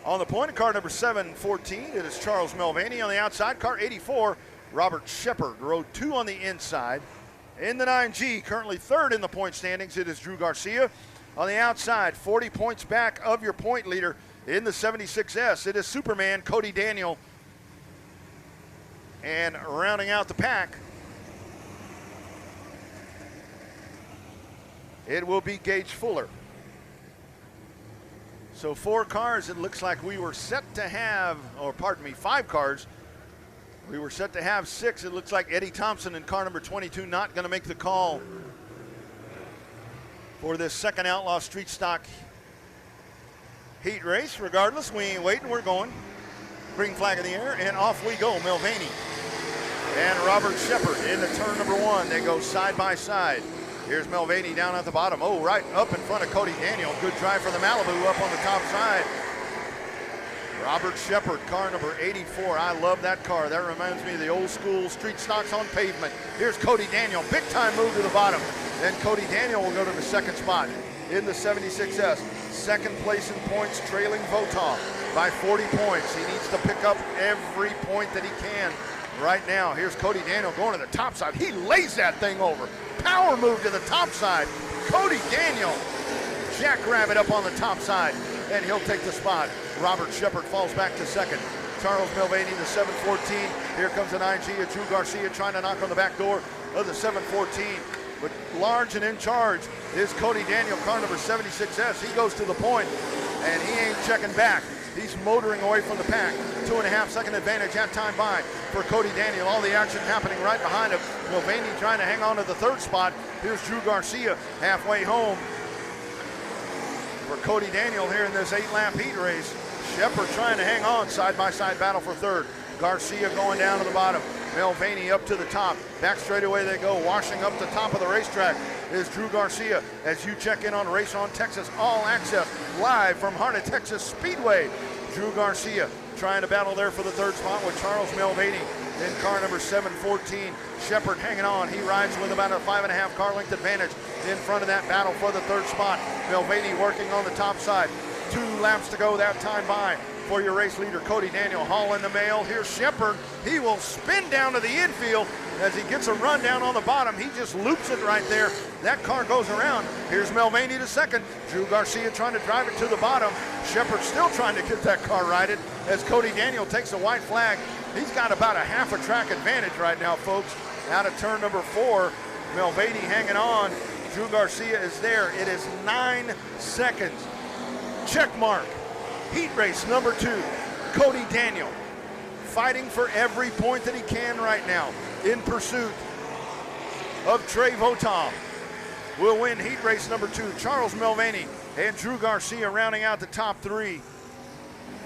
On the point, car number 714, it is Charles Mulvaney. On the outside, car 84, Robert Shepard. Row 2 on the inside. In the 9G, currently 3rd in the point standings, it is Drew Garcia. On the outside, 40 points back of your point leader in the 76S, it is Superman Cody Daniel. And rounding out the pack, it will be Gage Fuller. So 4 cars, it looks like we were set to have, or pardon me, 5 cars. We were set to have 6. It looks like Eddie Thompson in car number 22 not going to make the call for this second Outlaw Street Stock heat race. Regardless, we ain't waiting, we're going. Green flag in the air, and off we go. Mulvaney and Robert Shepard into turn number 1. They go side by side. Here's Mulvaney down at the bottom. Oh, right up in front of Cody Daniel. Good drive for the Malibu up on the top side. Robert Shepard, car number 84. I love that car. That reminds me of the old school street stocks on pavement. Here's Cody Daniel. Big time move to the bottom. Then Cody Daniel will go to the second spot in the 76S. Second place in points, trailing Votaw by 40 points. He needs to pick up every point that he can right now. Here's Cody Daniel going to the top side. He lays that thing over. Power move to the top side. Cody Daniel, jackrabbit up on the top side, and he'll take the spot. Robert Shepard falls back to second. Charles Mulvaney, the 714. Here comes the 9G of Drew Garcia trying to knock on the back door of the 714. But large and in charge is Cody Daniel, car number 76S. He goes to the point, and he ain't checking back. He's motoring away from the pack. 2.5 second advantage at time by for Cody Daniel. All the action happening right behind him. Mulvaney trying to hang on to the 3rd spot. Here's Drew Garcia halfway home for Cody Daniel here in this 8-lap heat race. Shepard trying to hang on, side-by-side battle for 3rd. Garcia going down to the bottom. Mulvaney up to the top. Back straightaway they go. Washing up the top of the racetrack is Drew Garcia as you check in on Race On Texas All Access live from Heart of Texas Speedway. Drew Garcia trying to battle there for the 3rd spot with Charles Mulvaney in car number 714. Shepard hanging on. He rides with about a 5.5 car length advantage in front of that battle for the 3rd spot. Mulvaney working on the top side. 2 laps to go that time by for your race leader, Cody Daniel, hauling the mail. Here's Shepard. He will spin down to the infield as he gets a run down on the bottom. He just loops it right there. That car goes around. Here's Mulvaney to second. Drew Garcia trying to drive it to the bottom. Shepard still trying to get that car righted as Cody Daniel takes a white flag. He's got about a half a track advantage right now, folks. Out of turn number 4, Mulvaney hanging on. Drew Garcia is there. It is 9 seconds. Check mark. Heat race number 2. Cody Daniel fighting for every point that he can right now in pursuit of Trey Votaw. Will win heat race number 2. Charles Mulvaney and Drew Garcia rounding out the top 3.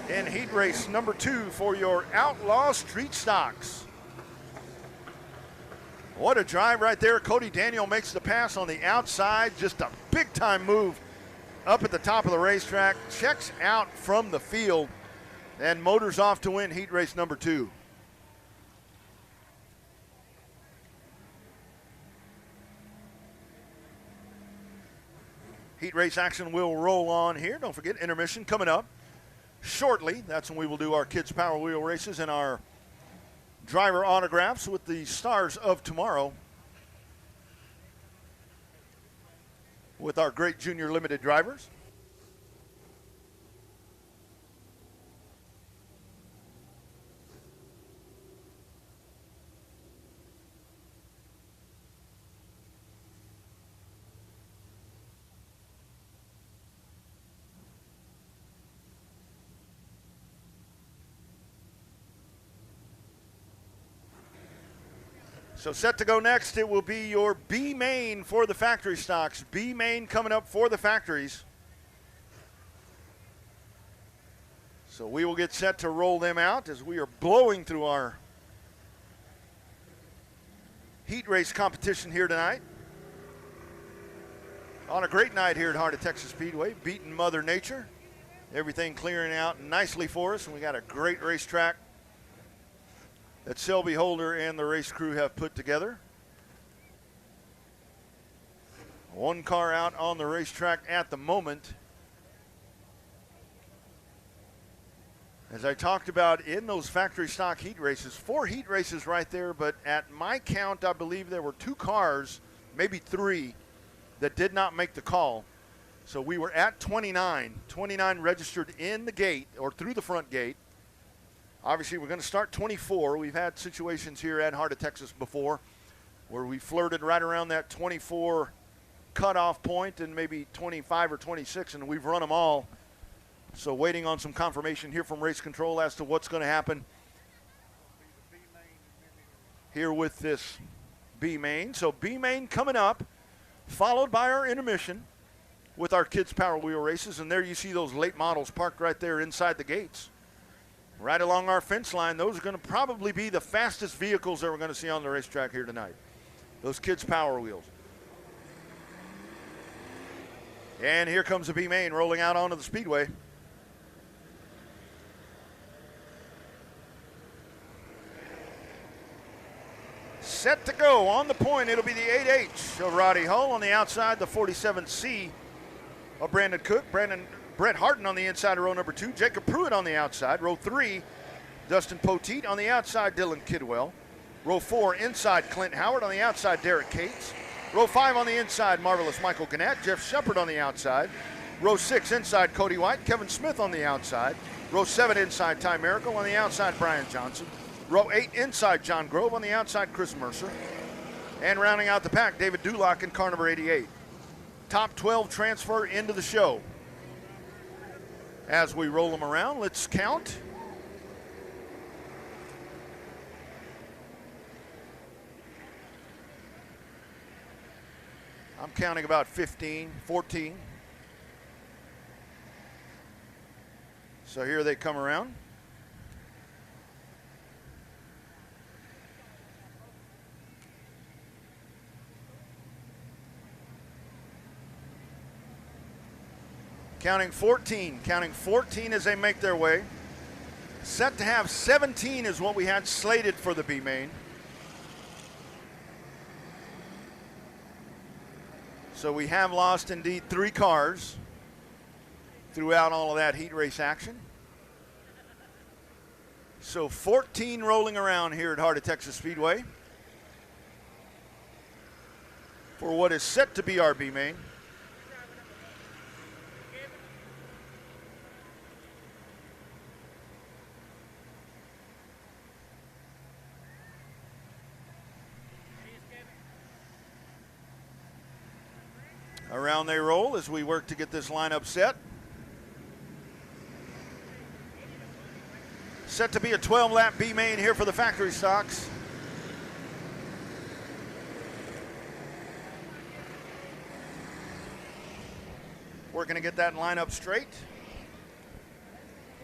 in heat race number 2 for your Outlaw Street Stocks. What a drive right there. Cody Daniel makes the pass on the outside. Just a big time move up at the top of the racetrack. Checks out from the field and motors off to win heat race number 2. Heat race action will roll on here. Don't forget, intermission coming up shortly. That's when we will do our kids' Power Wheel races and our driver autographs with the stars of tomorrow with our great junior limited drivers. So set to go next, it will be your B main for the factory stocks. B main coming up for the factories. So we will get set to roll them out as we are blowing through our heat race competition here tonight. On a great night here at Heart of Texas Speedway, beating Mother Nature. Everything clearing out nicely for us, and we got a great racetrack that Selby Holder and the race crew have put together. One car out on the racetrack at the moment. As I talked about in those factory stock heat races, 4 heat races right there, but at my count, I believe there were 2 cars, maybe 3, that did not make the call. So we were at 29 registered in the gate or through the front gate. Obviously, we're going to start 24. We've had situations here at Heart of Texas before where we flirted right around that 24 cutoff point and maybe 25 or 26, and we've run them all. So waiting on some confirmation here from race control as to what's going to happen here with this B main. So B main coming up, followed by our intermission with our kids' Power Wheel races. And there you see those late models parked right there inside the gates. Right along our fence line, those are going to probably be the fastest vehicles that we're going to see on the racetrack here tonight. Those kids' Power Wheels. And here comes the B main rolling out onto the speedway. Set to go on the point. It'll be the 8H of Roddy Hull on the outside, the 47C of Brandon Cook. Brett Harton on the inside of row number 2. Jacob Pruitt on the outside. Row 3, Dustin Poteet. On the outside, Dylan Kidwell. Row 4, inside, Clint Howard. On the outside, Derek Cates. Row 5 on the inside, Marvelous Michael Gannett. Jeff Shepard on the outside. Row 6, inside, Cody White. Kevin Smith on the outside. Row 7, inside, Ty Miracle. On the outside, Brian Johnson. Row 8, inside, John Grove. On the outside, Chris Mercer. And rounding out the pack, David Dulock in car number 88. Top 12 transfer into the show. As we roll them around, let's count. I'm counting about 15, 14. So here they come around. Counting 14 as they make their way. Set to have 17 is what we had slated for the B main. So we have lost indeed 3 cars throughout all of that heat race action. So 14 rolling around here at Heart of Texas Speedway for what is set to be our B main. Around they roll as we work to get this lineup set. Set to be a 12-lap B main here for the factory stocks. Working to get that lineup straight.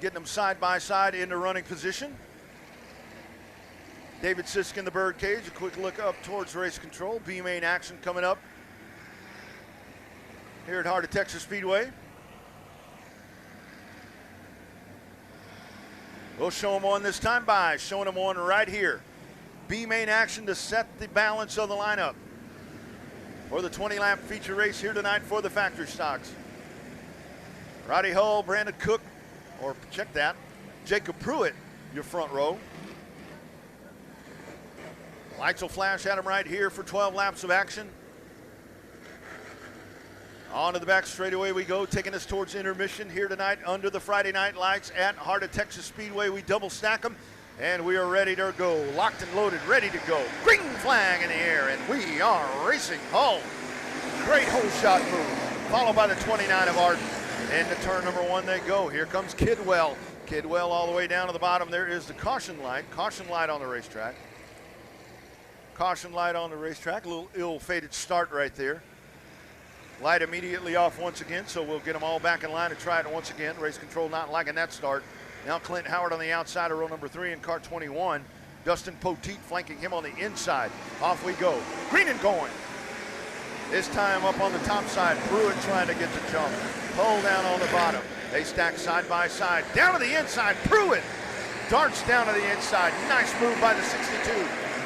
getting them side by side into running position. David Sisk in the birdcage. A quick look up towards race control. B-main action coming up here at Heart of Texas Speedway. We'll show them on this time by, showing them on right here. B-main action to set the balance of the lineup for the 20-lap feature race here tonight for the factory stocks. Roddy Hull, Brandon Cook, or check that, Jacob Pruitt, your front row. Lights will flash at him right here for 12 laps of action. On to the back straightaway we go, taking us towards intermission here tonight under the Friday night lights at Heart of Texas Speedway. We double stack them, and we are ready to go. Locked and loaded, ready to go. Green flag in the air, and we are racing home. Great hole shot move, followed by the 29 of Arden. Into turn number 1 they go. Here comes Kidwell. Kidwell all the way down to the bottom. There is the caution light. Caution light on the racetrack. Caution light on the racetrack. A little ill-fated start right there. Light immediately off once again, so we'll get them all back in line and try it once again. Race control not liking that start. Now Clint Howard on the outside of row number 3 in car 21. Dustin Poteet flanking him on the inside. Off we go. Green and going. This time up on the top side. Pruitt trying to get the jump. Hull down on the bottom. They stack side by side. Down to the inside. Pruitt darts down to the inside. Nice move by the 62.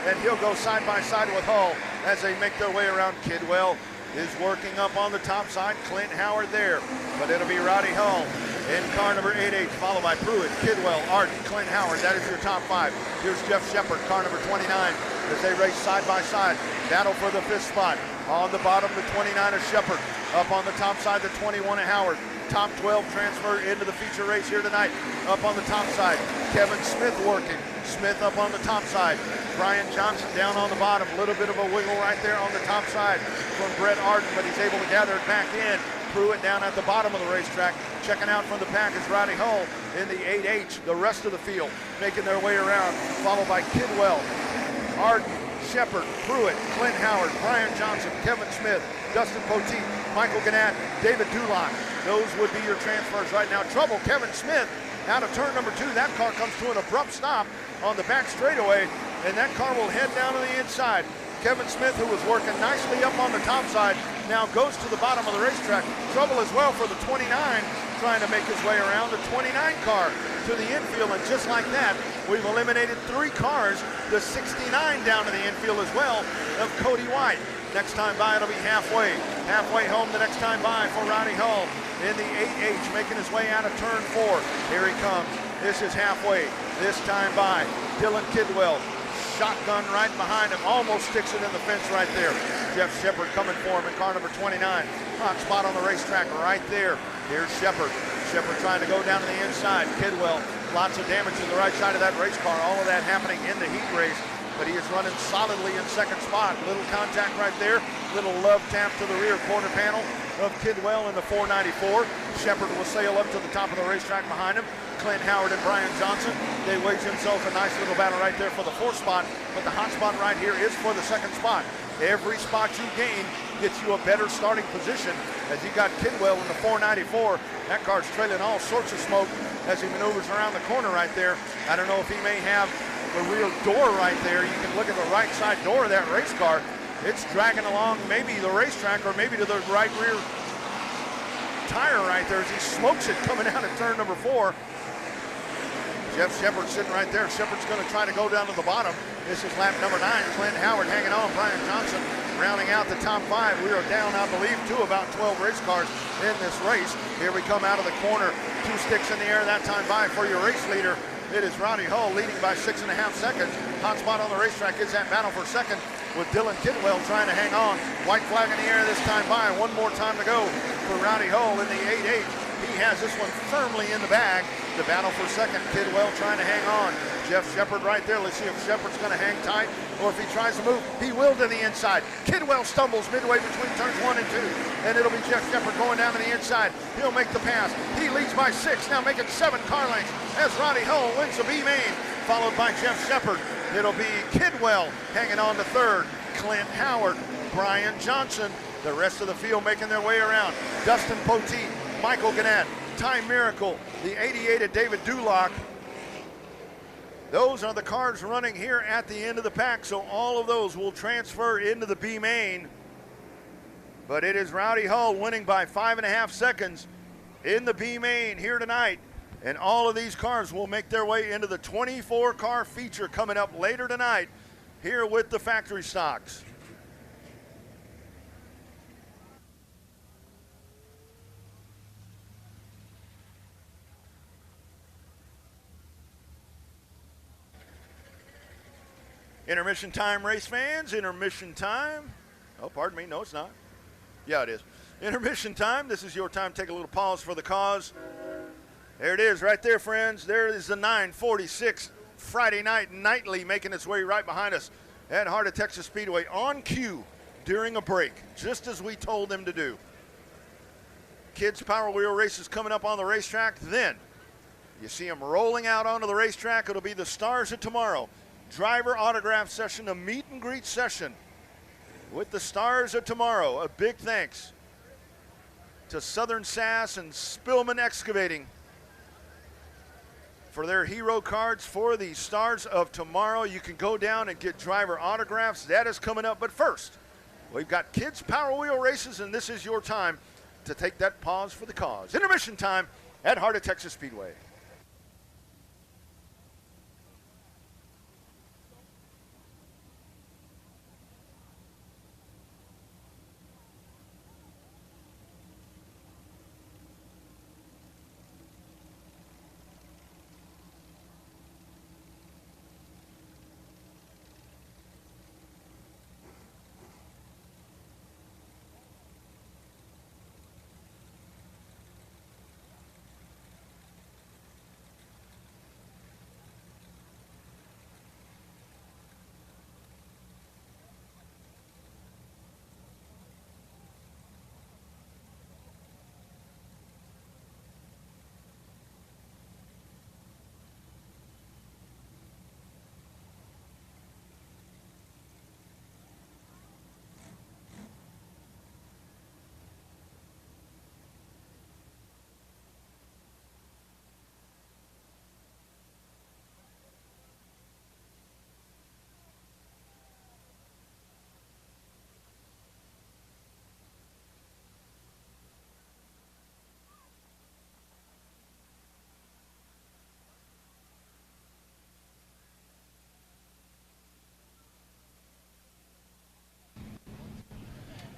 And he'll go side by side with Hull as they make their way around. Kidwell is working up on the top side. Clint Howard there, but it'll be Roddy Hull in car number 88, followed by Pruitt, Kidwell, Arden, Clint Howard. That is your top 5. Here's Jeff Shepard, car number 29, as they race side by side. Battle for the 5th spot. On the bottom, the 29 of Shepard. Up on the top side, the 21 of Howard. Top 12 transfer into the feature race here tonight. Up on the top side, Kevin Smith working. Smith up on the top side. Brian Johnson down on the bottom. A little bit of a wiggle right there on the top side from Brett Arden, but he's able to gather it back in. Pruitt down at the bottom of the racetrack. Checking out from the pack is Roddy Hull in the 8H. The rest of the field making their way around, followed by Kidwell, Arden, Shepard, Pruitt, Clint Howard, Brian Johnson, Kevin Smith, Dustin Poteet, Michael Gannett, David Dulon. Those would be your transfers right now. Trouble, Kevin Smith out of turn number 2. That car comes to an abrupt stop on the back straightaway, and that car will head down to the inside. Kevin Smith, who was working nicely up on the top side, now goes to the bottom of the racetrack. Trouble as well for the 29, trying to make his way around the 29 car to the infield, and just like that, we've eliminated 3 cars. The 69 down to the infield as well of Cody White. Next time by, it'll be halfway home the next time by for Roddy Hull in the 8H, making his way out of turn 4. Here he comes. This is halfway. This time by, Dylan Kidwell. Shotgun right behind him, almost sticks it in the fence right there. Jeff Shepard coming for him in car number 29. Hot spot on the racetrack right there. Here's Shepard. Shepard trying to go down to the inside. Kidwell, lots of damage to the right side of that race car. All of that happening in the heat race, but he is running solidly in second spot. Little contact right there. Little love tap to the rear quarter panel of Kidwell in the 494. Shepard will sail up to the top of the racetrack behind him. Clint Howard and Brian Johnson. They wage themselves a nice little battle right there for the 4th spot, but the hot spot right here is for the 2nd spot. Every spot you gain gets you a better starting position, as you got Kidwell in the 494. That car's trailing all sorts of smoke as he maneuvers around the corner right there. I don't know if he may have the rear door right there. You can look at the right side door of that race car. It's dragging along maybe the racetrack or maybe to the right rear tire right there as he smokes it coming out of turn number 4. Jeff Shepard sitting right there. Shepard's going to try to go down to the bottom. This is lap number 9. Clint Howard hanging on. Brian Johnson rounding out the top 5. We are down, I believe, to about 12 race cars in this race. Here we come out of the corner. 2 sticks in the air that time by for your race leader. It is Roddy Hull leading by 6.5 seconds. Hot spot on the racetrack is that battle for second with Dylan Kidwell trying to hang on. White flag in the air this time by. One more time to go for Roddy Hull in the 8-8. He has this one firmly in the bag. The battle for second, Kidwell trying to hang on. Jeff Shepard right there. Let's see if Shepard's going to hang tight or if he tries to move. He will to the inside. Kidwell stumbles midway between turns 1 and 2. And it'll be Jeff Shepard going down to the inside. He'll make the pass. He leads by 6, now making 7 car lengths as Roddy Hull wins the B main, followed by Jeff Shepard. It'll be Kidwell hanging on to 3rd. Clint Howard, Brian Johnson. The rest of the field making their way around. Dustin Poteet, Michael Gannett, Time Miracle, the 88 of David Duloc. Those are the cars running here at the end of the pack, so all of those will transfer into the B main. But it is Rowdy Hull winning by 5.5 seconds in the B main here tonight. And all of these cars will make their way into the 24-car feature coming up later tonight here with the factory stocks. Intermission time, race fans. Intermission time. Oh, pardon me. No, it's not. Yeah, it is. Intermission time. This is your time. Take a little pause for the cause. There it is right there, friends. There is the 946 Friday night nightly making its way right behind us at Heart of Texas Speedway on cue during a break, just as we told them to do. Kids Power Wheel races coming up on the racetrack. Then you see them rolling out onto the racetrack. It'll be the stars of tomorrow. Driver autograph session, a meet and greet session with the stars of tomorrow. A big thanks to Southern Sass and Spillman Excavating for their hero cards for the stars of tomorrow. You can go down and get driver autographs. That is coming up. But first, we've got Kids Power Wheel races, and this is your time to take that pause for the cause. Intermission time at Heart of Texas Speedway.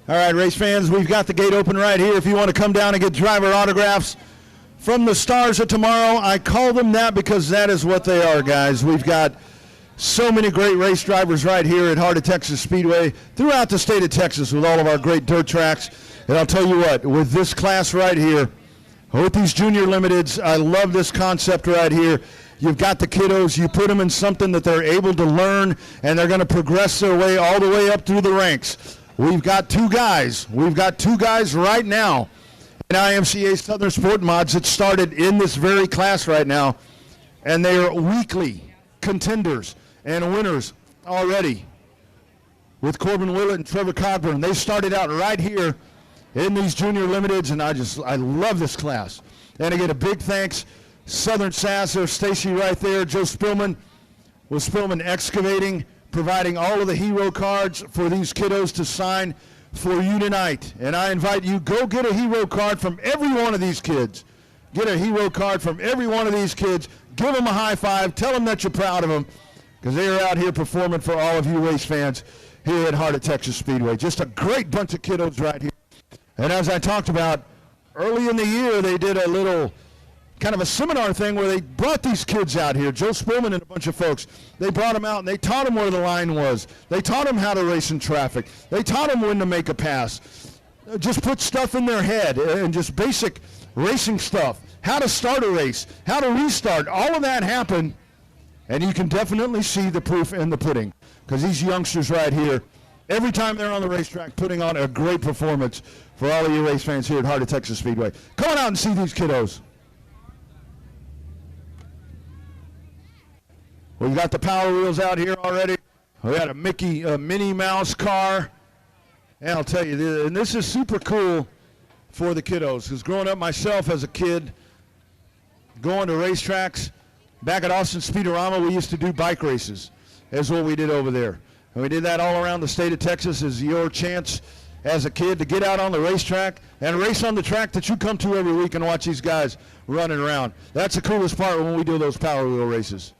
All right, race fans, we've got the gate open right here. If you want to come down and get driver autographs from the stars of tomorrow, I call them that because that is what they are, guys. We've got so many great race drivers right here at Heart of Texas Speedway throughout the state of Texas with all of our great dirt tracks. And I'll tell you what, with this class right here, with these junior limiteds, I love this concept right here. You've got the kiddos, you put them in something that they're able to learn, and they're going to progress their way all the way up through the ranks. We've got two guys. We've got two guys right now in IMCA Southern Sport Mods that started in this very class right now, and they are weekly contenders and winners already with Corbin Willett and Trevor Cogburn. They started out right here in these junior limiteds, and I love this class. And again, a big thanks, Southern Sass, there's Stacy right there, Joe Spillman with Spillman Excavating, providing all of the hero cards for these kiddos to sign for you tonight. And I invite you, go get a hero card from every one of these kids. Get a hero card from every one of these kids. Give them a high five. Tell them that you're proud of them because they are out here performing for all of you race fans here at Heart of Texas Speedway. Just a great bunch of kiddos right here. And as I talked about, early in the year, they did a little kind of a seminar thing where they brought these kids out here, Joe Spillman and a bunch of folks. They brought them out and they taught them where the line was. They taught them how to race in traffic. They taught them when to make a pass. Just put stuff in their head and just basic racing stuff. How to start a race, how to restart. All of that happened, and you can definitely see the proof in the pudding because these youngsters right here, every time they're on the racetrack, putting on a great performance for all of you race fans here at Heart of Texas Speedway. Come on out and see these kiddos. We've got the Power Wheels out here already. We got a Minnie Mouse car. And I'll tell you, and this is super cool for the kiddos. Because growing up myself as a kid, going to racetracks. Back at Austin Speedorama, we used to do bike races. That's what we did over there. And we did that all around the state of Texas. Is your chance as a kid to get out on the racetrack and race on the track that you come to every week and watch these guys running around. That's the coolest part when we do those Power Wheel races.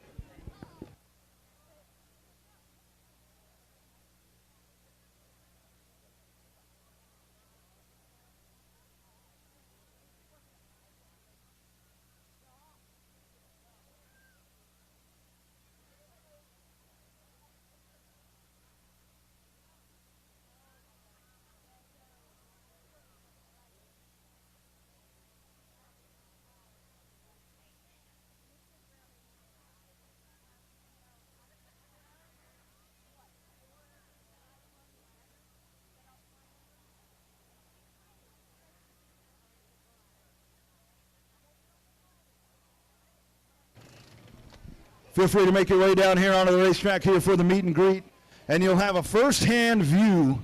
Feel free to make your way down here onto the racetrack here for the meet and greet, and you'll have a first-hand view.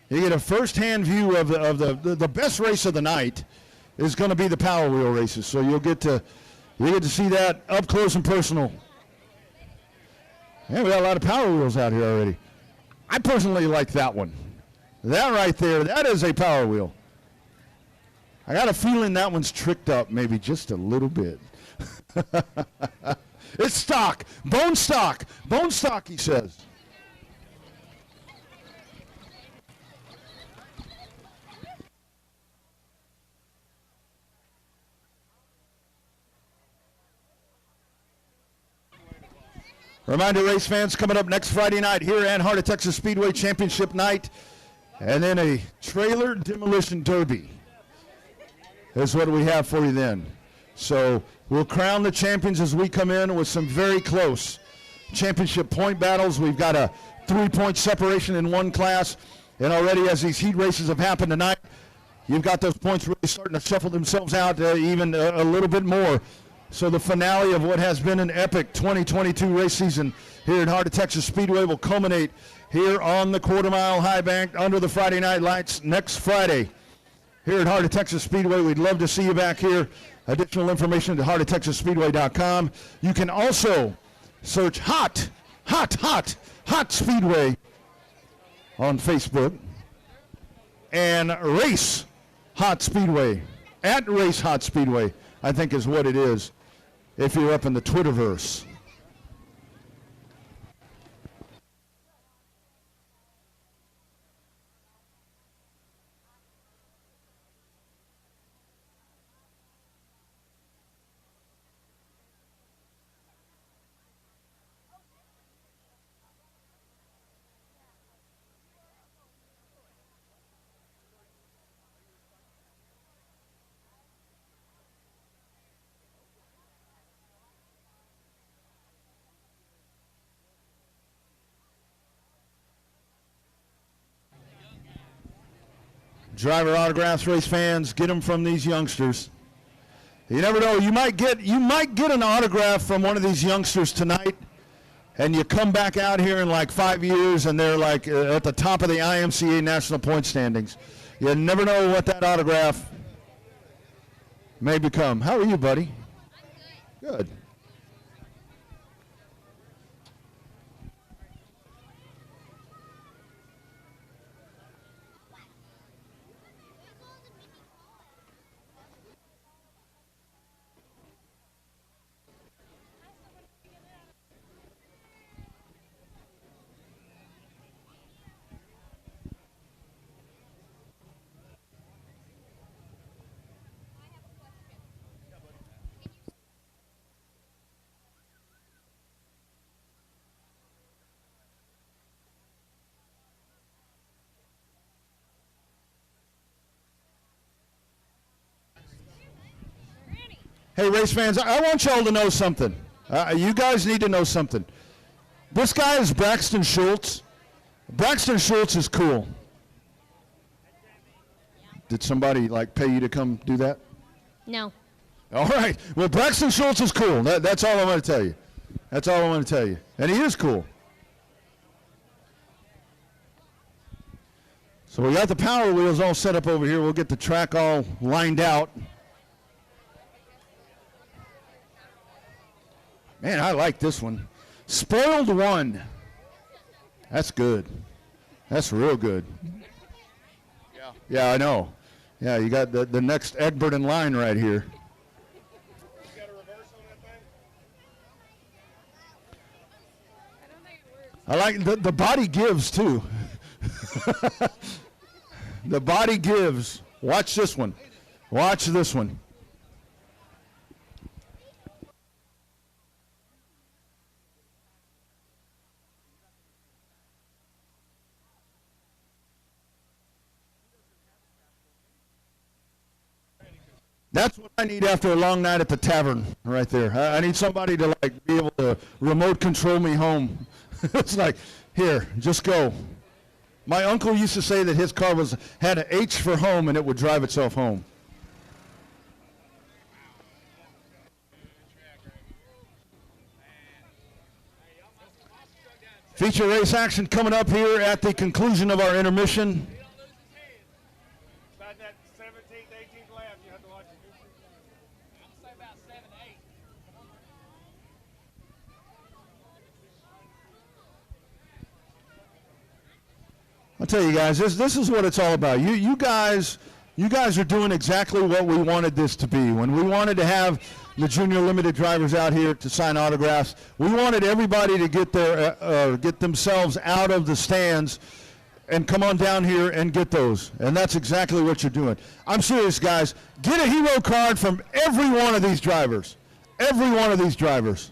You get a first-hand view of the best race of the night is going to be the Power Wheel races. So you'll get to see that up close and personal. Yeah, we got a lot of Power Wheels out here already. I personally like that one. That right there, that is a Power Wheel. I got a feeling that one's tricked up maybe just a little bit. It's stock, bone stock, he says. Reminder, race fans, coming up next Friday night here at Heart of Texas Speedway Championship Night, and then a trailer demolition derby is what we have for you then. So we'll crown the champions as we come in with some very close championship point battles. We've got a 3-point separation in one class, and already as these heat races have happened tonight, you've got those points really starting to shuffle themselves out even a little bit more. So the finale of what has been an epic 2022 race season here at Heart of Texas Speedway will culminate here on the quarter-mile high bank under the Friday night lights next Friday here at Heart of Texas Speedway. We'd love to see you back here. Additional information at heartoftexasspeedway.com. You can also search Hot Speedway on Facebook and Race Hot Speedway at Race Hot Speedway, I think is what it is if you're up in the Twitterverse. Driver autographs, race fans, get them from these youngsters. You never know. You might get an autograph from one of these youngsters tonight, and you come back out here in like 5 years, and they're like at the top of the IMCA national point standings. You never know what that autograph may become. How are you, buddy? Good. Hey, race fans, I want y'all to know something. You guys need to know something. This guy is Braxton Schultz. Braxton Schultz is cool. Did somebody pay you to come do that? No. All right. Well, Braxton Schultz is cool. That's all I want to tell you. That's all I want to tell you. And he is cool. So we got the Power Wheels all set up over here. We'll get the track all lined out. Man, I like this one. Spoiled One. That's good. That's real good. Yeah. Yeah, I know. Yeah, you got the next Egbert in line right here. You got a reverse on that thing? I don't think it works. I like the body gives too. The body gives. Watch this one. Watch this one. That's what I need after a long night at the tavern right there. I need somebody to like be able to remote control me home. It's like, here, just go. My uncle used to say that his car had an H for home and it would drive itself home. Feature race action coming up here at the conclusion of our intermission. About that 17th, 18th lap, you have to watch it. I'm say about 7 to 8. I'll tell you guys, this is what it's all about. You guys are doing exactly what we wanted this to be. When we wanted to have the junior limited drivers out here to sign autographs, we wanted everybody to get themselves out of the stands and come on down here and get those. And that's exactly what you're doing. I'm serious, guys. Get a hero card from every one of these drivers. Every one of these drivers.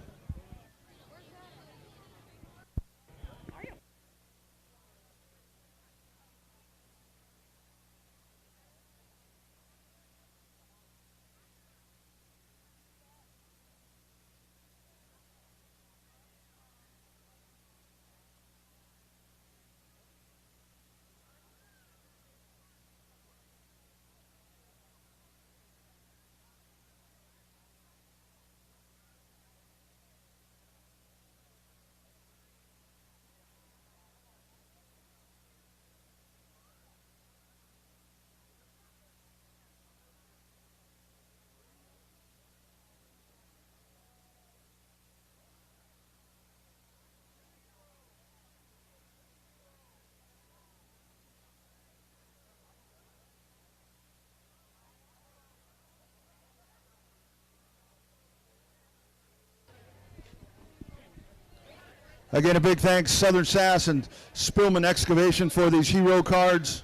Again, a big thanks, Southern Sass and Spillman Excavation, for these hero cards,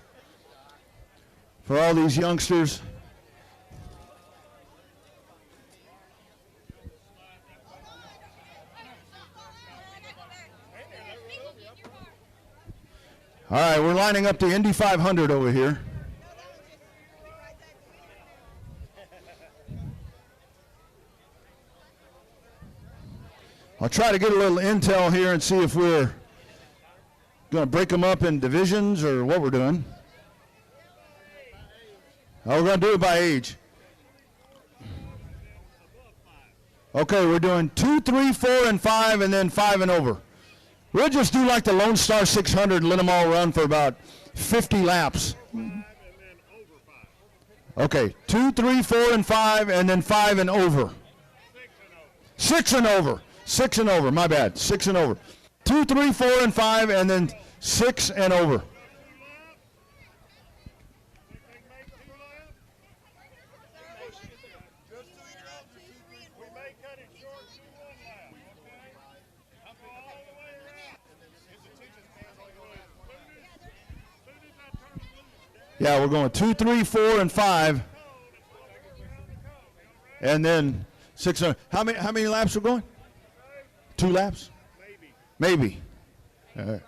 for all these youngsters. All right, we're lining up the Indy 500 over here. I'll try to get a little intel here and see if we're going to break them up in divisions or what we're doing. Oh, we're going to do it by age. Okay, we're doing 2, 3, 4, and 5, and then 5 and over. We'll just do like the Lone Star 600 and let them all run for about 50 laps. Okay, 2, 3, 4, and 5, and then 5 and over. 6 and over. 6 and over, my bad. 6 and over. 2, 3, 4, and 5, and then 6 and over. Yeah, we're going 2, 3, 4, and 5, and then 6. How many laps are going? 2 laps? Maybe. All right.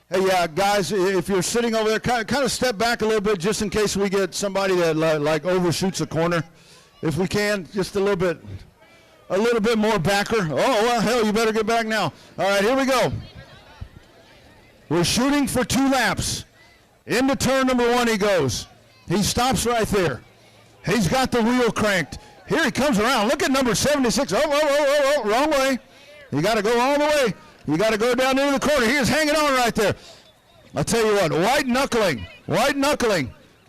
Hey, guys, if you're sitting over there, kind of step back a little bit just in case we get somebody that like overshoots a corner. If we can, just a little bit more backer. Oh, well, hell, you better get back now. All right, here we go. We're shooting for 2 laps. Into turn number 1 he goes. He stops right there. He's got the wheel cranked. Here he comes around. Look at number 76. Oh, wrong way. You got to go all the way. You got to go down into the corner. He is hanging on right there. I'll tell you what, white knuckling.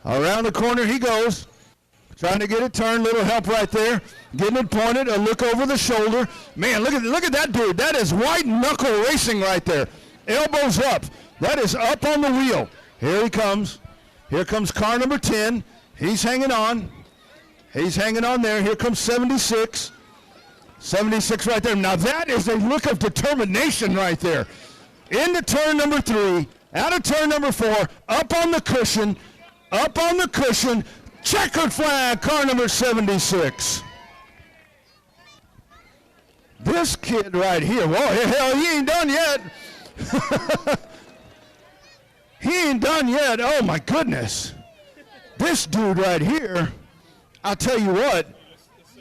Around the corner he goes. Trying to get it turned, little help right there. Getting it pointed, a look over the shoulder. Man, look at that dude. That is white knuckle racing right there. Elbows up. That is up on the wheel. Here he comes. Here comes car number 10. He's hanging on. He's hanging on there. Here comes 76. 76 right there. Now that is a look of determination right there. Into turn number 3. Out of turn number 4. Up on the cushion. Up on the cushion. Checkered flag, car number 76. This kid right here, whoa, hell, he ain't done yet. He ain't done yet. Oh, my goodness. This dude right here, I'll tell you what.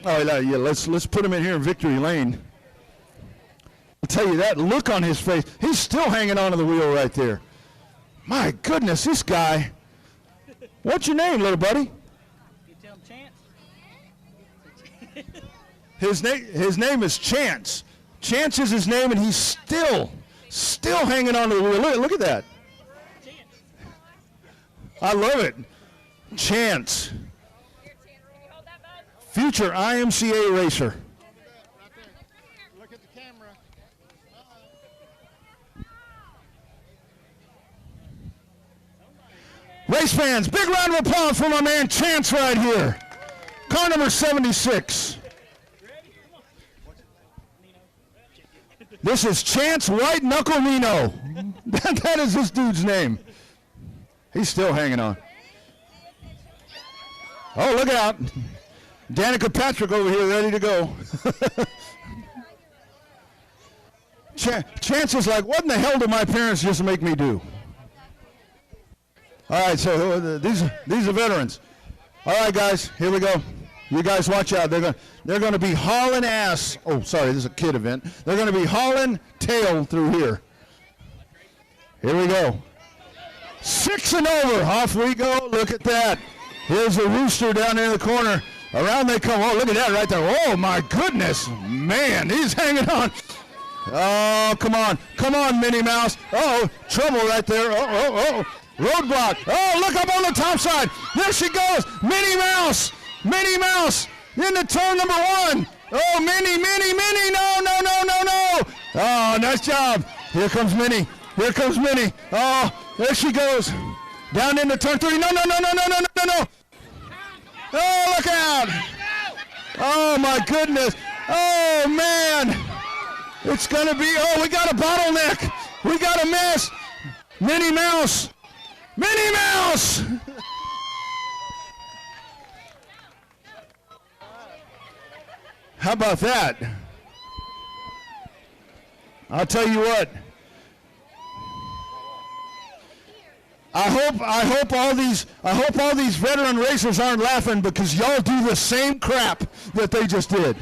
Oh, yeah, let's put him in here in victory lane. I'll tell you that look on his face. He's still hanging onto the wheel right there. My goodness, this guy. What's your name, little buddy? His name is Chance. Chance is his name, and he's still hanging on to the wheel. Look at that. I love it. Chance. Future IMCA racer. Look at the camera. Race fans, big round of applause for my man Chance right here. Car number 76. This is Chance White Knuckle Nino. That is this dude's name. He's still hanging on. Oh, look out. Danica Patrick over here ready to go. Chance is like, what in the hell did my parents just make me do? All right, so these are veterans. All right, guys, here we go. You guys watch out. They're going to be hauling ass. Oh, sorry, this is a kid event. They're going to be hauling tail through here. Here we go. 6 and over. Off we go. Look at that. Here's the rooster down there in the corner. Around they come. Oh, look at that right there. Oh, my goodness. Man, he's hanging on. Oh, come on. Come on, Minnie Mouse. Oh, trouble right there. Oh. Roadblock. Oh, look up on the top side. There she goes. Minnie Mouse. Minnie Mouse. Into turn number 1. Oh, Minnie. No. Oh, nice job. Here comes Minnie. Oh, there she goes. Down into turn 3. No. Oh, look out. Oh, my goodness. Oh, man. It's going to be, we got a bottleneck. We got a mess. Minnie Mouse. How about that? I'll tell you what. I hope all these veteran racers aren't laughing because y'all do the same crap that they just did.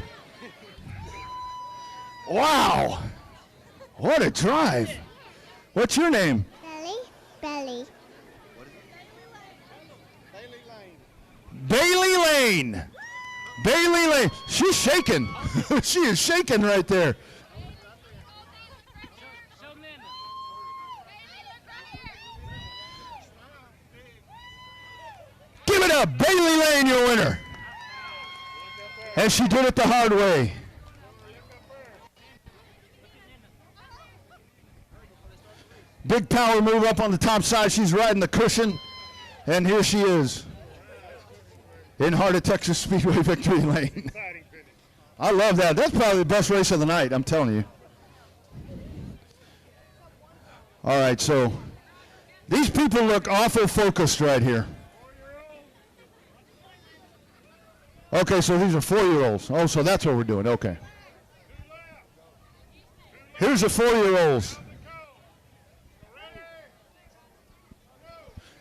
Wow. What a drive. What's your name? Belly. Bailey Lane. She's shaking. She is shaking right there. Give it up. Bailey Lane, your winner. And she did it the hard way. Big power move up on the top side. She's riding the cushion. And here she is. In Heart of Texas Speedway victory lane. I love that. That's probably the best race of the night, I'm telling you. All right, so these people look awful focused right here. Okay, so these are 4-year-olds. Oh, so that's what we're doing. Okay. Here's the 4-year-olds.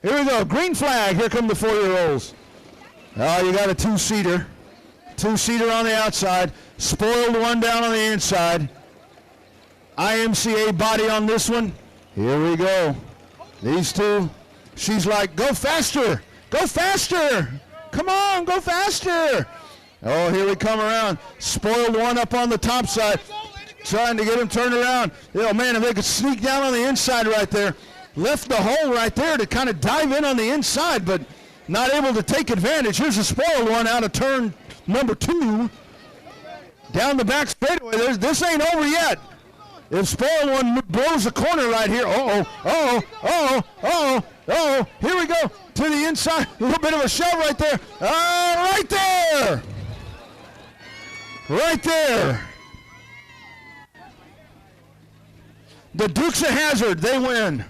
Here we go. Green flag. Here come the 4-year-olds. Oh, you got a 2-seater. 2-seater on the outside. Spoiled one down on the inside. IMCA body on this one. Here we go. These two. She's like, go faster. Go faster. Come on, go faster. Oh, here we come around. Spoiled one up on the top side. Trying to get him turned around. Oh, man, if they could sneak down on the inside right there. Left the hole right there to kind of dive in on the inside, but not able to take advantage. Here's a spoiled one out of turn number 2. Down the back straightaway. This ain't over yet. If spoiled one blows the corner right here. Here we go. To the inside. A little bit of a shove right there. Right there. Right there. The Dukes of Hazzard, they win.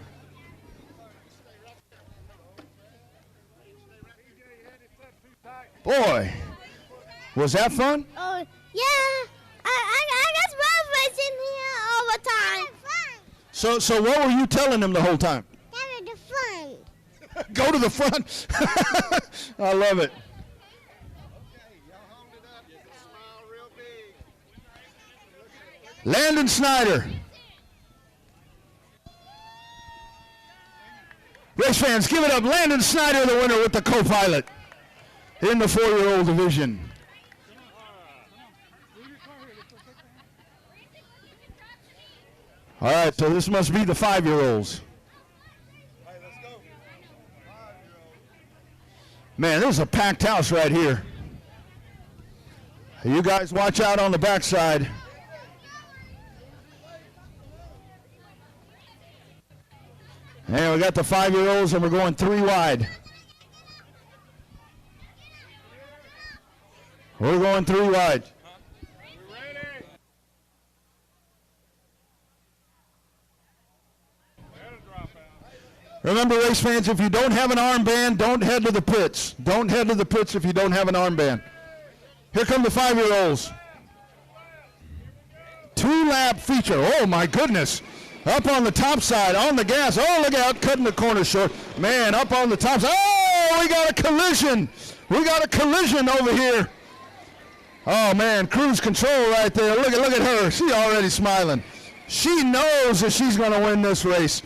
Boy, was that fun? Oh, yeah. I guess Rob was in here all the time. So what were you telling them the whole time? That was the fun. Go to the front. I love it. Landon Snyder. Race fans, give it up. Landon Snyder, the winner with the co-pilot in the 4-year-old division. All right, so this must be the 5-year-olds. Man, this is a packed house right here. You guys watch out on the backside. And we got the 5-year-olds, and we're going 3 wide. We're going 3 wide. Remember, race fans, if you don't have an armband, don't head to the pits. Don't head to the pits if you don't have an armband. Here come the 5-year-olds. 2-lap feature. Oh, my goodness. Up on the top side, on the gas. Oh, look out, cutting the corner short. Man, up on the top side. Oh, we got a collision. We got a collision over here. Oh, man, cruise control right there. Look at her. She's already smiling. She knows that she's going to win this race.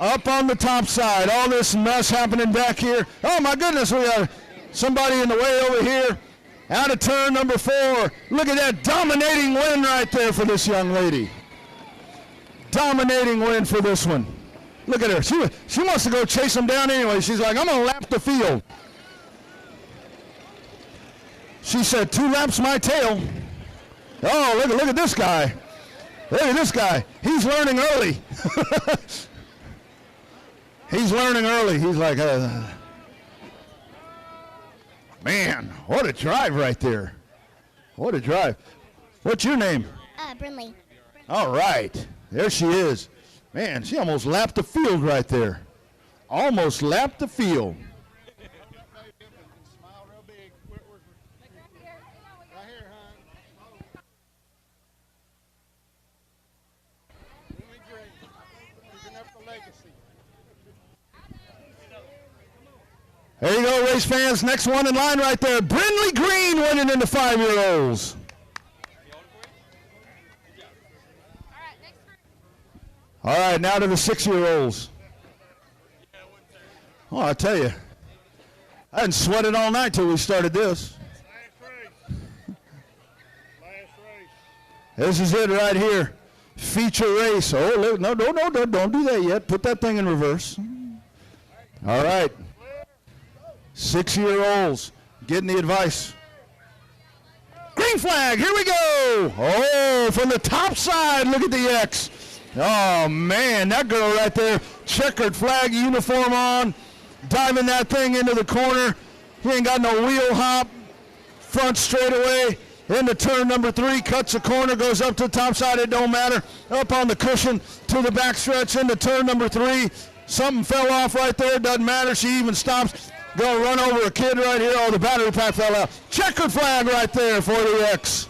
Up on the top side, all this mess happening back here. Oh, my goodness, we got somebody in the way over here. Out of turn number 4. Look at that dominating win right there for this young lady. Dominating win for this one. Look at her. She wants to go chase them down anyway. She's like, I'm going to lap the field. She said, 2 laps my tail. Oh, look at this guy. Look at this guy. He's learning early. He's learning early. He's like, man, what a drive right there. What a drive. What's your name? Brinley. All right. There she is. Man, she almost lapped the field right there. Almost lapped the field. There you go, race fans. Next one in line right there. Brinley Green winning in the 5-year-olds. All right, now to the 6-year-olds. Oh, I tell you, I hadn't sweated all night till we started this. This is it right here. Feature race. Oh, look, no, don't do that yet. Put that thing in reverse. All right. 6-year-olds getting the advice. Green flag, here we go. Oh, from the top side, look at the X. Oh, man, that girl right there, checkered flag uniform on, diving that thing into the corner. He ain't got no wheel hop. Front straightaway into turn number 3, cuts the corner, goes up to the top side, it don't matter. Up on the cushion to the back stretch into turn number 3. Something fell off right there, doesn't matter. She even stops. Gonna run over a kid right here. Oh, the battery pack fell out. Checkered flag right there for the X.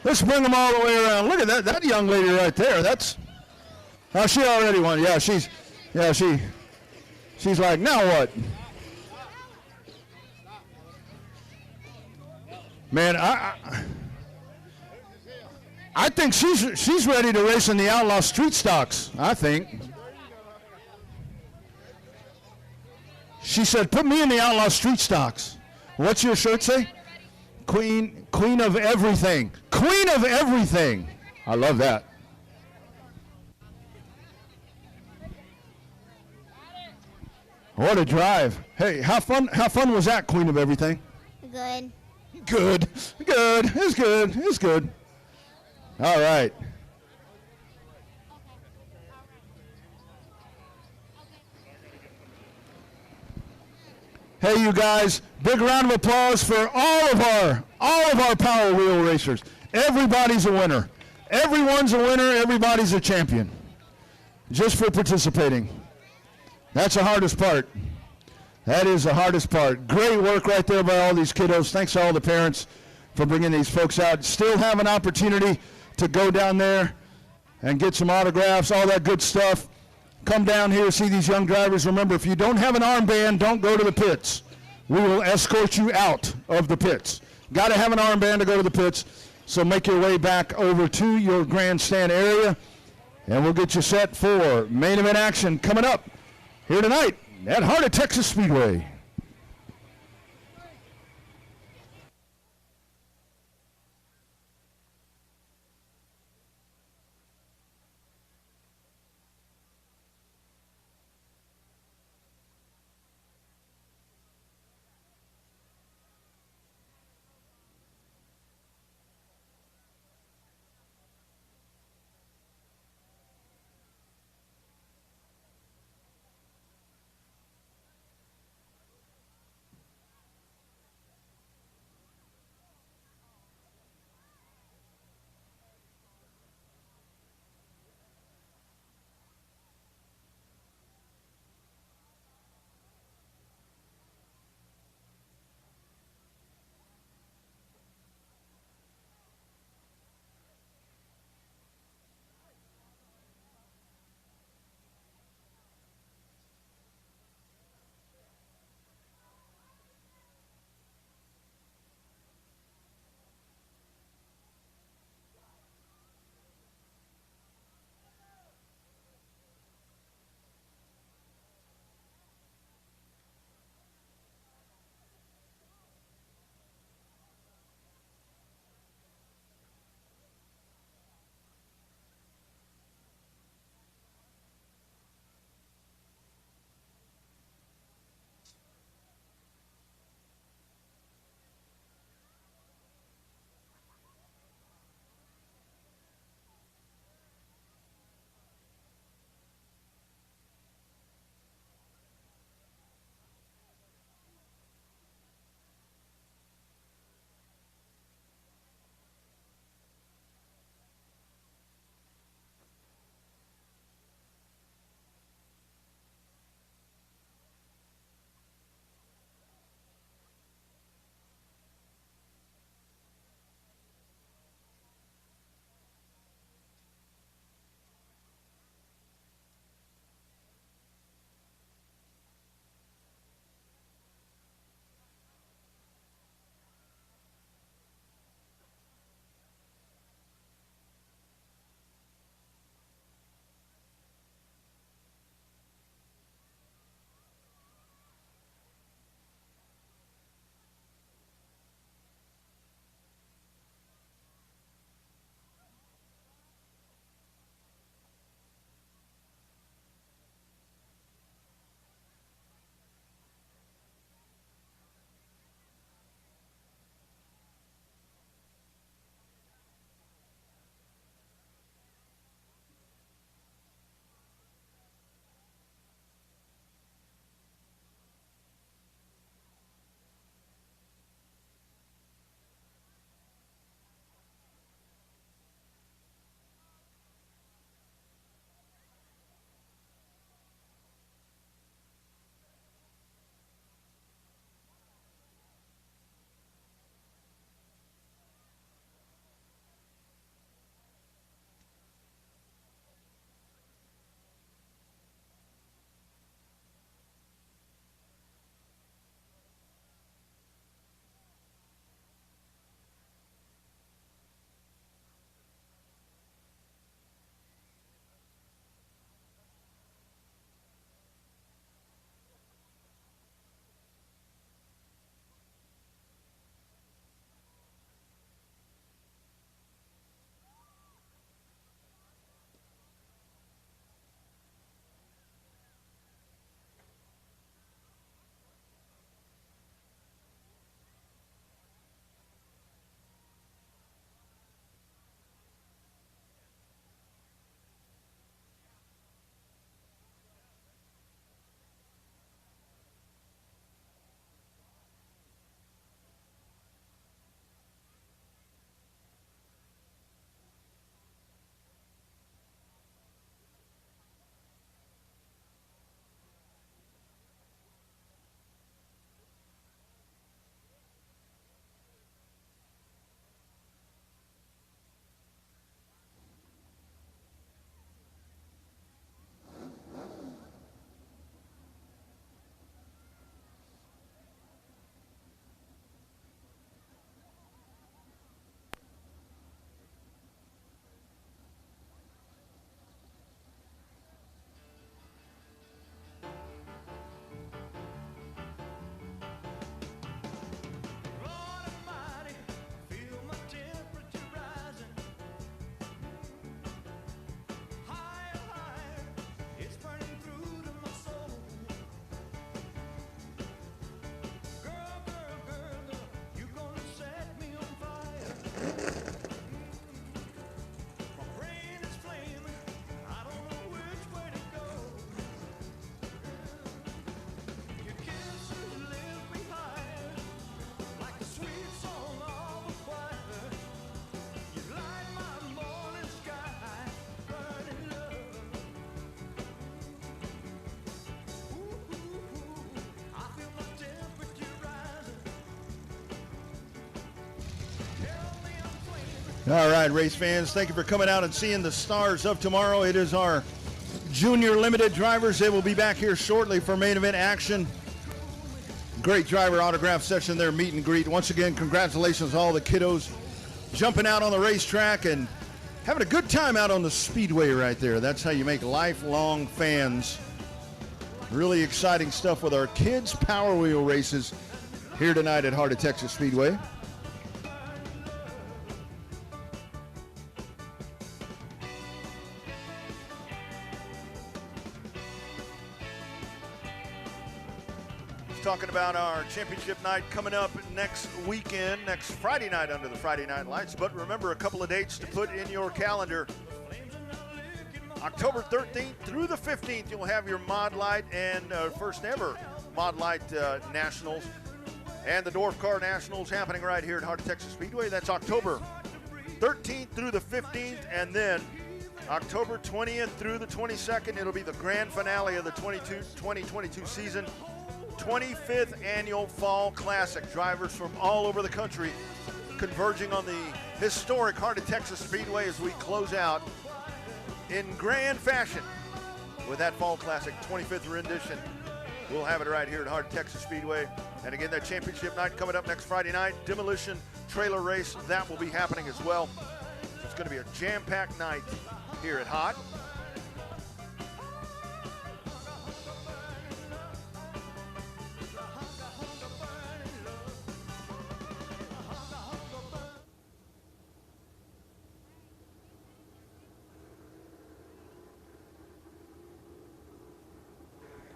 Let's bring them all the way around. Look at that young lady right there. That's, oh, she already won. Yeah, she's like, now what? Man, I think she's ready to race in the Outlaw Street Stocks, I think. She said, put me in the Outlaw Street Stocks. What's your shirt say? Queen of everything. Queen of everything. I love that. What a drive. Hey, how fun was that, Queen of Everything? Good. Good. It's good. It's good. All right. Hey, you guys, big round of applause for all of our Power Wheel racers. Everybody's a winner. Everyone's a winner. Everybody's a champion. Just for participating. That's the hardest part. That is the hardest part. Great work right there by all these kiddos. Thanks to all the parents for bringing these folks out. Still have an opportunity to go down there and get some autographs, all that good stuff. Come down here, see these young drivers. Remember, if you don't have an armband, don't go to the pits. We will escort you out of the pits. Got to have an armband to go to the pits, so make your way back over to your grandstand area, and we'll get you set for main event action coming up here tonight at Heart of Texas Speedway. My brain is flaming, I don't know which way to go. Your kisses live behind, like the sweet song of a choir. You light my morning sky, burning love. Ooh, ooh, ooh, I feel my temperature rising. Tell me I'm flaming. All right, race fans, thank you for coming out and seeing the stars of tomorrow. It is our junior limited drivers. They will be back here shortly for main event action. Great driver autograph session there, meet and greet. Once again, congratulations to all the kiddos jumping out on the racetrack and having a good time out on the Speedway right there. That's how you make lifelong fans. Really exciting stuff with our kids' Power Wheel races here tonight at Heart of Texas Speedway. Talking about our championship night coming up next weekend, next Friday night under the Friday Night Lights. But remember, a couple of dates to put in your calendar. October 13th through the 15th, you'll have your Mod Light and first ever Mod Light Nationals and the Dwarf Car Nationals happening right here at Heart of Texas Speedway. That's October 13th through the 15th, and then October 20th through the 22nd, it'll be the grand finale of the 2022 season. 25th annual Fall Classic. Drivers from all over the country converging on the historic Heart of Texas Speedway as we close out in grand fashion with that Fall Classic 25th rendition. We'll have it right here at Heart of Texas Speedway. And again, that championship night coming up next Friday night. Demolition trailer race, that will be happening as well. It's going to be a jam-packed night here at Hot.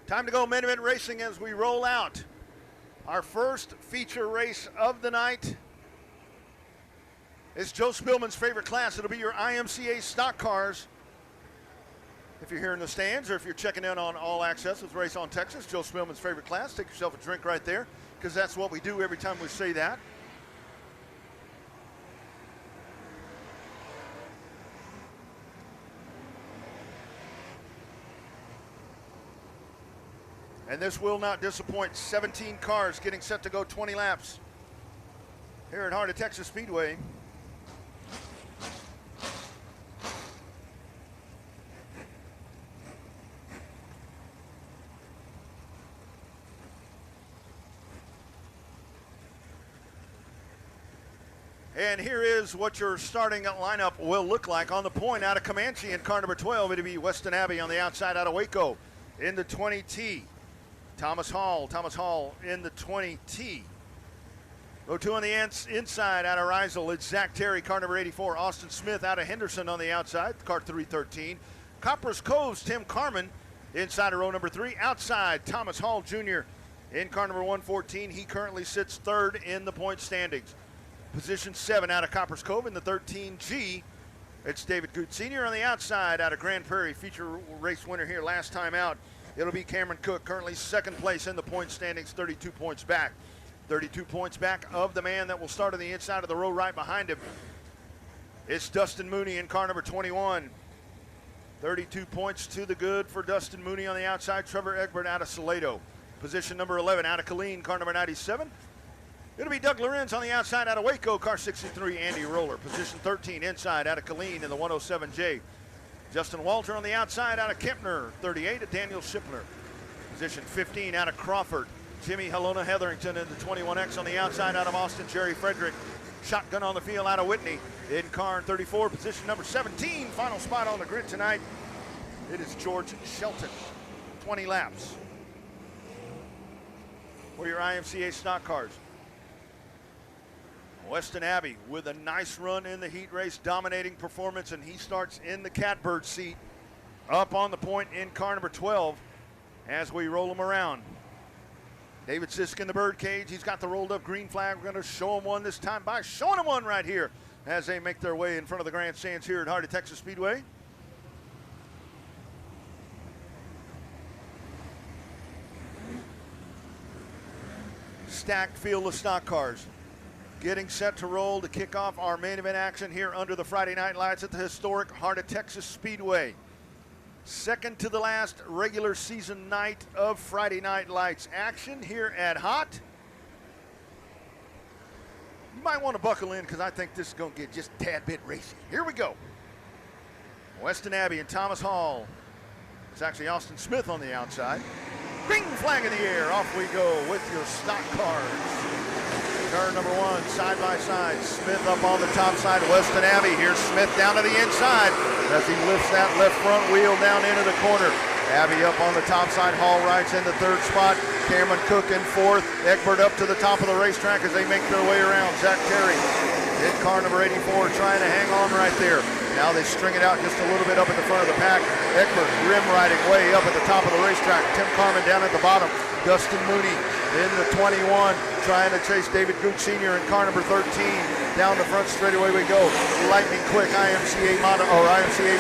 Time to go main event racing as we roll out our first feature race of the night. It's Joe Spillman's favorite class. It'll be your IMCA stock cars. If you're here in the stands or if you're checking in on All Access with Race on Texas, Joe Spillman's favorite class, take yourself a drink right there, because that's what we do every time we say that. And this will not disappoint. 17 cars getting set to go 20 laps here at Heart of Texas Speedway. And here is what your starting lineup will look like. On the point out of Comanche in car number 12, it'll be Weston Abbey. On the outside out of Waco in the 20T. Thomas Hall in the 20T. Row 2 on the inside out of Rysel. It's Zach Terry, car number 84. Austin Smith out of Henderson on the outside, car 313. Copper's Cove's Tim Carmen inside of row number 3. Outside, Thomas Hall Jr. in car number 114. He currently sits third in the point standings. Position 7 out of Copper's Cove in the 13G. It's David Goot Sr. on the outside out of Grand Prairie. Feature race winner here last time out. It'll be Cameron Cook, currently second place in the point standings, 32 points back. 32 points back of the man that will start on the inside of the row right behind him. It's Dustin Mooney in car number 21. 32 points to the good for Dustin Mooney on the outside. Trevor Egbert out of Salado. Position number 11 out of Killeen, car number 97. It'll be Doug Lorenz on the outside out of Waco, car 63, Andy Roller. Position 13 inside out of Killeen in the 107J. Justin Walter on the outside out of Kempner, 38 at Daniel Shipler. Position 15 out of Crawford. Jimmy Helona Hetherington in the 21X on the outside out of Austin, Jerry Frederick. Shotgun on the field out of Whitney in car 34, position number 17. Final spot on the grid tonight. It is George Shelton, 20 laps for your IMCA stock cars. Weston Abbey with a nice run in the heat race, dominating performance, and he starts in the catbird seat up on the point in car number 12 as we roll him around. David Sisk in the bird cage. He's got the rolled up green flag. We're going to show him one this time by showing him one right here as they make their way in front of the grandstands here at Heart of Texas Speedway. Stacked field of stock cars. Getting set to roll to kick off our main event action here under the Friday night lights at the historic Heart of Texas Speedway. Second to the last regular season night of Friday night lights action here at Hot. You might want to buckle in because I think this is going to get just a tad bit racy. Here we go. Weston Abbey and Thomas Hall. It's actually Austin Smith on the outside. Green flag in the air. Off we go with your stock cars. Car number one, side by side. Smith up on the top side. Weston Abbey. Here's Smith down to the inside as he lifts that left front wheel down into the corner. Abbey up on the top side. Hall rides in the third spot. Cameron Cook in fourth. Egbert up to the top of the racetrack as they make their way around. Zach Terry in car number 84 trying to hang on right there. Now they string it out just a little bit up at the front of the pack. Egbert rim riding way up at the top of the racetrack. Tim Carman down at the bottom. Dustin Mooney in the 21 trying to chase David Gooch Sr. in car number 13. Down the front straightaway we go. Lightning quick IMCA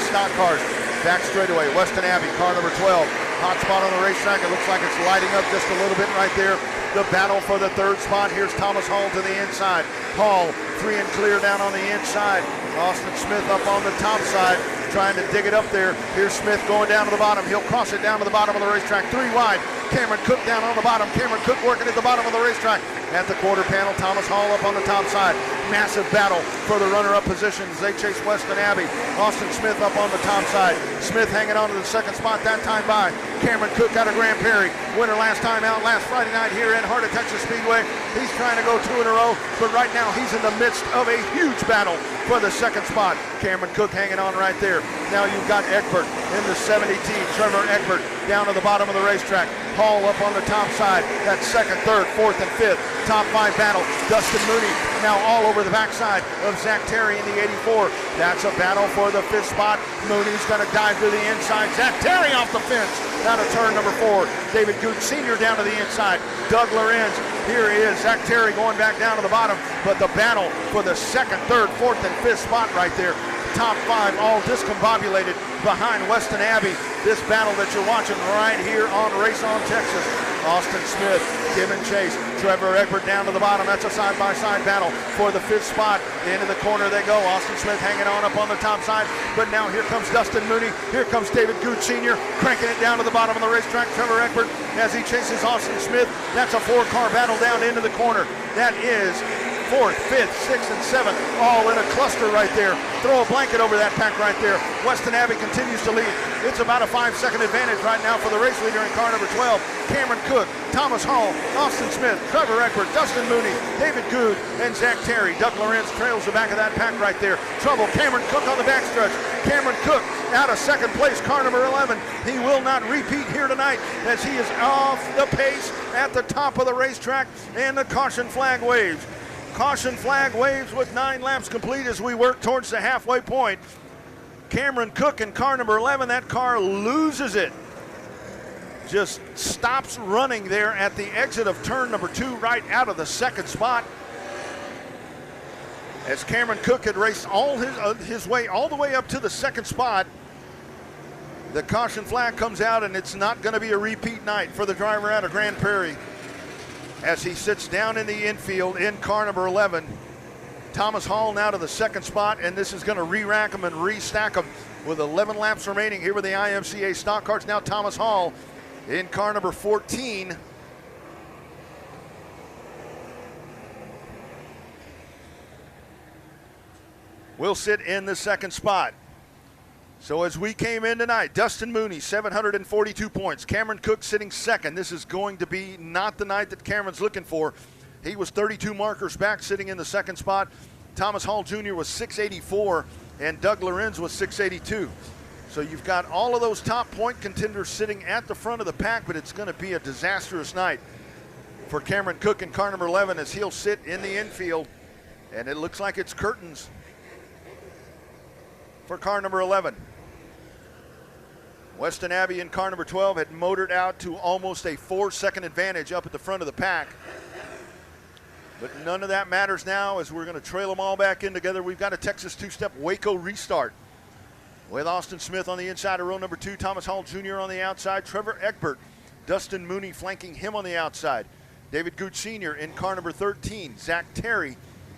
stock cars. Back straightaway. Weston Abbey, car number 12. Hot spot on the racetrack. It looks like it's lighting up just a little bit right there. The battle for the third spot. Here's Thomas Hall to the inside. Hall free and clear down on the inside. Austin Smith up on the top side trying to dig it up there. Here's Smith going down to the bottom. He'll cross it down to the bottom of the racetrack. 3 wide. Cameron Cook down on the bottom. Cameron Cook working at the bottom of the racetrack. At the quarter panel, Thomas Hall up on the top side. Massive battle for the runner-up positions. They chase Weston Abbey. Austin Smith up on the top side. Smith hanging on to the second spot that time by Cameron Cook out of Grand Prairie. Winner last time out last Friday night here at Heart of Texas Speedway. He's trying to go 2 in a row, but right now he's in the midst of a huge battle for the second spot. Cameron Cook hanging on right there. Now you've got Egbert in the 70T. Trevor Egbert down to the bottom of the racetrack. Hall up on the top side. That's second, third, fourth, and fifth. Top 5 battle. Dustin Mooney now all over the backside of Zach Terry in the 84. That's a battle for the 5th spot. Mooney's going to dive to the inside. Zach Terry off the fence. Out of turn number 4. David Gooch Sr. down to the inside. Doug Lorenz. Here is Zach Terry going back down to the bottom. But the battle for the 2nd, 3rd, 4th, and 5th spot right there. Top 5 all discombobulated behind Weston Abbey. This battle that you're watching right here on Race on Texas. Austin Smith giving chase. Trevor Egbert down to the bottom. That's a side-by-side battle for the 5th spot. Into the corner they go. Austin Smith hanging on up on the top side. But now here comes Dustin Mooney. Here comes David Gooch Sr. cranking it down to the bottom of the racetrack. Trevor Egbert as he chases Austin Smith. That's a 4-car battle down into the corner. That is 4th, 5th, 6th, and 7th, all in a cluster right there. Throw a blanket over that pack right there. Weston Abbey continues to lead. It's about a 5-second advantage right now for the race leader in car number 12. Cameron Cook, Thomas Hall, Austin Smith, Trevor Egbert, Dustin Mooney, David Good, and Zach Terry. Doug Lorenz trails the back of that pack right there. Trouble, Cameron Cook on the backstretch. Cameron Cook out of 2nd place, car number 11. He will not repeat here tonight as he is off the pace at the top of the racetrack, and the caution flag waves. Caution flag waves with 9 laps complete as we work towards the halfway point. Cameron Cook in car number 11, that car loses it. Just stops running there at the exit of turn number 2, right out of the 2nd spot. As Cameron Cook had raced all his way all the way up to the 2nd spot, the caution flag comes out, and it's not going to be a repeat night for the driver out of Grand Prairie. As he sits down in the infield in car number 11. Thomas Hall now to the 2nd spot, and this is going to re-rack him and restack him with 11 laps remaining here with the IMCA stock cars. Now Thomas Hall in car number 14. Will sit in the 2nd spot. So as we came in tonight, Dustin Mooney, 742 points. Cameron Cook sitting 2nd. This is going to be not the night that Cameron's looking for. He was 32 markers back, sitting in the 2nd spot. Thomas Hall Jr. was 684, and Doug Lorenz was 682. So you've got all of those top point contenders sitting at the front of the pack, but it's going to be a disastrous night for Cameron Cook in car number 11 as he'll sit in the infield. And it looks like it's curtains for car number 11. Weston Abbey in car number 12 had motored out to almost a 4-second advantage up at the front of the pack. But none of that matters now as we're going to trail them all back in together. We've got a Texas two-step Waco restart with Austin Smith on the inside of row number 2, Thomas Hall Jr. on the outside, Trevor Egbert, Dustin Mooney flanking him on the outside, David Gooch Sr. in car number 13, Zach Terry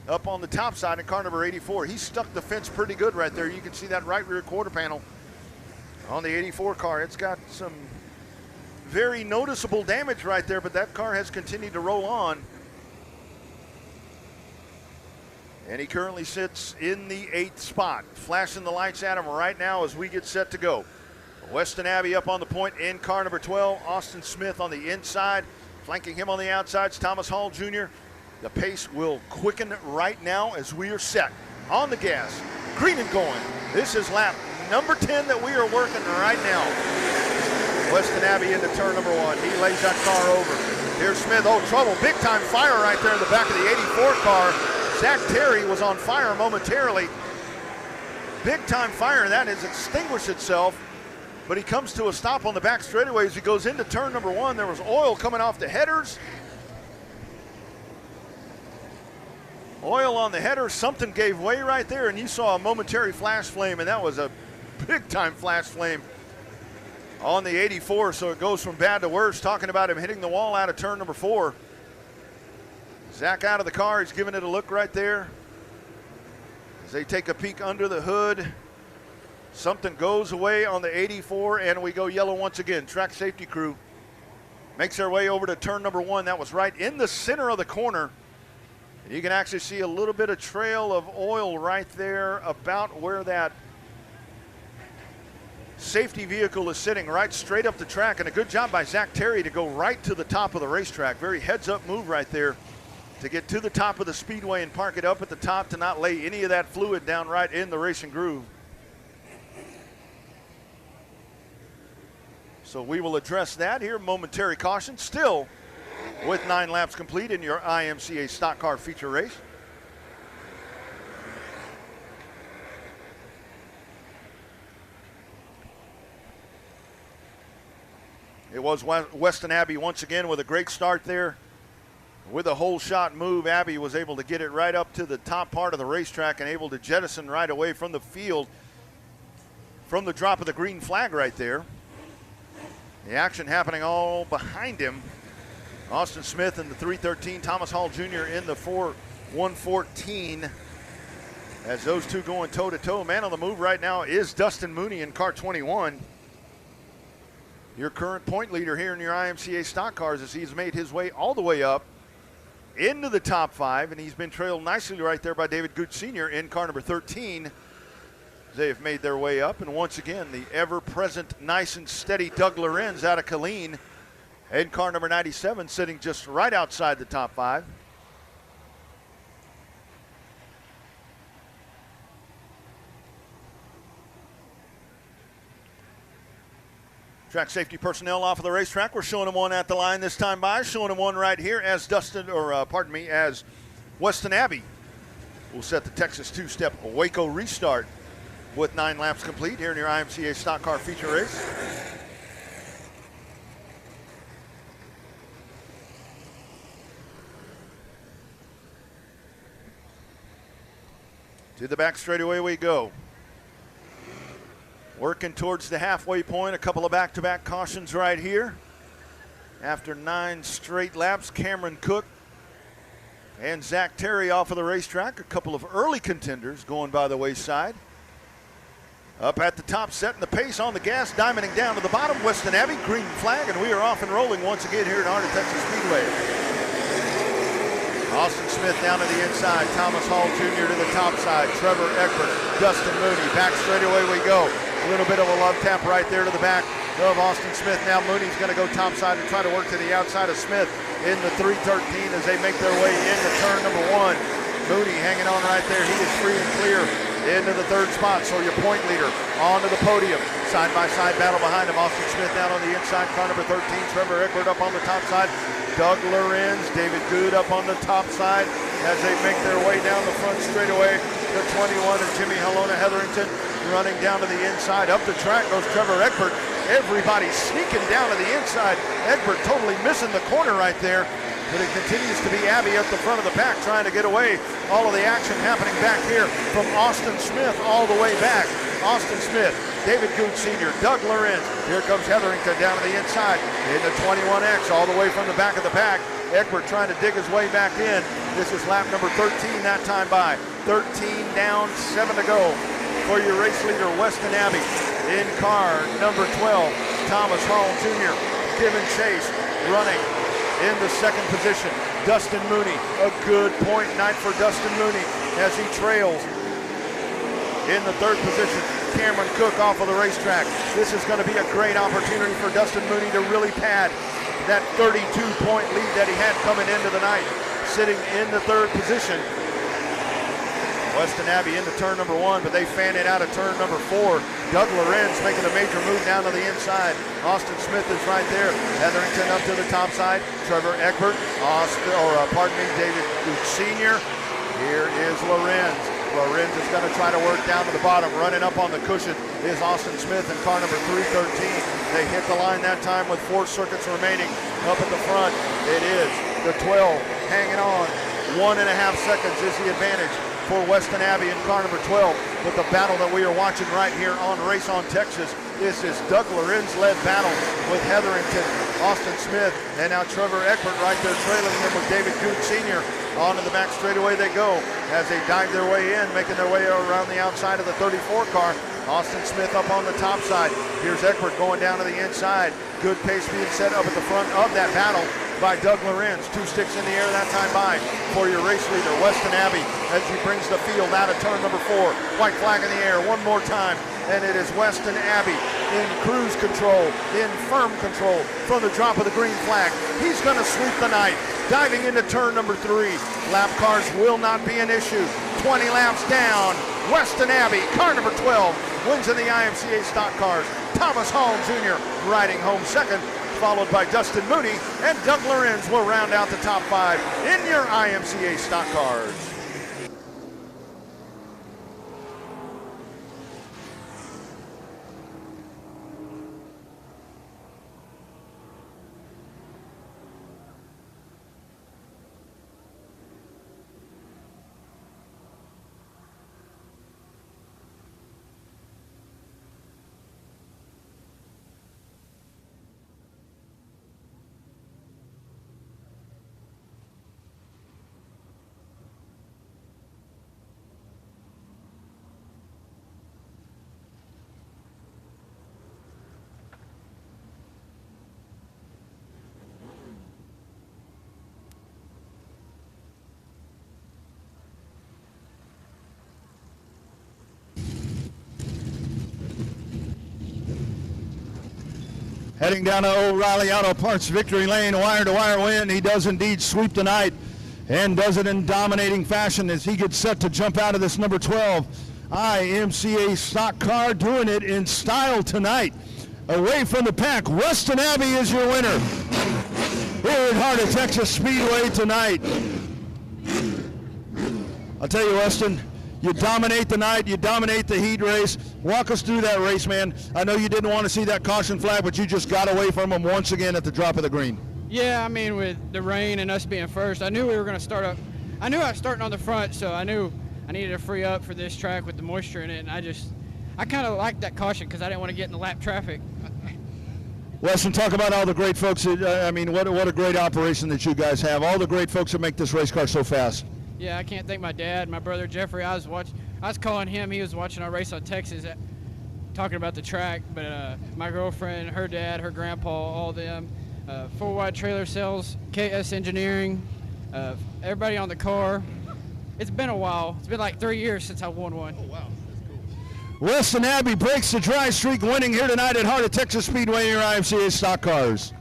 up on the top side in car number 84. He stuck the fence pretty good right there. You can see that right rear quarter panel on the 84 car. It's got some very noticeable damage right there, but that car has continued to roll on. And he currently sits in the 8th spot. Flashing the lights at him right now as we get set to go. Weston Abbey up on the point in car number 12. Austin Smith on the inside. Flanking him on the outsides, Thomas Hall Jr. The pace will quicken right now as we are set. On the gas, green and going. This is lap number 10 that we are working right now. Weston Abbey into turn number 1. He lays that car over. Here's Smith. Oh, trouble. Big time fire right there in the back of the 84 car. Zach Terry was on fire momentarily. Big time fire, and that has extinguished itself. But he comes to a stop on the back straightaway as he goes into turn number 1. There was oil coming off the headers. Oil on the header. Something gave way right there, and you saw a momentary flash flame, and that was a big time flash flame on the 84. So it goes from bad to worse. Talking about him hitting the wall out of turn number 4. Zach out of the car, he's giving it a look right there. As they take a peek under the hood, something goes away on the 84 and we go yellow once again. Track safety crew makes their way over to turn number 1. That was right in the center of the corner. And you can actually see a little bit of trail of oil right there about where that safety vehicle is sitting, right straight up the track. And a good job by Zach Terry to go right to the top of the racetrack. Very heads up move right there to get to the top of the speedway and park it up at the top to not lay any of that fluid down right in the racing groove. So we will address that here. Momentary caution still with 9 laps complete in your IMCA stock car feature race. It was Weston Abbey once again with a great start there. With a whole shot move, Abbey was able to get it right up to the top part of the racetrack and able to jettison right away from the field from the drop of the green flag right there. The action happening all behind him. Austin Smith in the 313, Thomas Hall Jr. in the 114. As those two going toe-to-toe. Man on the move right now is Dustin Mooney in car 21. Your current point leader here in your IMCA stock cars as he's made his way all the way up into the top 5, and he's been trailed nicely right there by David Gooch Sr. in car number 13. They have made their way up, and once again, the ever-present, nice and steady Doug Lorenz out of Killeen in car number 97, sitting just right outside the top 5. Track safety personnel off of the racetrack. We're showing them one at the line this time by. Showing them one right here as as Weston Abbey will set the Texas two-step Waco restart with 9 laps complete here in your IMCA stock car feature race. To the back straightaway we go. Working towards the halfway point, a couple of back-to-back cautions right here. After 9 straight laps, Cameron Cook and Zach Terry off of the racetrack. A couple of early contenders going by the wayside. Up at the top, setting the pace on the gas, diamonding down to the bottom. Weston Abbey, green flag, and we are off and rolling once again here at Heart of Texas Speedway. Austin Smith down to the inside, Thomas Hall Jr. to the top side, Trevor Egbert, Dustin Mooney, back straightaway we go. A little bit of a love tap right there to the back of Austin Smith. Now Mooney's going to go topside and try to work to the outside of Smith in the 313 as they make their way into turn number 1. Mooney hanging on right there. He is free and clear into the 3rd spot. So your point leader onto the podium. Side-by-side battle behind him. Austin Smith down on the inside. Car number 13. Trevor Egbert up on the top side. Doug Lorenz, David Good up on the top side as they make their way down the front straightaway. The 21 and Jimmy Helona Hetherington running down to the inside. Up the track goes Trevor Egbert. Everybody sneaking down to the inside. Egbert totally missing the corner right there. but it continues to be Abbey at the front of the pack trying to get away. All of the action happening back here from Austin Smith all the way back. Austin Smith, David Gooch Sr., Doug Lorenz. Here comes Hetherington down to the inside in the 21X all the way from the back of the pack. Egbert trying to dig his way back in. This is lap number 13 that time by. 13 down, 7 to go for your race leader, Weston Abbey. In car number 12, Thomas Hall Jr. giving chase, running in the second position. Dustin Mooney, a good point night for Dustin Mooney as he trails. In the third position, Cameron Cook off of the racetrack. This is going to be a great opportunity for Dustin Mooney to really pad that 32-point lead that he had coming into the night. Sitting in the third position, Weston Abbey into turn number 1, but they fan it out of turn number 4. Doug Lorenz making a major move down to the inside. Austin Smith is right there. Hetherington up to the top side. Trevor Egbert, David Gooch Sr. Here is Lorenz. Lorenz is going to try to work down to the bottom. Running up on the cushion is Austin Smith in car number 313. They hit the line that time with 4 circuits remaining. Up at the front, it is the 12 hanging on. 1.5 seconds is the advantage for Weston Abbey in car number 12. But the battle that we are watching right here on Race on Texas is this Doug Lorenz-led battle with Hetherington, Austin Smith, and now Trevor Egbert right there trailing him with David Gooch Sr. Onto the back straightaway they go as they dive their way in, making their way around the outside of the 34 car. Austin Smith up on the top side. Here's Egbert going down to the inside. Good pace being set up at the front of that battle by Doug Lorenz. 2 sticks in the air that time by for your race leader, Weston Abbey, as he brings the field out of turn number 4. White flag in the air one more time, and it is Weston Abbey in cruise control, in firm control from the drop of the green flag. He's going to sweep the night, diving into turn number 3. Lap cars will not be an issue. 20 laps down. Weston Abbey, car number 12, wins in the IMCA stock cars. Thomas Hall Jr. riding home second, followed by Dustin Mooney, and Doug Lorenz will round out the top 5 in your IMCA stock cars. Heading down to O'Reilly Auto Parts victory lane, wire-to-wire win. He does indeed sweep the night and does it in dominating fashion as he gets set to jump out of this number 12 IMCA stock car, doing it in style tonight. Away from the pack, Weston Abbey is your winner here at Heart of Texas Speedway tonight. I'll tell you, Weston, you dominate the night, you dominate the heat race. Walk us through that race, man. I know you didn't want to see that caution flag, but you just got away from him once again at the drop of the green. Yeah, I mean, with the rain and us being first, I knew we were going to start up. I knew I was starting on the front, so I knew I needed to free up for this track with the moisture in it, and I kind of liked that caution because I didn't want to get in the lap traffic. Weston, talk about all the great folks. What a great operation that you guys have. All the great folks that make this race car so fast. Yeah, I can't thank my dad, my brother Jeffrey. I was calling him. He was watching our race on Texas, talking about the track. But my girlfriend, her dad, her grandpa, all of them, 4 Wide Trailer Sales, KS Engineering, everybody on the car. It's been a while. It's been like 3 years since I won one. Oh, wow. Weston Abbey breaks the dry streak, winning here tonight at Heart of Texas Speedway in your IMCA stock cars.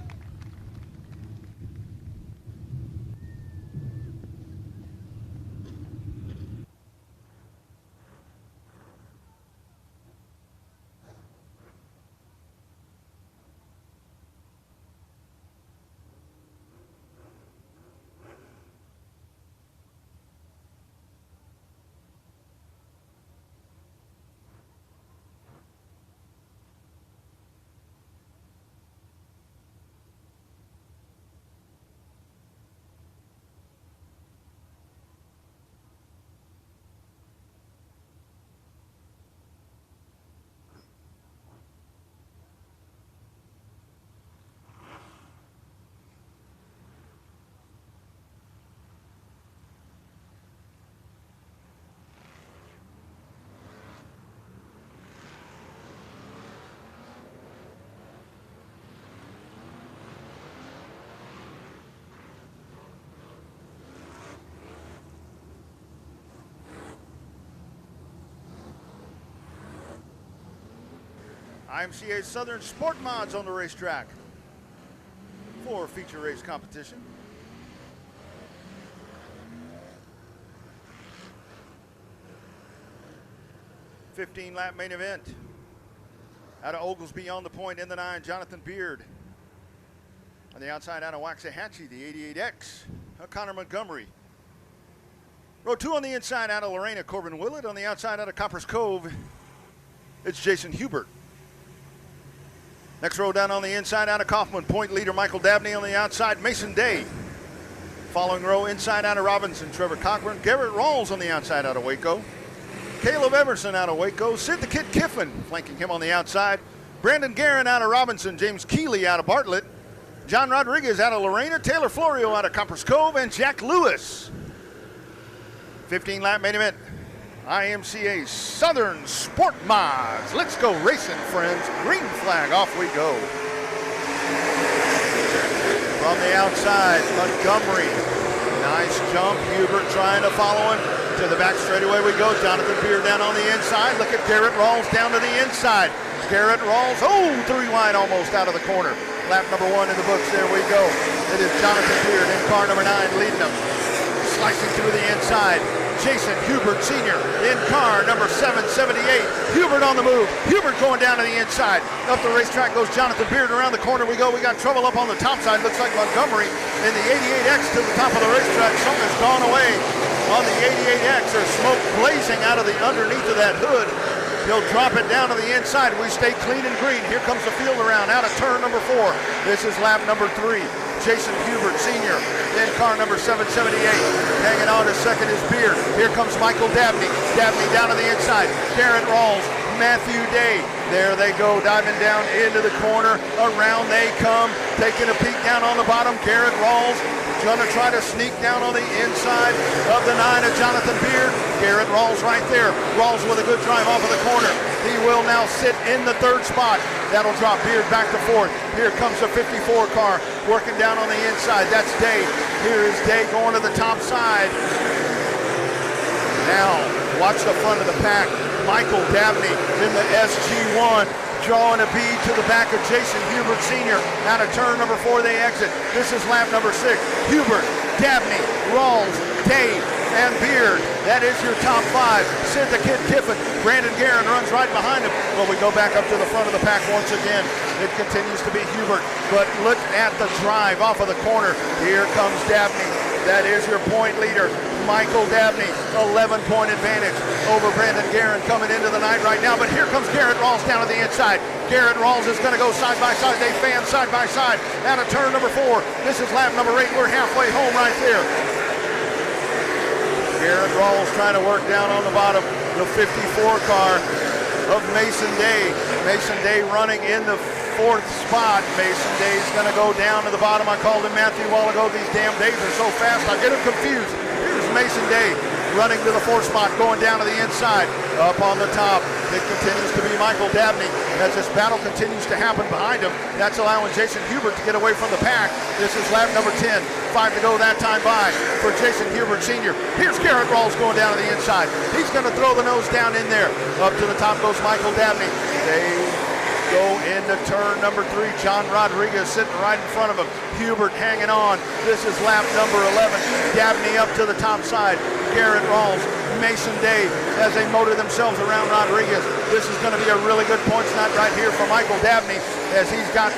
IMCA Southern Sport Mods on the racetrack for feature race competition. $15-lap main event. Out of Oglesby on the point in the 9, Jonathan Beard. On the outside, out of Waxahachie, the 88X, Connor Montgomery. Row 2 on the inside, out of Lorena, Corbin Willett. On the outside, out of Coppers Cove, it's Jason Hubert. Next row down on the inside, out of Kaufman, point leader Michael Dabney. On the outside, Mason Day. Following row inside, out of Robinson, Trevor Cochran. Garrett Rawls on the outside, out of Waco. Caleb Everson out of Waco. Sid the Kid Kiffin flanking him on the outside. Brandon Guerin out of Robinson. James Keeley out of Bartlett. John Rodriguez out of Lorena. Taylor Florio out of Coppers Cove. And Jack Lewis. 15-lap main event. IMCA Southern Sport Mods. Let's go racing, friends. Green flag, off we go. From the outside, Montgomery. Nice jump. Hubert trying to follow him. To the back straightaway we go. Jonathan Beard down on the inside. Look at Garrett Rawls down to the inside. Garrett Rawls, 3 wide almost out of the corner. Lap number 1 in the books. There we go. It is Jonathan Beard in car number 9 leading them. Slicing through the inside. Jason Hubert Sr. in car number 778. Hubert on the move. Hubert going down to the inside. Up the racetrack goes Jonathan Beard. Around the corner we go. We got trouble up on the top side. Looks like Montgomery in the 88X to the top of the racetrack. Something's gone away on the 88X. There's smoke blazing out of the underneath of that hood. He'll drop it down to the inside. We stay clean and green. Here comes the field around out of turn number 4. This is lap number 3. Jason Hubert Sr. in car number 778. Hanging on to second is Beard. Here comes Michael Dabney. Dabney down to the inside. Garrett Rawls, Matthew Day. There they go, diving down into the corner. Around they come, taking a peek down on the bottom. Garrett Rawls gonna try to sneak down on the inside of the 9 of Jonathan Beard. Garrett Rawls right there. Rawls with a good drive off of the corner. He will now sit in the 3rd spot. That'll drop Beard back to 4th. Here comes the 54 car working down on the inside. That's Day. Here is Day going to the top side. Now, watch the front of the pack. Michael Dabney in the SG1. Drawing a bead to the back of Jason Hubert Sr. Out of turn number 4, they exit. This is lap number 6. Hubert, Dabney, Rawls, Day, and Beard. That is your top 5. Sid the Kid Kiffin. Brandon Guerin runs right behind him. Well, we go back up to the front of the pack once again. It continues to be Hubert. But look at the drive off of the corner. Here comes Dabney. That is your point leader. Michael Dabney, 11-point advantage over Brandon Guerin coming into the night right now. But here comes Garrett Rawls down to the inside. Garrett Rawls is going to go side by side. They fan side by side out of turn number 4. This is lap number 8. We're halfway home right there. Garrett Rawls trying to work down on the bottom. The 54 car of Mason Day. Mason Day running in the 4th spot. Mason Day's going to go down to the bottom. I called him Matthew a while ago. These damn days are so fast, I get him confused. Here's Mason Day running to the 4th spot, going down to the inside. Up on the top, it continues to be Michael Dabney as this battle continues to happen behind him. That's allowing Jason Hubert to get away from the pack. This is lap number 10. 5 to go that time by for Jason Hubert Sr. Here's Garrett Rawls going down to the inside. He's going to throw the nose down in there. Up to the top goes Michael Dabney. They go into turn number 3. John Rodriguez sitting right in front of him. Hubert hanging on. This is lap number 11. Dabney up to the top side. Garrett Rawls, Mason Day as they motor themselves around Rodriguez. This is going to be a really good points night right here for Michael Dabney as he's got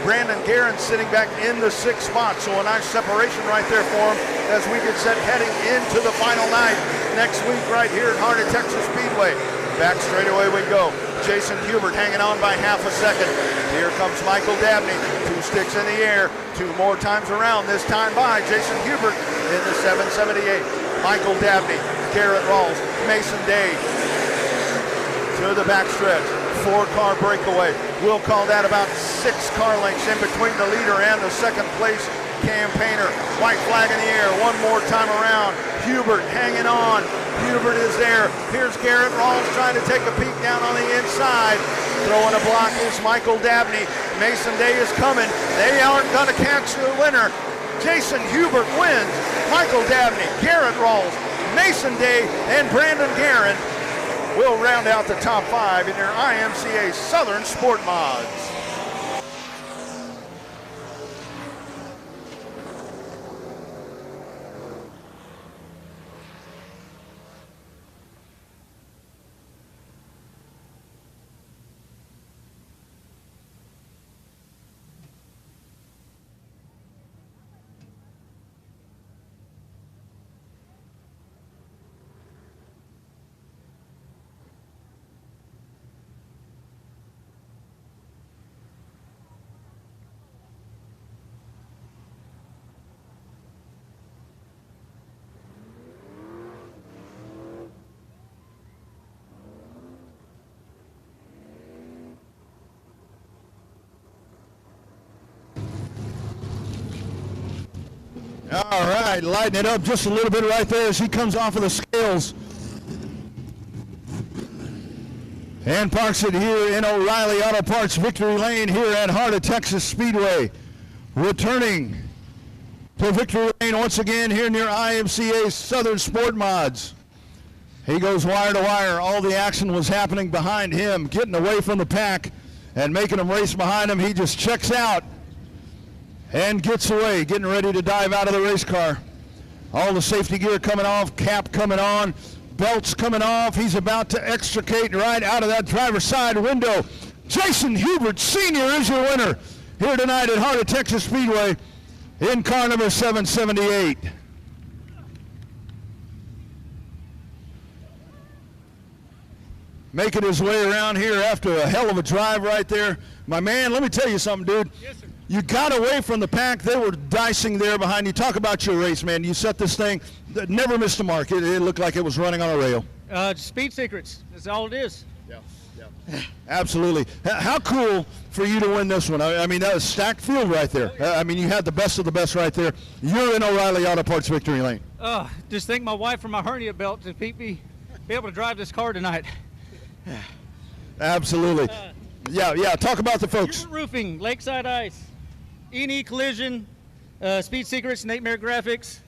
Brandon Guerin sitting back in the 6th spot. So a nice separation right there for him as we get set heading into the final night next week right here at Heart of Texas Speedway. Back straightaway we go. Jason Hubert hanging on by half a second. Here comes Michael Dabney. 2 sticks in the air. 2 more times around, this time by Jason Hubert in the 778. Michael Dabney, Garrett Rawls, Mason Day to the backstretch. 4-car breakaway. We'll call that about 6 car lengths in between the leader and the 2nd place campaigner. White flag in the air. 1 more time around. Hubert hanging on. Hubert is there. Here's Garrett Rawls trying to take a peek down on the inside. Throwing a block is Michael Dabney. Mason Day is coming. They aren't going to catch the winner. Jason Hubert wins. Michael Dabney, Garrett Rawls, Mason Day, and Brandon Guerin will round out the top 5 in your IMCA Southern Sport Mods. All right, lighting it up just a little bit right there as he comes off of the scales. And parks it here in O'Reilly Auto Parts Victory Lane here at Heart of Texas Speedway. Returning to Victory Lane once again here near IMCA Southern Sport Mods. He goes wire to wire. All the action was happening behind him, getting away from the pack and making them race behind him. He just checks out and gets away, getting ready to dive out of the race car. All the safety gear coming off, cap coming on, belts coming off. He's about to extricate right out of that driver's side window. Jason Hubert Sr. is your winner here tonight at Heart of Texas Speedway in car number 778. Making his way around here after a hell of a drive right there. My man, let me tell you something, dude. Yes, sir. You got away from the pack. They were dicing there behind you. Talk about your race, man. You set this thing, never missed a mark. It looked like it was running on a rail. Speed secrets. That's all it is. Absolutely. How cool for you to win this one. I mean, that was stacked field right there. I mean, you had the best of the best right there. You're in O'Reilly Auto Parts Victory Lane. Just thank my wife for my hernia belt to keep me be able to drive this car tonight. Absolutely. Yeah. Talk about the folks. Hubert Roofing, Lakeside Ice, E&E Collision, Speed Secrets, Nightmare Graphics,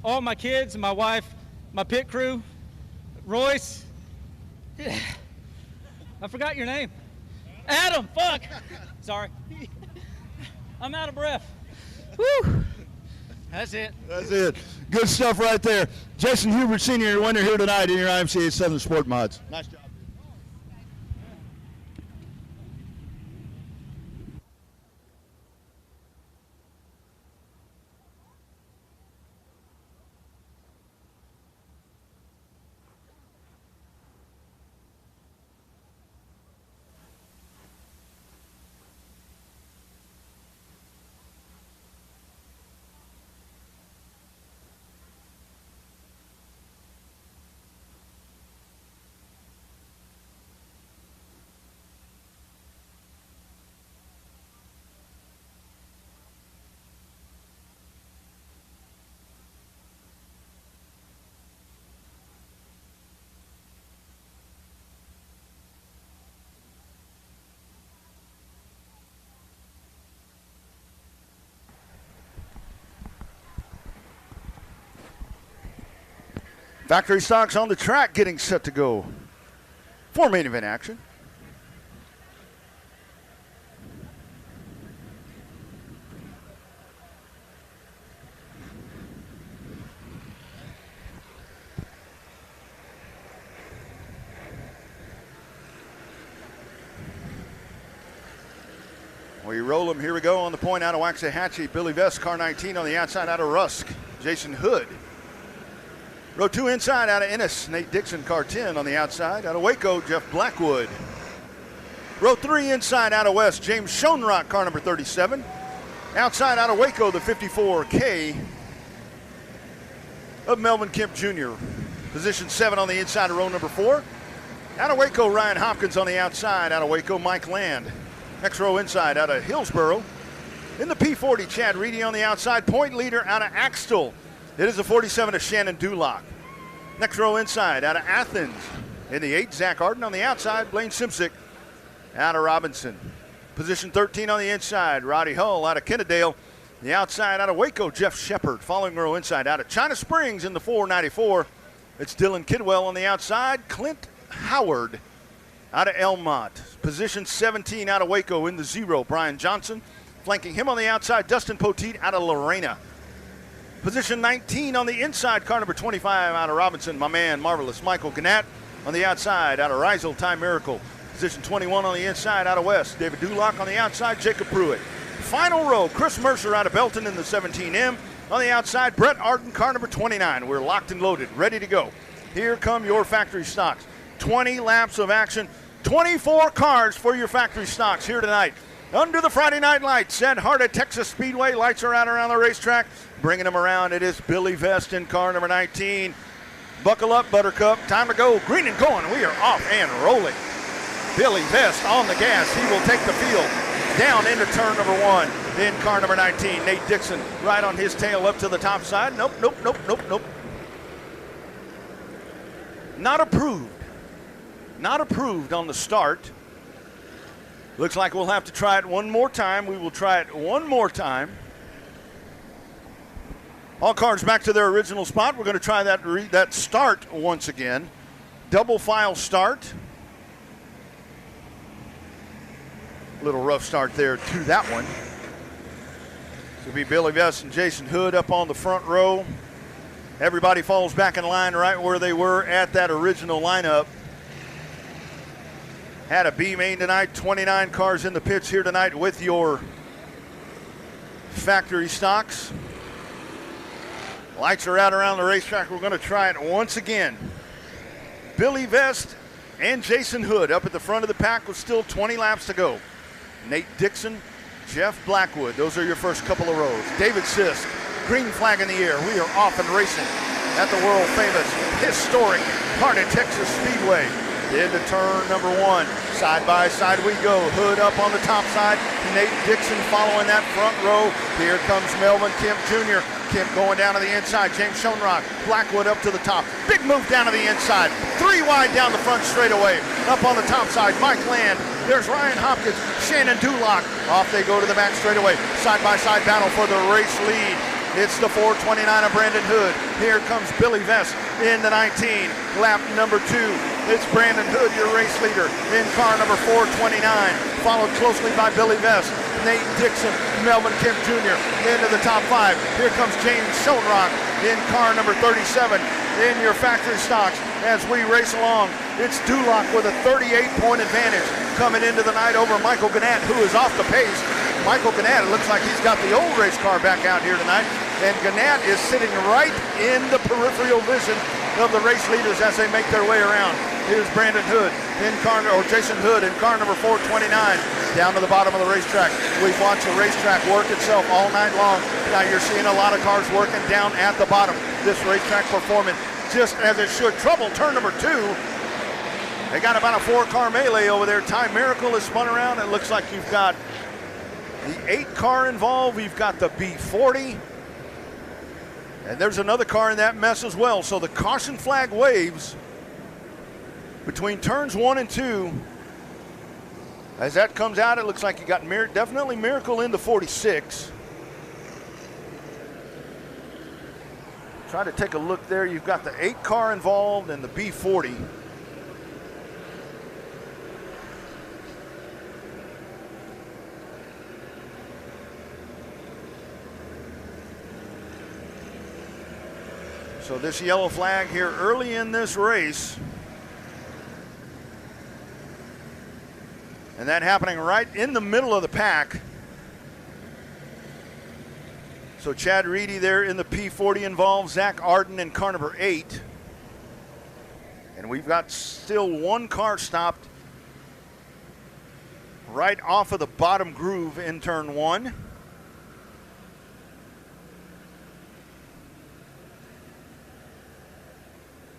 all my kids and my wife, my pit crew, Royce. I forgot your name. Adam, fuck. Sorry. I'm out of breath. Woo. That's it. That's it. Good stuff right there. Jason Hubert Sr., your winner here tonight in your IMCA Southern Sport Mods. Nice job. Factory stocks on the track getting set to go for main event action. We roll them. Here we go on the point out of Waxahachie. Billy Vest, car 19 on the outside out of Rusk. Jason Hood. Row 2 inside out of Ennis. Nate Dixon, car 10 on the outside. Out of Waco, Jeff Blackwood. Row 3 inside out of West, James Schoenrock, car number 37. Outside out of Waco, the 54K of Melvin Kemp Jr. Position 7 on the inside of row number 4. Out of Waco, Ryan Hopkins on the outside. Out of Waco, Mike Land. Next row inside out of Hillsboro. In the P40, Chad Reedy on the outside. Point leader out of Axtell. It is the 47 of Shannon Dulock. Next row inside out of Athens. In the 8, Zach Arden on the outside. Blaine Simsick out of Robinson. Position 13 on the inside, Roddy Hull out of Kennedale. The outside out of Waco, Jeff Shepard. Following row inside out of China Springs in the 494. It's Dylan Kidwell on the outside. Clint Howard out of Elmont. Position 17 out of Waco in the 0. Brian Johnson. Flanking him on the outside, Dustin Poteet out of Lorena. Position 19 on the inside, car number 25 out of Robinson, my man, Marvelous Michael Gannett. On the outside, out of Rysel, Ty Miracle. Position 21 on the inside, out of West, David Dulock. On the outside, Jacob Pruitt. Final row, Chris Mercer out of Belton in the 17M. On the outside, Brett Arden, car number 29. We're locked and loaded, ready to go. Here come your factory stocks. 20 laps of action, 24 cars for your factory stocks here tonight. Under the Friday night lights at Heart of Texas Speedway. Lights are out around the racetrack. Bringing them around, it is Billy Vest in car number 19. Buckle up, Buttercup. Time to go. Green and going. We are off and rolling. Billy Vest on the gas. He will take the field down into turn number 1 in car number 19. Nate Dixon right on his tail up to the top side. Nope. Not approved. Not approved on the start. Looks like we'll have to try it one more time. We will try it one more time. All cars back to their original spot. We're going to try that start once again. Double file start. Little rough start there to that one. This will be Billy Vest and Jason Hood up on the front row. Everybody falls back in line right where they were at that original lineup. Had a B main tonight, 29 cars in the pits here tonight with your factory stocks. Lights are out around the racetrack. We're going to try it once again. Billy Vest and Jason Hood up at the front of the pack with still 20 laps to go. Nate Dixon, Jeff Blackwood, those are your first couple of rows. David Sisk, green flag in the air. We are off and racing at the world famous, historic Heart of Texas Speedway. Into turn number 1. Side by side we go. Hood up on the top side. Nate Dixon following that front row. Here comes Melvin Kemp Jr. Kemp going down to the inside. James Schoenrock. Blackwood up to the top. Big move down to the inside. 3 wide down the front straightaway. Up on the top side, Mike Land. There's Ryan Hopkins. Shannon Dulock. Off they go to the back straightaway. Side by side battle for the race lead. It's the 429 of Brandon Hood. Here comes Billy Vest in the 19. Lap number 2. It's Brandon Hood, your race leader, in car number 429. Followed closely by Billy Vest, Nate Dixon, Melvin Kemp Jr. into the top 5. Here comes James Schoenrock in car number 37 in your factory stocks as we race along. It's Dulock with a 38-point advantage coming into the night over Michael Gannett, who is off the pace. Michael Gannett, it looks like he's got the old race car back out here tonight. And Gannett is sitting right in the peripheral vision of the race leaders as they make their way around. Here's Brandon Hood Jason Hood in car number 429 down to the bottom of the racetrack. We've watched the racetrack work itself all night long. Now you're seeing a lot of cars working down at the bottom. This racetrack performing just as it should. Trouble, turn number 2. They got about a 4-car melee over there. Ty Miracle has spun around. It looks like you've got the 8-car involved. We've got the B40. And there's another car in that mess as well. So the caution flag waves between turns 1 and 2. As that comes out, it looks like you got definitely Miracle in the 46. Try to take a look there. You've got the 8-car involved and the B40. So this yellow flag here early in this race. And that happening right in the middle of the pack. So Chad Reedy there in the P40 involved. Zach Arden in car number 8. And we've got still 1 car stopped right off of the bottom groove in turn 1.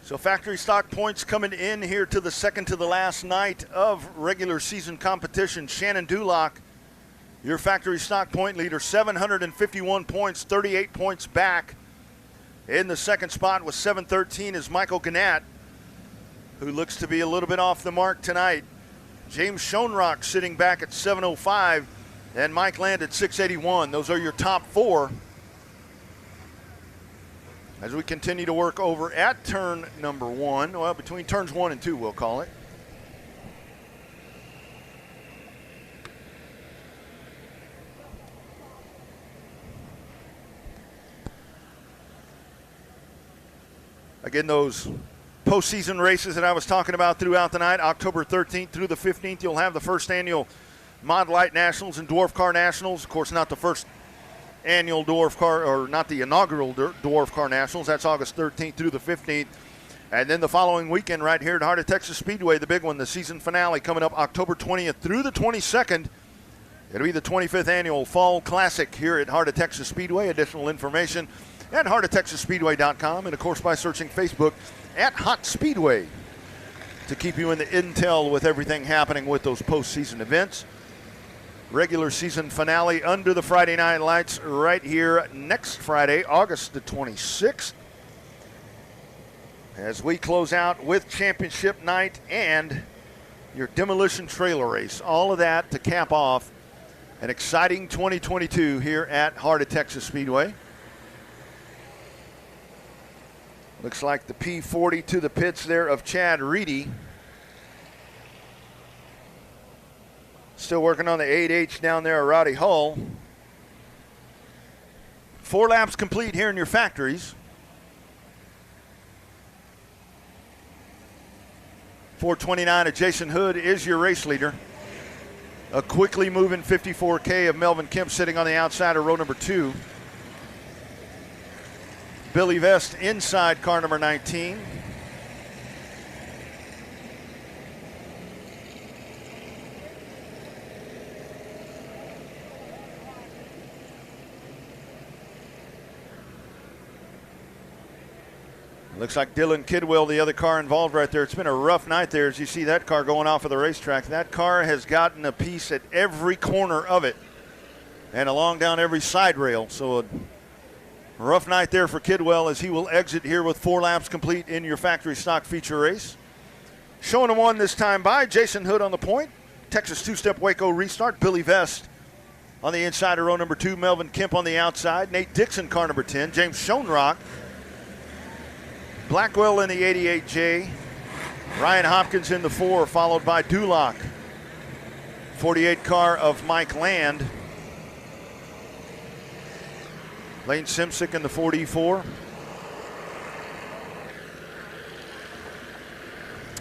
So factory stock points coming in here to the second to the last night of regular season competition. Shannon Dulock, your factory stock point leader, 751 points, 38 points back. In the second spot with 713 is Michael Gannett, who looks to be a little bit off the mark tonight. James Schoenrock sitting back at 705, and Mike Land at 681. Those are your top 4. as we continue to work over at turn number 1. Well, between turns 1 and 2, we'll call it. Again, those postseason races that I was talking about throughout the night, October 13th through the 15th, you'll have the first annual Mod Light Nationals and Dwarf Car Nationals. Of course, not the first annual Dwarf Car, or not the inaugural Dwarf Car Nationals. That's August 13th through the 15th. And then the following weekend right here at Heart of Texas Speedway, the big one, the season finale coming up October 20th through the 22nd. It'll be the 25th annual Fall Classic here at Heart of Texas Speedway. Additional information at heartoftexasspeedway.com, and of course by searching Facebook at Hot Speedway to keep you in the intel with everything happening with those postseason events. Regular season finale under the Friday night lights right here next Friday, August the 26th, as we close out with championship night and your demolition trailer race. All of that to cap off an exciting 2022 here at Heart of Texas Speedway. Looks like the P40 to the pits there of Chad Reedy. Still working on the 8H down there at Rowdy Hull. 4 laps complete here in your factories. 429 of Jason Hood is your race leader. A quickly moving 54K of Melvin Kemp sitting on the outside of row number 2. Billy Vest inside car number 19. Looks like Dylan Kidwell, the other car involved right there. It's been a rough night there as you see that car going off of the racetrack. That car has gotten a piece at every corner of it and along down every side rail. So a rough night there for Kidwell as he will exit here with 4 laps complete in your factory stock feature race. Showing him one this time by Jason Hood on the point. Texas two-step Waco restart. Billy Vest on the inside of row number 2. Melvin Kemp on the outside. Nate Dixon, car number 10. James Schoenrock. Blackwell in the 88J. Ryan Hopkins in the 4, followed by Duloc. 48 car of Mike Land. Lane Simsick in the 44.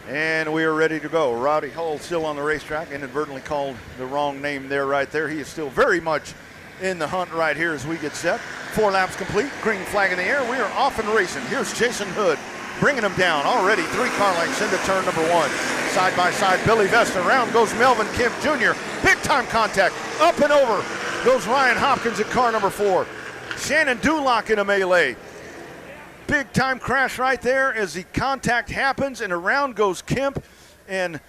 And we are ready to go. Rowdy Hull still on the racetrack. Inadvertently called the wrong name there right there. He is still very much in the hunt right here as we get set. 4 laps complete. Green flag in the air. We are off and racing. Here's Jason Hood bringing him down. Already 3 car lengths into turn number 1. Side by side, Billy Vest. Around goes Melvin Kemp Jr. Big time contact. Up and over goes Ryan Hopkins at car number 4. Shannon Duloc in a melee. Big time crash right there as the contact happens, and around goes Kemp, and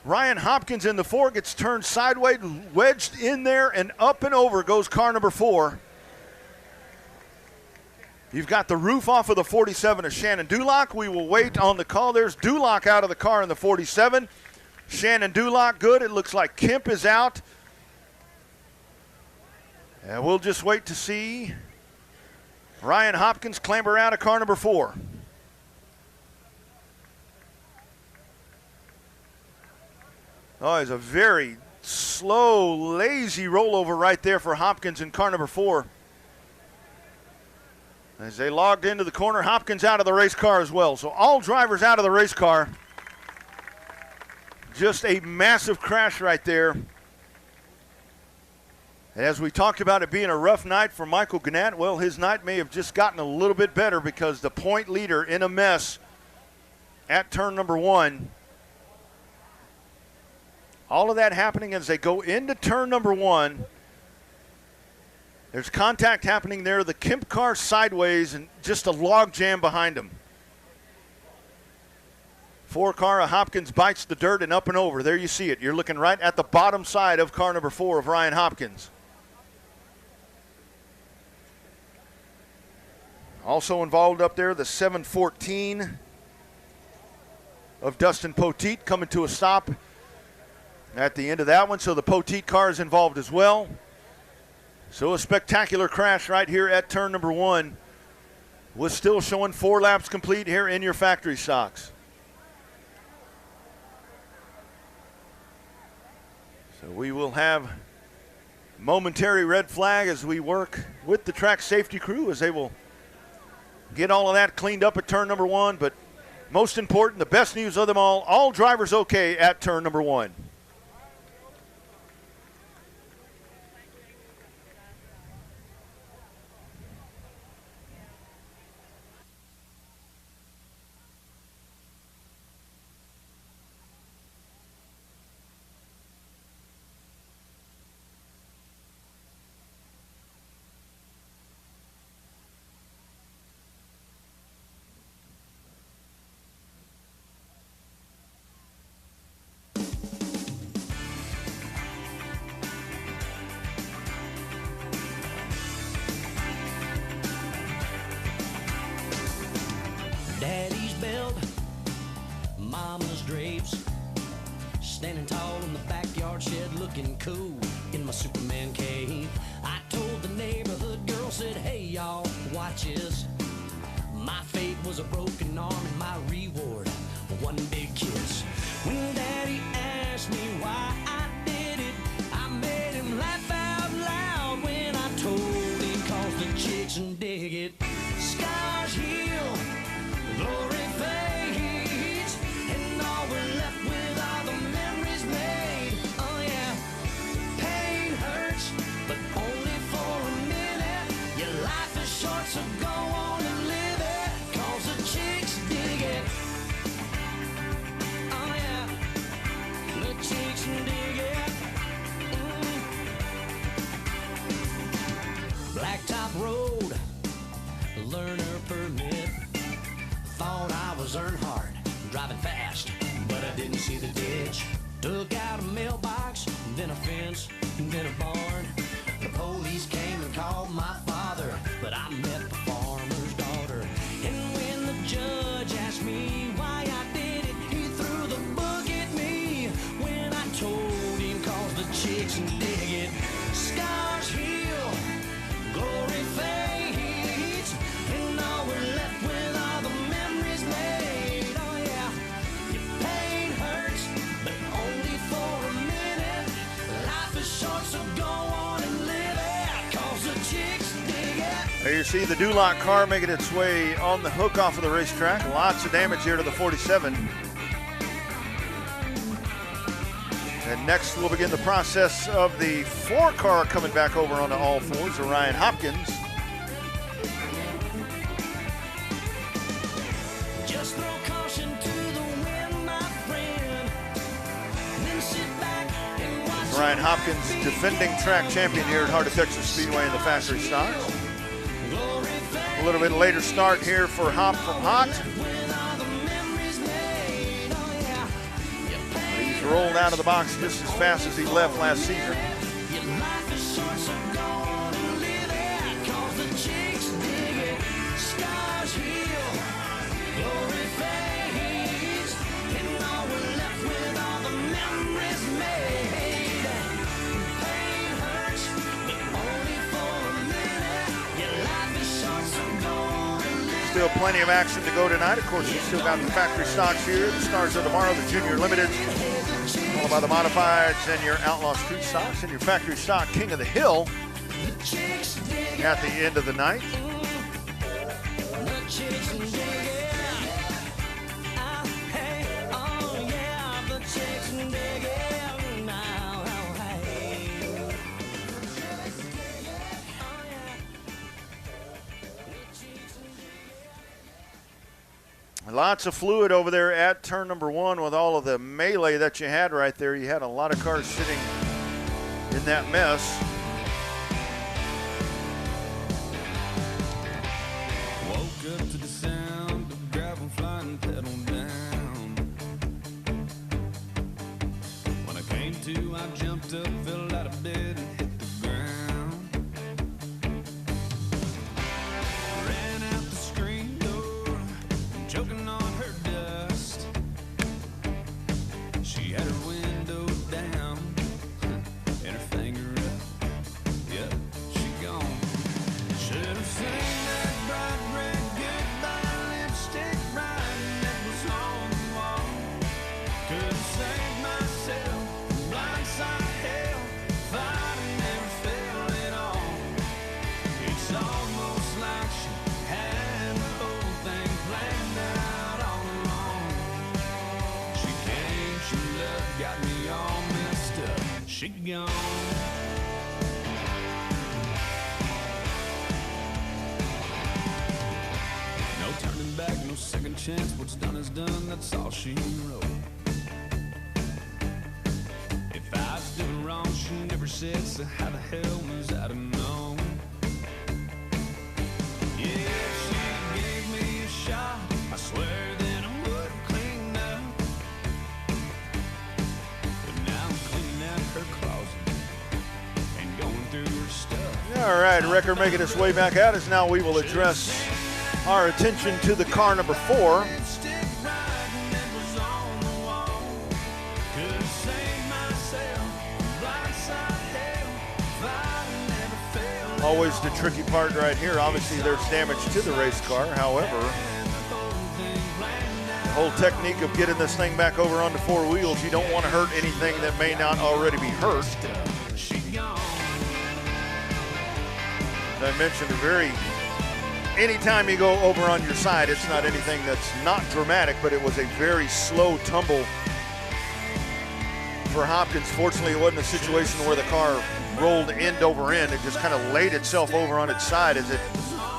Ryan Hopkins in the 4 gets turned sideways, wedged in there, and up and over goes car number 4. You've got the roof off of the 47 of Shannon Duloc. We will wait on the call. There's Duloc out of the car in the 47. Shannon Duloc good. It looks like Kemp is out. And we'll just wait to see Ryan Hopkins clamber out of car number 4. Oh, it's a very slow, lazy rollover right there for Hopkins in car number 4. As they logged into the corner, Hopkins out of the race car as well. So all drivers out of the race car. Just a massive crash right there. As we talked about it being a rough night for Michael Gannett, well, his night may have just gotten a little bit better because the point leader in a mess at turn number 1. All of that happening as they go into turn number 1. There's contact happening there. The Kemp car sideways and just a log jam behind him. 4 car of Hopkins bites the dirt and up and over. There you see it. You're looking right at the bottom side of car number 4 of Ryan Hopkins. Also involved up there, the 714 of Dustin Poteet coming to a stop at the end of that one. So the Poteet car is involved as well. So a spectacular crash right here at turn number 1. was still showing 4 laps complete here in your factory stocks. So we will have momentary red flag as we work with the track safety crew as they will get all of that cleaned up at turn number 1. But most important, the best news of them all drivers okay at turn number 1. Daddy's belt, mama's drapes, standing tall in the backyard shed looking cool in my Superman cape. I told the neighborhood girl, said, hey y'all, watch this. My fate was a broken arm and my reward, one big kiss. When Daddy asked me why I did it, I made him laugh out loud when I told him, cause the chicks dig it. Scars heal, glory fades, and all we're left with are the memories made. Oh yeah, pain hurts, but only for a minute. Your life is short, so go on and live it, cause the chicks dig it. Oh yeah, the chicks dig it. Blacktop road, learner permit. Thought I was Earnhardt, driving fast, but I didn't see the ditch. Took out a mailbox, then a fence, then a barn. The police came and called my father, but I met the farmer's daughter. And when the judge asked me why I did it, he threw the book at me. When I told him, cause the chicks dig it. Scars heal, glory fades, and all we're left with are the memories made. Oh yeah, your pain hurts, but only for a minute. Life is short, so go on and live it, cause the chicks dig it. There you see the Duloc car making its way on the hook off of the racetrack. Lots of damage here to the 47. And next we'll begin the process of the 4 car coming back over onto all fours, Ryan Hopkins. Just throw caution to the wind, my friend. Then sit back and watch. Ryan Hopkins, defending track champion here at Heart of Texas Speedway in the factory stocks. A little bit later start here for Hop from Hot. He's rolled out of the box just as fast as he left last season. Your life is short, so go on and live it, cause the chicks dig it. Scars heal, glory fades, and all we're left with are the memories made. Pain hurts, but only for a minute. Your life is short, so go on and live. Still plenty of action to go tonight. Of course, you still got the factory stocks here. The stars of tomorrow, the Junior Limiteds, followed by the modifieds and your Outlaw Street stocks and your factory stock King of the Hill at the end of the night. The chicks dig it. Hey, oh yeah, the chicks dig it. Now, hey. Lots of fluid over there at turn number 1 with all of the melee that you had right there. You had a lot of cars sitting in that mess. Woke up to the sound of gravel flying pedal down. When I came to, I jumped up, fell out of bed and hit the ground. Ran out the screen door, choking on her dust. She had her window down and her finger up. Yep, she gone. Should have seen that bright red she gone. No turning back, no second chance. What's done is done, that's all she wrote. If I was doing wrong, she never said, so how the hell was I to know? Yeah, she gave me a shot. I swear that I would have cleaned up. But now I'm cleaning out her closet and going through her stuff. All right, record making its way back out as now we will address our attention to the car number 4. Always the tricky part right here. Obviously, there's damage to the race car. However, the whole technique of getting this thing back over onto 4 wheels, you don't want to hurt anything that may not already be hurt. As I mentioned, anytime you go over on your side, it's not anything that's not dramatic, but it was a very slow tumble for Hopkins. Fortunately, it wasn't a situation where the car rolled end over end. It just kind of laid itself over on its side as it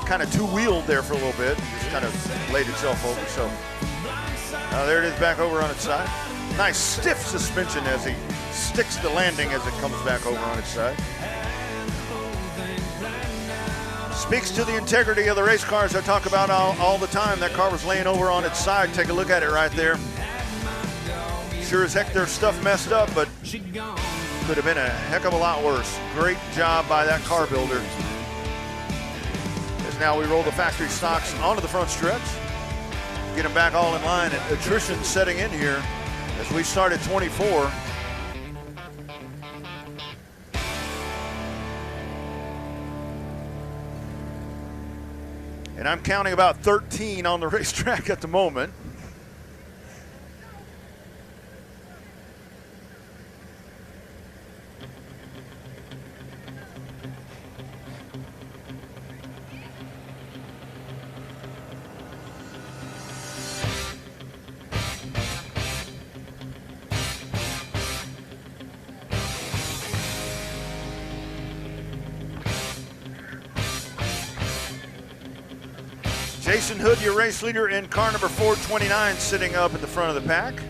kind of two-wheeled there for a little bit. Just kind of laid itself over. So there it is back over on its side. Nice stiff suspension as he sticks the landing as it comes back over on its side. Speaks to the integrity of the race cars I talk about all the time. That car was laying over on its side. Take a look at it right there. Sure as heck there's stuff messed up, but could have been a heck of a lot worse. Great job by that car builder. As now we roll the factory stocks onto the front stretch. Get them back all in line, and attrition setting in here as we start at 24. And I'm counting about 13 on the racetrack at the moment. Jason Hood, your race leader in car number 429, sitting up at the front of the pack.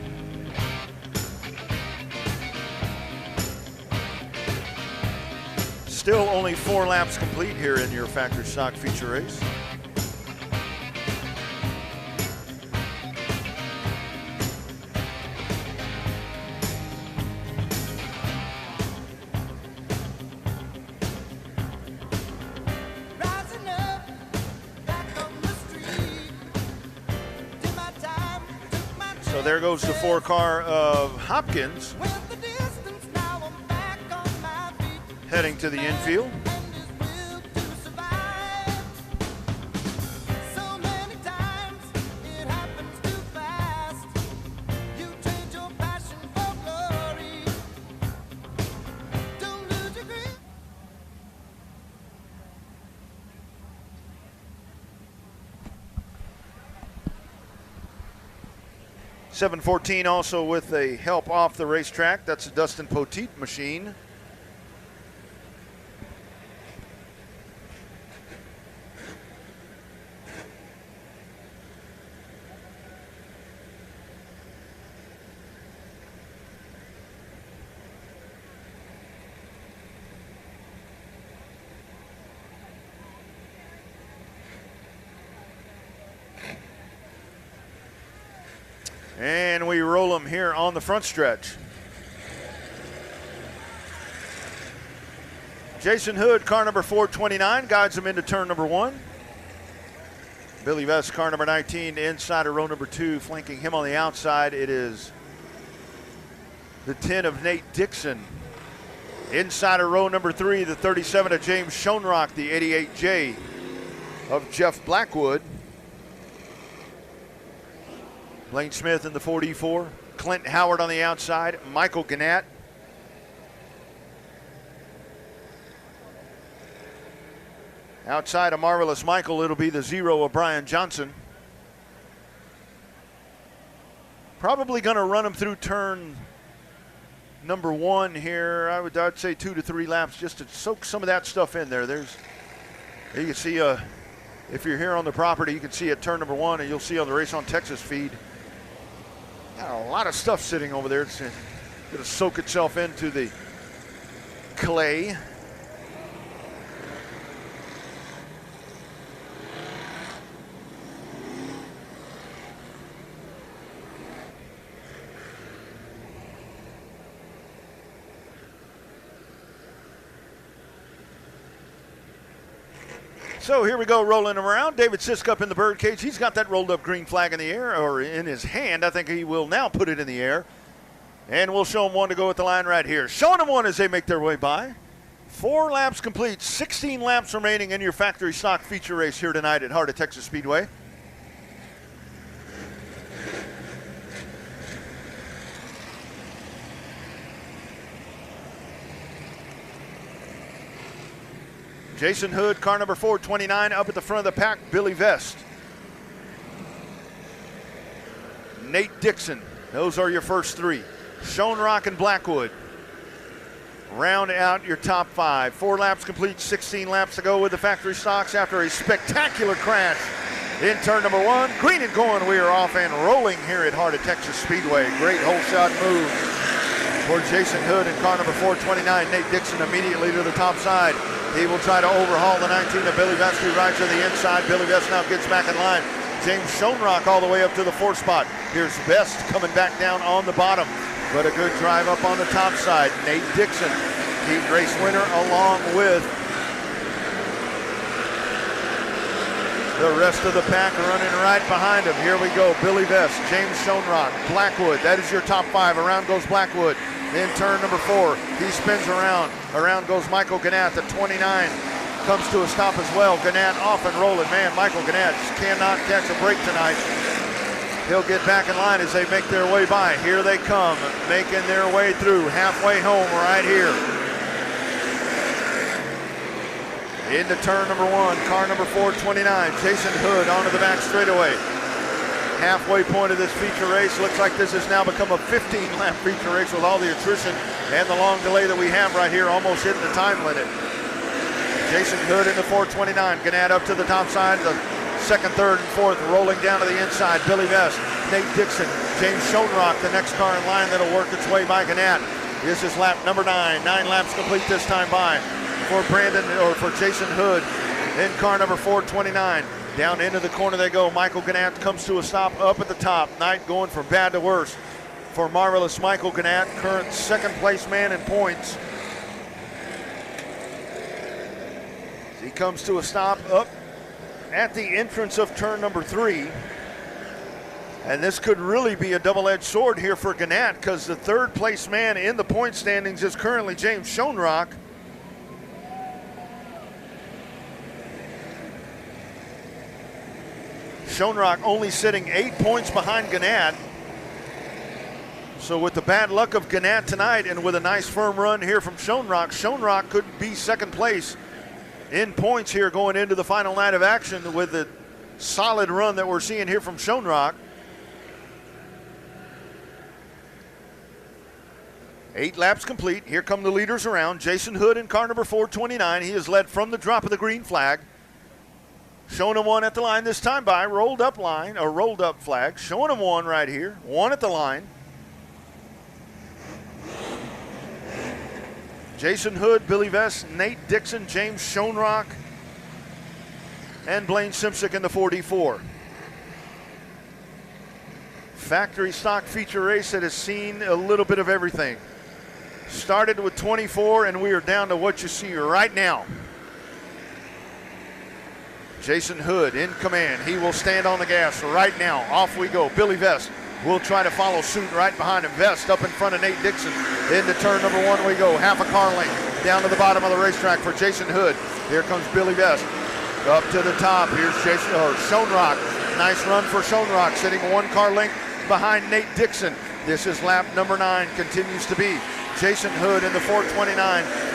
Still only 4 laps complete here in your factory stock feature race. So there goes the 4 car of Hopkins, heading to the infield. .714 also with a help off the racetrack. That's a Dustin Poteet machine. And we roll them here on the front stretch. Jason Hood, car number 429, guides them into turn number 1. Billy Vest, car number 19, inside of row number 2, flanking him on the outside. It is the 10 of Nate Dixon. Inside of row number 3, the 37 of James Schoenrock, the 88J of Jeff Blackwood. Lane Smith in the 44, Clint Howard on the outside, Michael Gannett. Outside of Marvelous Michael, it'll be the 0 of Brian Johnson. Probably going to run him through turn number 1 here. I'd say 2 to 3 laps just to soak some of that stuff in there. You can see, if you're here on the property, you can see at turn number 1, and you'll see on the Race on Texas feed. Got a lot of stuff sitting over there. It's going to soak itself into the clay. So here we go, rolling him around. David Sisk up in the birdcage. He's got that rolled up green flag in the air, or in his hand. I think he will now put it in the air. And we'll show him 1 to go at the line right here. Showing them 1 as they make their way by. 4 laps complete, 16 laps remaining in your factory stock feature race here tonight at Heart of Texas Speedway. Jason Hood, car number 429, up at the front of the pack, Billy Vest. Nate Dixon, those are your first 3. Shone Rock and Blackwood round out your top 5. 4 laps complete, 16 laps to go with the factory stocks after a spectacular crash in turn number 1. Green and going, we are off and rolling here at Heart of Texas Speedway. Great hole shot move for Jason Hood and car number 429. Nate Dixon immediately to the top side. He will try to overhaul the 19 of Billy Vest, who rides to the inside. Billy Vest now gets back in line. James Schoenrock all the way up to the 4th spot. Here's Vest coming back down on the bottom, but a good drive up on the top side. Nate Dixon, heat race winner, along with the rest of the pack running right behind him. Here we go, Billy Vest, James Schoenrock, Blackwood. That is your top 5. Around goes Blackwood. In turn number 4, he spins around. Around goes Michael Gannett. The 29 comes to a stop as well. Gannett off and rolling. Man, Michael Gannett just cannot catch a break tonight. He'll get back in line as they make their way by. Here they come, making their way through. Halfway home right here. Into turn number 1, car number 429. Jason Hood onto the back straightaway. Halfway point of this feature race. Looks like this has now become a 15-lap feature race with all the attrition and the long delay that we have right here, almost hitting the time limit. Jason Hood in the 429. Gannett up to the top side. The 2nd, 3rd, and 4th rolling down to the inside. Billy Vest, Nate Dixon, James Schoenrock, the next car in line that'll work its way by Gannett. This is lap number 9. 9 laps complete this time by for Jason Hood in car number 429. Down into the corner they go. Michael Gannett comes to a stop up at the top. Night going from bad to worse for marvelous Michael Gannett, current 2nd place man in points. He comes to a stop up at the entrance of turn number 3. And this could really be a double-edged sword here for Gannett, because the 3rd place man in the point standings is currently James Schoenrock. Schoenrock only sitting 8 points behind Gannett. So with the bad luck of Gannett tonight and with a nice firm run here from Schoenrock could be 2nd place in points here going into the final night of action with the solid run that we're seeing here from Schoenrock. 8 laps complete. Here come the leaders around. Jason Hood in car number 429. He is led from the drop of the green flag. Showing him 1 at the line this time by rolled up flag. Showing him 1 right here. 1 at the line. Jason Hood, Billy Vest, Nate Dixon, James Schoenrock, and Blaine Simsick in the 4D4. Factory stock feature race that has seen a little bit of everything. Started with 24, and we are down to what you see right now. Jason Hood in command. He will stand on the gas right now. Off we go. Billy Vest will try to follow suit right behind him. Vest up in front of Nate Dixon. Into turn number 1 we go. Half a car length down to the bottom of the racetrack for Jason Hood. Here comes Billy Vest. Up to the top. Here's Schoenrock. Nice run for Schoenrock, sitting 1 car length behind Nate Dixon. This is lap number 9. Continues to be Jason Hood in the 429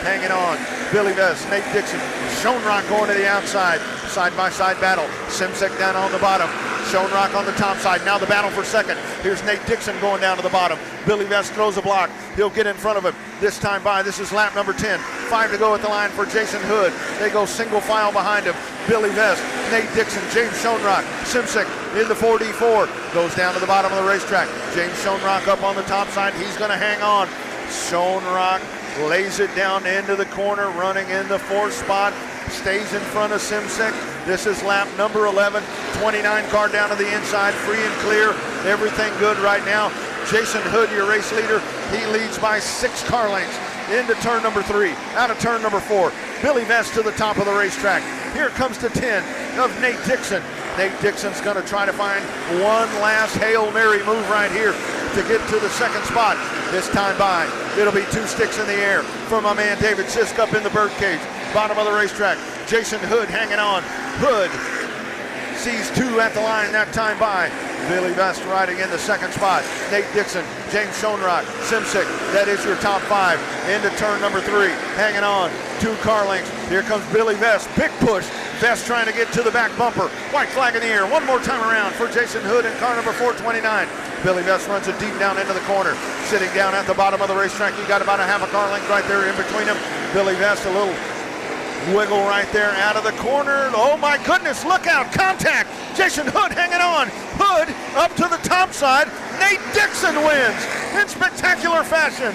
hanging on. Billy Vest, Nate Dixon, Schoenrock going to the outside. Side-by-side battle. Simsick down on the bottom. Schoenrock on the top side. Now the battle for second. Here's Nate Dixon going down to the bottom. Billy Vest throws a block. He'll get in front of him. This time by. This is lap number 10. 5 to go at the line for Jason Hood. They go single file behind him. Billy Vest, Nate Dixon, James Schoenrock, Simsek in the 4D4. Goes down to the bottom of the racetrack. James Schoenrock up on the top side. He's going to hang on. Schoenrock lays it down into the corner, running in the 4th spot. Stays in front of Simsek. This is lap number 11. 29 car down to the inside, free and clear. Everything good right now. Jason Hood, your race leader, he leads by 6 car lengths into turn number 3, out of turn number 4. Billy Vest to the top of the racetrack. Here comes the 10 of Nate Dixon. Nate Dixon's going to try to find one last Hail Mary move right here to get to the 2nd spot. This time by, it'll be 2 sticks in the air for my man David Sisk up in the birdcage. Bottom of the racetrack, Jason Hood hanging on. Hood sees 2 at the line that time by. Billy Vest riding in the 2nd spot. Nate Dixon, James Schoenrock, Simsek, that is your top 5. Into turn number 3, hanging on. 2 car lengths. Here comes Billy Vest, big push. Vest trying to get to the back bumper. White flag in the air. One more time around for Jason Hood in car number 429. Billy Vest runs it deep down into the corner. Sitting down at the bottom of the racetrack. You got about a half a car length right there in between them. Billy Vest a little wiggle right there out of the corner. Oh my goodness, look out, contact. Jason Hood hanging on. Hood up to the top side. Nate Dixon wins in spectacular fashion.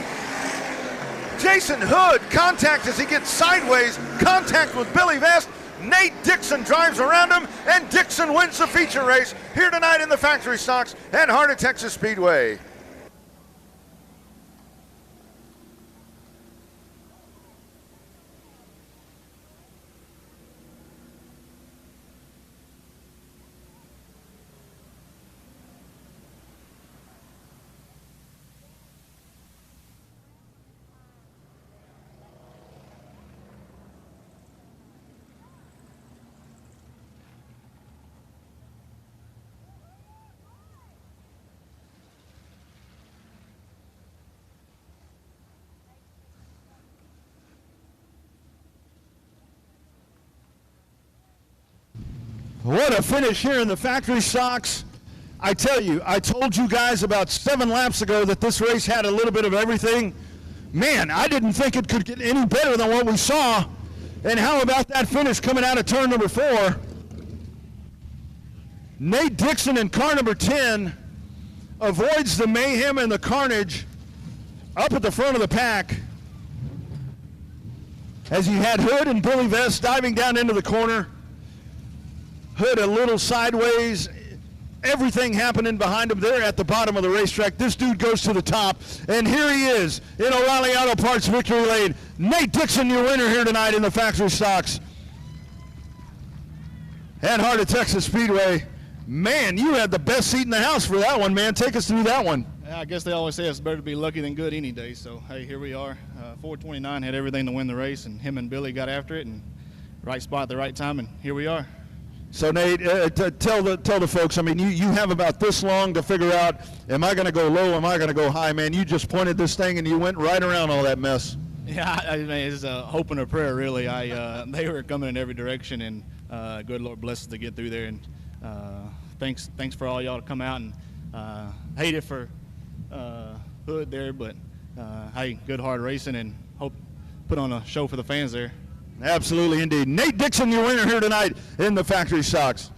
Jason Hood contact as he gets sideways, contact with Billy Vest. Nate Dixon drives around him, and Dixon wins the feature race here tonight in the factory stocks at Heart of Texas Speedway. What a finish here in the factory stocks. I tell you, I told you guys about 7 laps ago that this race had a little bit of everything. Man, I didn't think it could get any better than what we saw. And how about that finish coming out of turn number 4? Nate Dixon in car number 10 avoids the mayhem and the carnage up at the front of the pack as you had Hood and Billy Vest diving down into the corner. Hood a little sideways, everything happening behind him there at the bottom of the racetrack. This dude goes to the top, and here he is in O'Reilly Auto Parts victory lane. Nate Dixon, your winner here tonight in the factory stocks at Heart of Texas Speedway. Man, you had the best seat in the house for that one, man. Take us through that one. I guess they always say it's better to be lucky than good any day, so hey, here we are. 429 had everything to win the race, and him and Billy got after it, and right spot at the right time, and here we are. So Nate, tell the folks, I mean, you have about this long to figure out, am I going to go low, am I going to go high, man? You just pointed this thing and you went right around all that mess. Yeah, I mean, it's a hope and a prayer, really. They were coming in every direction, and good Lord bless us to get through there. And thanks for all y'all to come out, and hate it for Hood there, but hey, good hard racing, and hope put on a show for the fans there. Absolutely indeed. Nate Dixon, your winner here tonight in the factory stocks.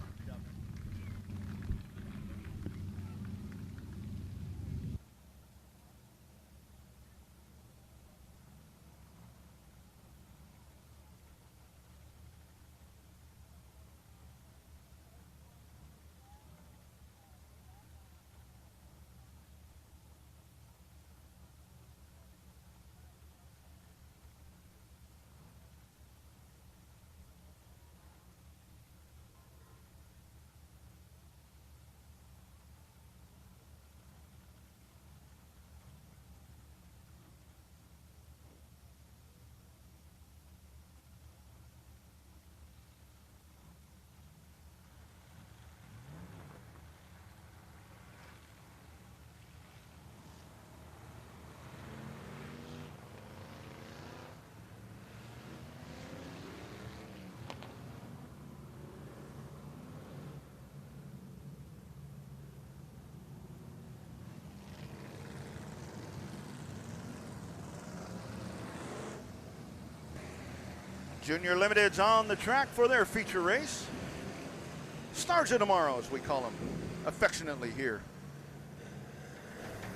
Junior Limited's on the track for their feature race. Stars of Tomorrow, as we call them affectionately here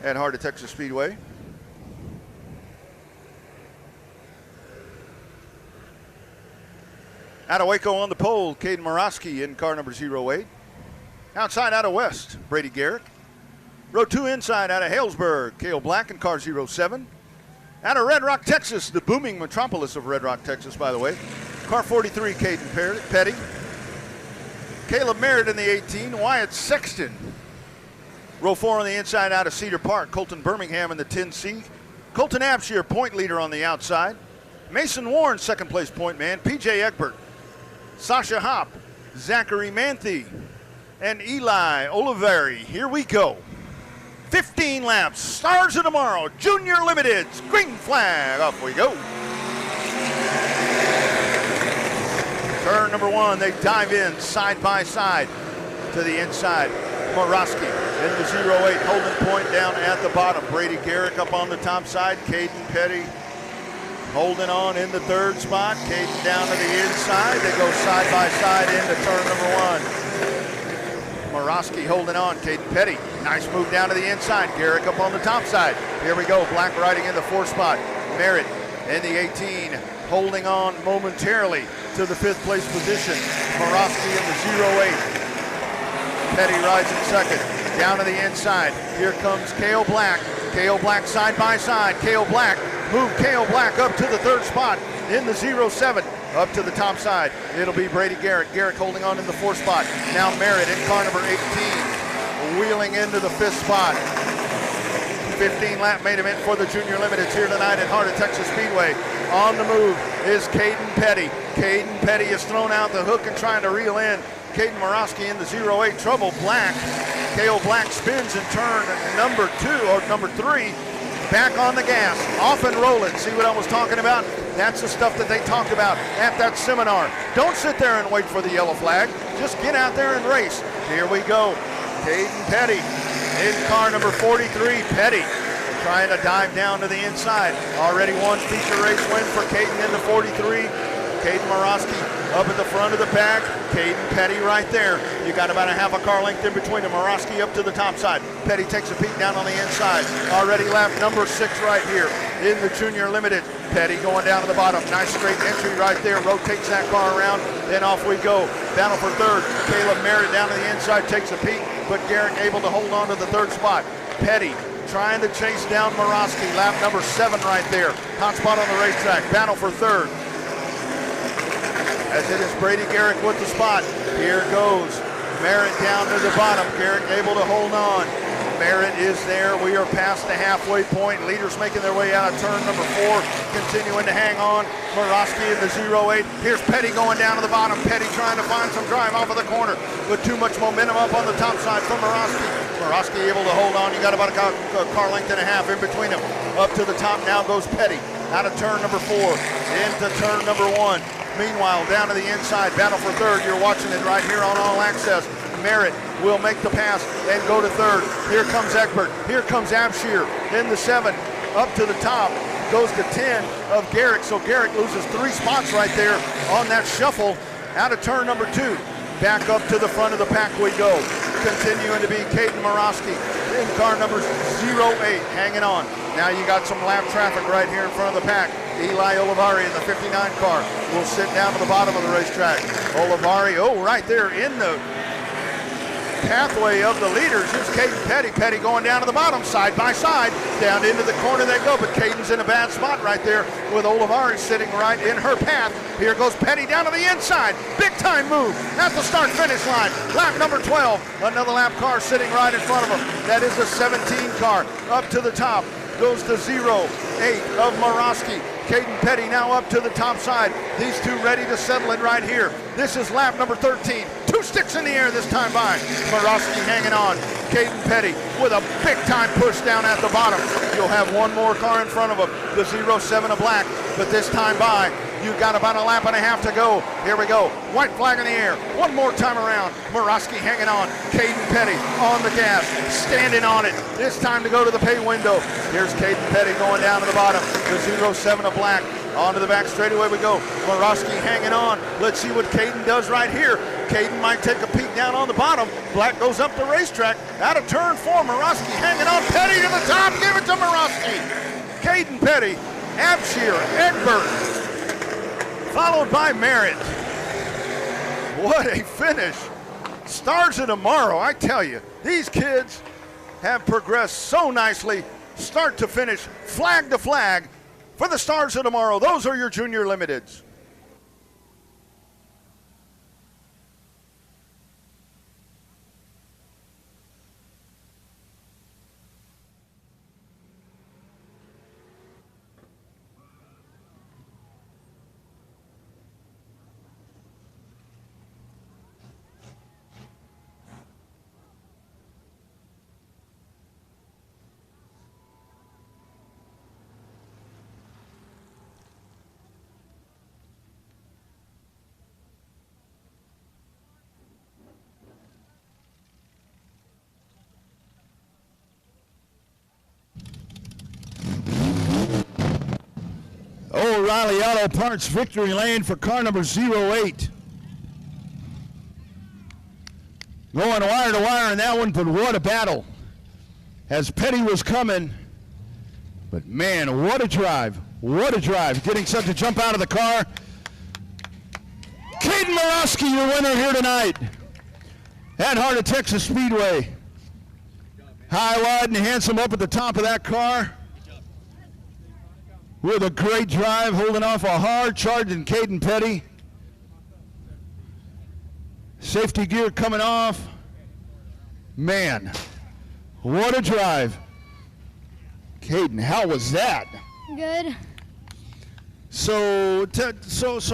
at Heart of Texas Speedway. Out of Waco on the pole, Caden Morosky in car number 08. Outside out of West, Brady Garrick. Row 2 inside out of Halesburg, Cale Black in car 07. Out of Red Rock, Texas, the booming metropolis of Red Rock, Texas, by the way. Car 43, Caden Petty. Caleb Merritt in the 18, Wyatt Sexton. Row 4 on the inside out of Cedar Park, Colton Birmingham in the 10C. Colton Abshire, point leader on the outside. Mason Warren, second place point man. PJ Egbert, Sasha Hopp, Zachary Manthe, and Eli Oliveri. Here we go. 15 laps, Stars of Tomorrow, Junior Limited's green flag. Off we go. Turn number 1, they dive in side by side to the inside. Morosky in the 08, holding point down at the bottom. Brady Garrick up on the top side. Caden Petty holding on in the 3rd spot. Caden down to the inside. They go side by side into turn number 1. Morosky holding on. Caden Petty, nice move down to the inside. Garrick up on the top side. Here we go. Black riding in the 4th spot. Merritt in the 18, holding on momentarily to the 5th place position. Morosky in the 08. Petty rides in 2nd. Down to the inside. Here comes Cale Black. Cale Black side by side. Cale Black. Move Cale Black up to the 3rd spot in the 07. Up to the top side, it'll be Brady Garrick. Garrick holding on in the 4th spot. Now Merritt in car number 18, wheeling into the 5th spot. 15-lap main event for the Junior Limiteds here tonight at Heart of Texas Speedway. On the move is Caden Petty. Caden Petty is thrown out the hook and trying to reel in Caden Morosky in the 08. Trouble Black. Cale Black spins in turn number 2 or number 3. Back on the gas, off and rolling. See what I was talking about? That's the stuff that they talked about at that seminar. Don't sit there and wait for the yellow flag. Just get out there and race. Here we go. Caden Petty in car number 43. Petty trying to dive down to the inside. Already one feature race win for Caden in the 43. Caden Morosky up at the front of the pack. Caden Petty right there. You got about a half a car length in between them. Morosky up to the top side. Petty takes a peek down on the inside. Already lap number 6 right here in the Junior Limited. Petty going down to the bottom. Nice straight entry right there. Rotates that car around. Then off we go. Battle for 3rd. Caleb Merritt down to the inside takes a peek, but Garrick able to hold on to the 3rd spot. Petty trying to chase down Morosky. Lap number 7 right there. Hot spot on the racetrack. Battle for 3rd. As it is Brady Garrick with the spot. Here goes Merritt down to the bottom. Garrick able to hold on. Merritt is there. We are past the halfway point. Leaders making their way out of turn number 4, continuing to hang on. Morosky in the 08. Here's Petty going down to the bottom. Petty trying to find some drive off of the corner, with too much momentum up on the top side from Morosky. Morosky able to hold on. You got about a car length and a half in between them. Up to the top now goes Petty. Out of turn number 4 into turn number 1. Meanwhile, down to the inside, battle for 3rd. You're watching it right here on All Access. Merritt will make the pass and go to 3rd. Here comes Egbert. Here comes Abshire in the 7. Up to the top goes to 10 of Garrick. So Garrick loses 3 spots right there on that shuffle. Out of turn number 2. Back up to the front of the pack we go. Continuing to be Caden Morosky in car number 08, hanging on. Now you got some lap traffic right here in front of the pack. Eli Oliveri in the 59 car will sit down to the bottom of the racetrack. Oliveri, right there in the pathway of the leaders. Here's Caden Petty. Petty going down to the bottom, side by side. Down into the corner they go, but Caden's in a bad spot right there with Oliveri sitting right in her path. Here goes Petty down to the inside. Big time move at the start-finish line. Lap number 12. Another lap car sitting right in front of him. That is a 17 car. Up to the top goes the 08 of Morosky. Caden Petty now up to the top side. These two ready to settle it right here. This is lap number 13. 2 sticks in the air this time by. Morosky hanging on. Caden Petty with a big-time push down at the bottom. You'll have one more car in front of him, the 07 of Black, but this time by, you've got about a lap and a half to go. Here we go. White flag in the air. One more time around. Morosky hanging on. Caden Petty on the gas, standing on it. It's time to go to the pay window. Here's Caden Petty going down to the bottom. The 07 of Black Onto the back straightaway we go. Morosky hanging on. Let's see what Caden does right here. Caden might take a peek down on the bottom. Black goes up the racetrack. Out of turn 4. Morosky hanging on. Petty to the top. Give it to Morosky. Caden Petty, Abshir, Egbert, followed by Merritt. What a finish. Stars of Tomorrow, I tell you, these kids have progressed so nicely, start to finish, flag to flag, for the Stars of Tomorrow. Those are your Junior Limiteds. O'Reilly Auto Parts victory lane for car number 08. Going wire to wire in that one, but what a battle. As Petty was coming, but man, what a drive. What a drive. Getting set to jump out of the car. Caden Morosky, your winner here tonight at Heart of Texas Speedway. High, wide, and handsome up at the top of that car. With a great drive, holding off a hard charging Caden Petty. Safety gear coming off. Man, what a drive. Caden, how was that? Good. So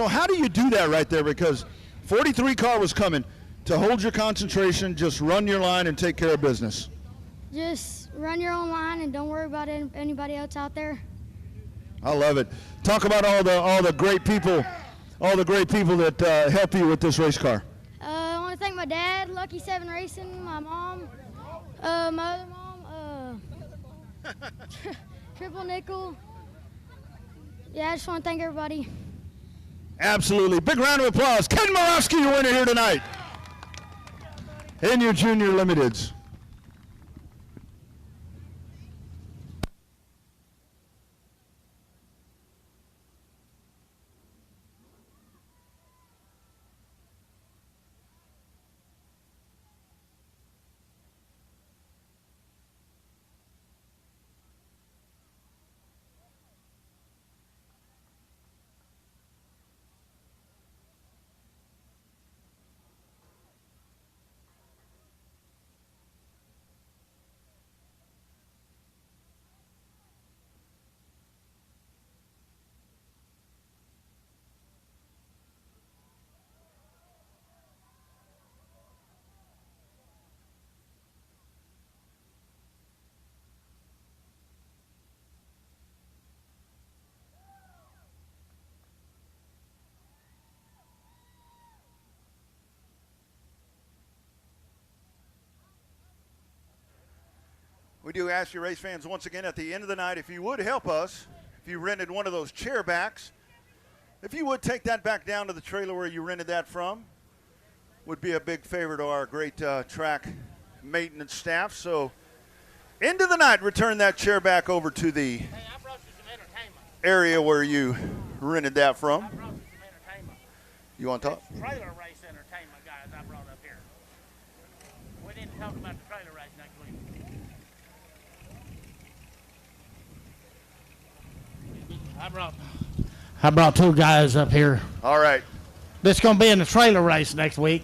how do you do that right there? Because 43 car was coming. To hold your concentration, just run your line and take care of business. Just run your own line and don't worry about anybody else out there. I love it. Talk about all the great people that help you with this race car. I want to thank my dad, Lucky 7 Racing, my mom, my other mom, Triple Nickel. Yeah, I just want to thank everybody. Absolutely. Big round of applause. Ken Morosky, your winner here tonight in your Junior Limiteds. We do ask you race fans once again at the end of the night, if you would help us, if you rented one of those chair backs, if you would take that back down to the trailer where you rented that from, would be a big favor to our great track maintenance staff. So end of the night, return that chair back over to the area where you rented that from. I brought you some entertainment. You want to talk? It's trailer race entertainment, guys, I brought up here. We need to talk about the trailer race next week. I brought two guys up here. All right. This is going to be in the trailer race next week.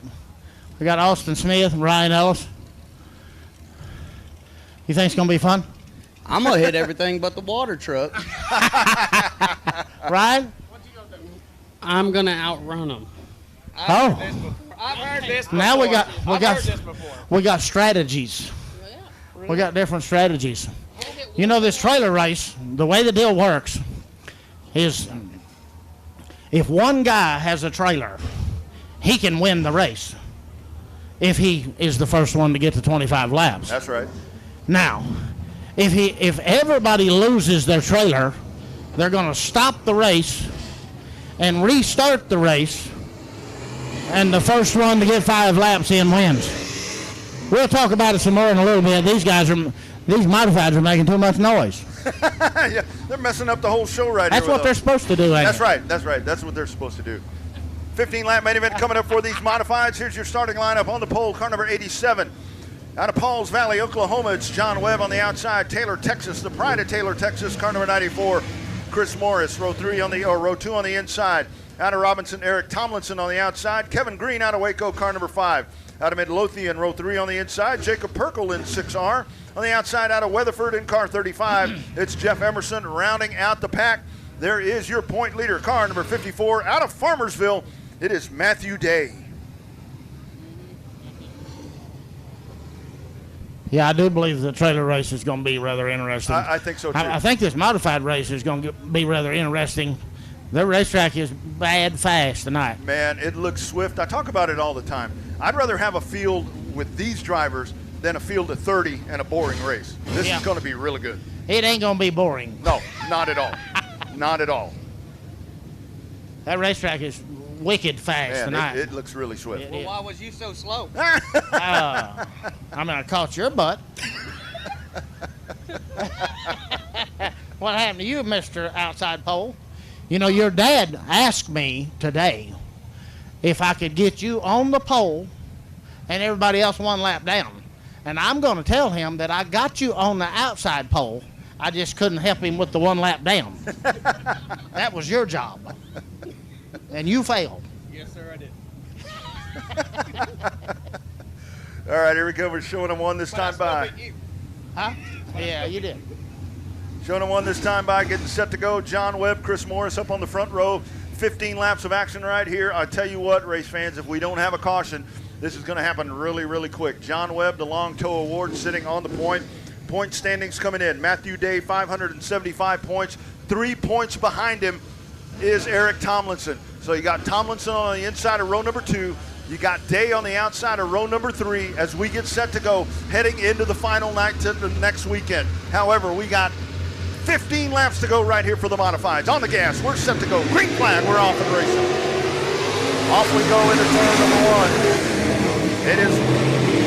We got Austin Smith and Ryan Ellis. You think it's going to be fun? I'm going to hit everything but the water truck. Ryan? What you going to do? I'm going to outrun them. I've heard this before. Now we got strategies. Yeah, We got different strategies. You know, this trailer race, the way the deal works is if one guy has a trailer, he can win the race if he is the first one to get to 25 laps. That's right. Now, if everybody loses their trailer, they're going to stop the race and restart the race, and the first one to get 5 laps in wins. We'll talk about it some more in a little bit. These modifieds are making too much noise. Yeah, they're messing up the whole show right That's here. what they're supposed to do, ain't That's it? right. That's right. That's what they're supposed to do. 15-lap main event coming up for these modifieds. Here's your starting lineup on the pole. Car number 87. Out of Pauls Valley, Oklahoma, it's John Webb on the outside. Taylor, Texas, the pride of Taylor, Texas. Car number 94. Chris Morris, row 2 on the inside. Out of Robinson, Eric Tomlinson on the outside. Kevin Green out of Waco, car number 5. Out of Midlothian, row 3 on the inside. Jacob Perkle in 6R. On the outside, out of Weatherford in car 35, it's Jeff Emerson rounding out the pack. There is your point leader, car number 54. Out of Farmersville, it is Matthew Day. Yeah, I do believe the trailer race is going to be rather interesting. I think so, too. I think this modified race is going to be rather interesting. The racetrack is bad fast tonight. Man, it looks swift. I talk about it all the time. I'd rather have a field with these drivers than a field of 30 and a boring race. This is going to be really good. It ain't going to be boring. No, not at all. Not at all. That racetrack is wicked fast tonight. It looks really swift. Well, why was you so slow? I mean, I caught your butt. What happened to you, Mr. Outside Pole? You know, your dad asked me today if I could get you on the pole and everybody else 1 lap down. And I'm going to tell him that I got you on the outside pole. I just couldn't help him with the 1 lap down. That was your job. And you failed. Yes, sir, I did. All right, here we go. We're showing them one this time by. Huh? Yeah, you did. Showing them one this time by, getting set to go. John Webb, Chris Morris up on the front row. 15 laps of action right here. I tell you what, race fans, if we don't have a caution, this is going to happen really, really quick. John Webb, the Long Toe Award, sitting on the point. Point standings coming in. Matthew Day, 575 points. 3 points behind him is Eric Tomlinson. So you got Tomlinson on the inside of row number 2. You got Day on the outside of row number 3 as we get set to go heading into the final night to the next weekend. However, we got 15 laps to go right here for the modifieds. On the gas, we're set to go. Green flag, we're off and racing. Off we go into turn number 1. It is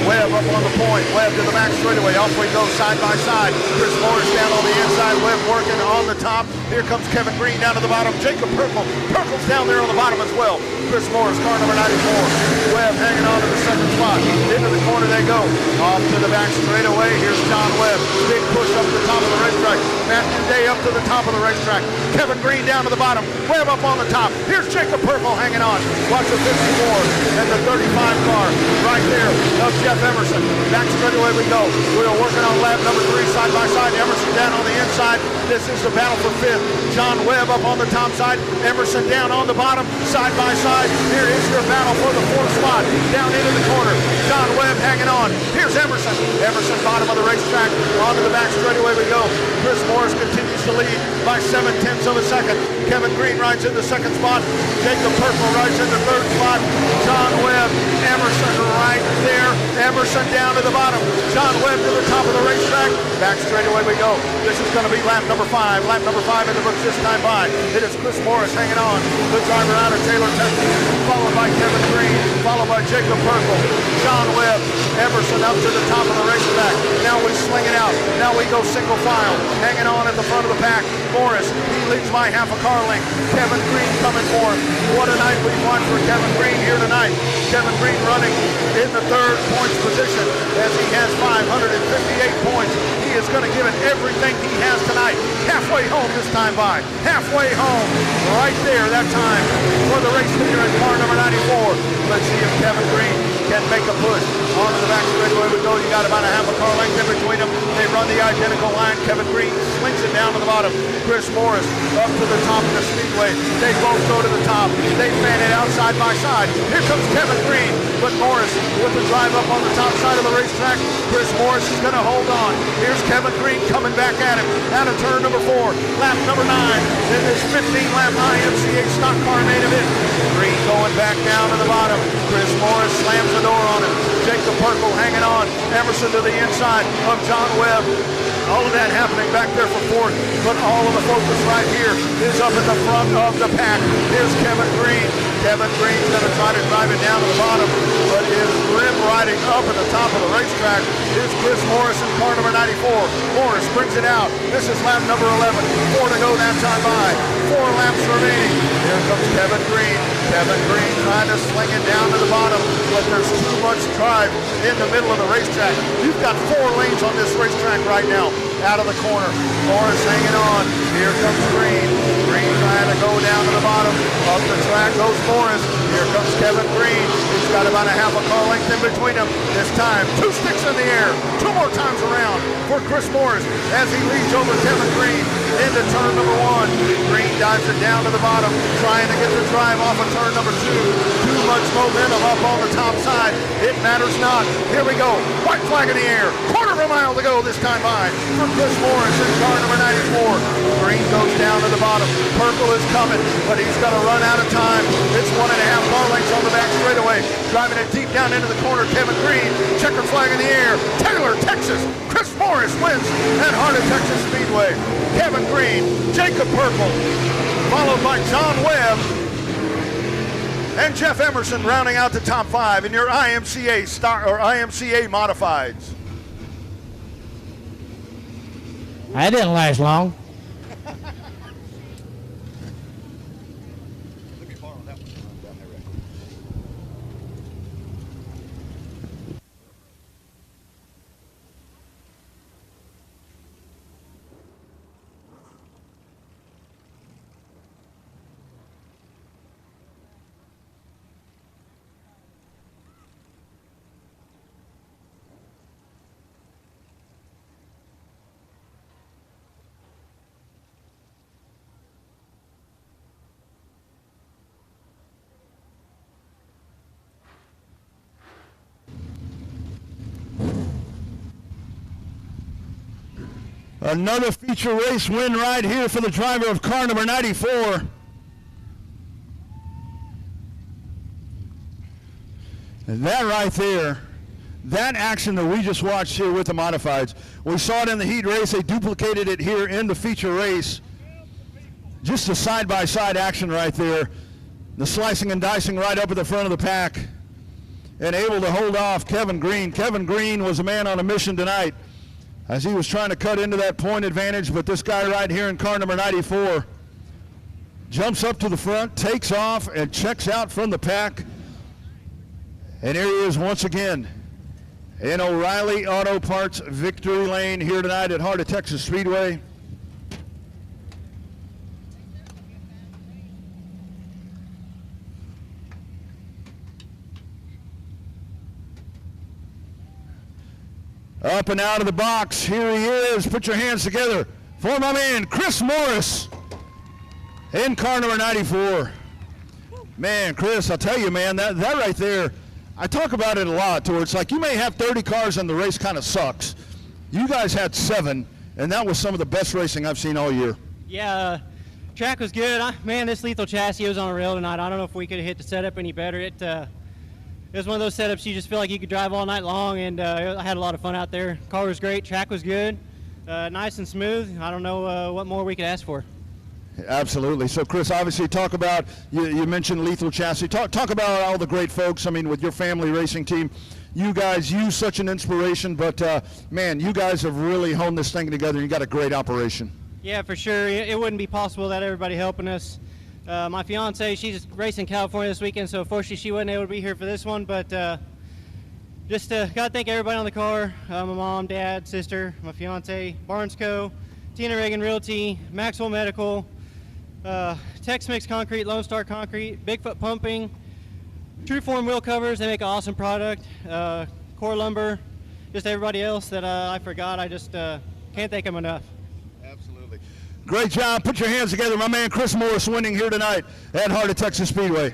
Webb up on the point. Webb to the back straightaway. Off we go side by side. Chris Morris down on the inside. Webb working on the top. Here comes Kevin Green down to the bottom. Jacob Perkle. Perkle's down there on the bottom as well. Chris Morris, car number 94. Webb hanging on to the second spot. Into the corner they go. Off to the back straightaway. Here's John Webb. Big push up the top of the racetrack. Matthew Day up to the top of the racetrack. Kevin Green down to the bottom. Webb up on the top. Here's Jacob Perkle hanging on. Watch the 54 and the 35 car right there of Jeff Emerson. Back straightaway we go. We are working on lap number 3 side by side. Emerson down on the inside. This is the battle for 5th. John Webb up on the top side. Emerson down on the bottom. Side by side. Here is your battle for the 4th spot. Down into the corner. John Webb hanging on. Here's Emerson. Emerson bottom of the racetrack. Onto the back straightaway we go. Chris Morris continues to lead by 7/10 of a second. Kevin Green rides in the 2nd spot. Jacob Perkle rides in the 3rd spot. John Webb, Emerson right there. Emerson down to the bottom. John Webb to the top of the racetrack. Back straightaway we go. This is going to be lap number 5. Lap number 5 in the books this time by. It is Chris Morris hanging on. The driver out of Taylor, Texas. Followed by Kevin Green. Followed by Jacob Perkle. John Webb. Emerson up to the top of the racetrack. Now we sling it out. Now we go single file. Hanging on at the front of the pack. Morris, he leads by half a car length. Kevin Green coming for him. What a night we've watched for Kevin Green here tonight. Kevin Green running in the 3rd points position as he has 558 points. He is going to give it everything he has tonight. Halfway home this time by. Halfway home. Right there that time for the race leader in car number 94. Let's see if Kevin Green can make a push. Onto the back straightaway we go. You got about a half a car length in between them. They run the identical line. Kevin Green slings it down to the bottom. Chris Morris up to the top of the speedway. They both go to the top. They fan it out side by side. Here comes Kevin Green, but Morris with the drive up on the top side of the racetrack. Chris Morris is going to hold on. Here's Kevin Green coming back at him out of turn number 4. Lap number 9 in this 15-lap IMCA stock car main event. Green going back down to the bottom. Chris Morris slams the door on him. Jacob Perkle hanging on. Emerson to the inside of John Webb. All of that happening back there for fourth, but all of the focus right here is up in the front of the pack. Here's Kevin Green. Kevin Green's going to try to drive it down to the bottom, but is rim riding up at the top of the racetrack is Chris Morris in car number 94. Morris brings it out. This is lap number 11. 4 to go that time by. 4 laps remaining. Here comes Kevin Green. Kevin Green trying to sling it down to the bottom, but there's too much drive in the middle of the racetrack. You've got 4 lanes on this racetrack right now. Out of the corner. Morris hanging on. Here comes Green. Green trying to go down to the bottom. Up the track goes Morris. Here comes Kevin Green. He's got about a half a car length in between them. This time, 2 sticks in the air. 2 more times around for Chris Morris as he leads over Kevin Green into turn number 1. Green dives it down to the bottom, trying to get the drive off of turn number 2. Too much momentum up on the top side. It matters not. Here we go. White flag in the air. Quarter of a mile to go this time by for Chris Morris in car number 94. Green goes down to the bottom. Perkle is coming, but he's going to run out of time. It's 1.5 car lengths on the back straightaway. Driving it deep down into the corner, Kevin Green. Checkered flag in the air. Taylor, Texas. Chris Morris wins at Heart of Texas Speedway. Kevin Green, Jacob Perkle, followed by John Webb and Jeff Emerson rounding out the top 5 in your IMCA star or IMCA modifieds. That didn't last long. Another feature race win right here for the driver of car number 94. And that right there, that action that we just watched here with the modifieds, we saw it in the heat race. They duplicated it here in the feature race. Just a side-by-side action right there. The slicing and dicing right up at the front of the pack and able to hold off Kevin Green. Kevin Green was a man on a mission tonight as he was trying to cut into that point advantage, but this guy right here in car number 94 jumps up to the front, takes off, and checks out from the pack. And here he is once again in O'Reilly Auto Parts victory lane here tonight at Heart of Texas Speedway. Up and out of the box, here he is. Put your hands together for my man, Chris Morris, in car number 94. Man, Chris, I'll tell you, man, that right there, I talk about it a lot, to where it's like you may have 30 cars and the race kind of sucks. You guys had 7, and that was some of the best racing I've seen all year. Yeah, track was good. Man, this lethal chassis was on a rail tonight. I don't know if we could have hit the setup any better. It was one of those setups you just feel like you could drive all night long, and I had a lot of fun out there. Car was great, track was good, nice and smooth. I don't know what more we could ask for. Absolutely. So, Chris, obviously talk about, you mentioned lethal chassis. Talk about all the great folks, I mean, with your family racing team. You guys use such an inspiration, but, man, you guys have really honed this thing together, and you got a great operation. Yeah, for sure. It wouldn't be possible without everybody helping us. My fiance, she's racing California this weekend, so unfortunately she wasn't able to be here for this one, but just got to thank everybody on the car, my mom, dad, sister, my fiance, Barnes Co., Tina Reagan Realty, Maxwell Medical, Tex-Mix Concrete, Lone Star Concrete, Bigfoot Pumping, Trueform Wheel Covers, they make an awesome product, Core Lumber, just everybody else that I forgot. I just can't thank them enough. Absolutely. Great job. Put your hands together. My man Chris Morris winning here tonight at Heart of Texas Speedway.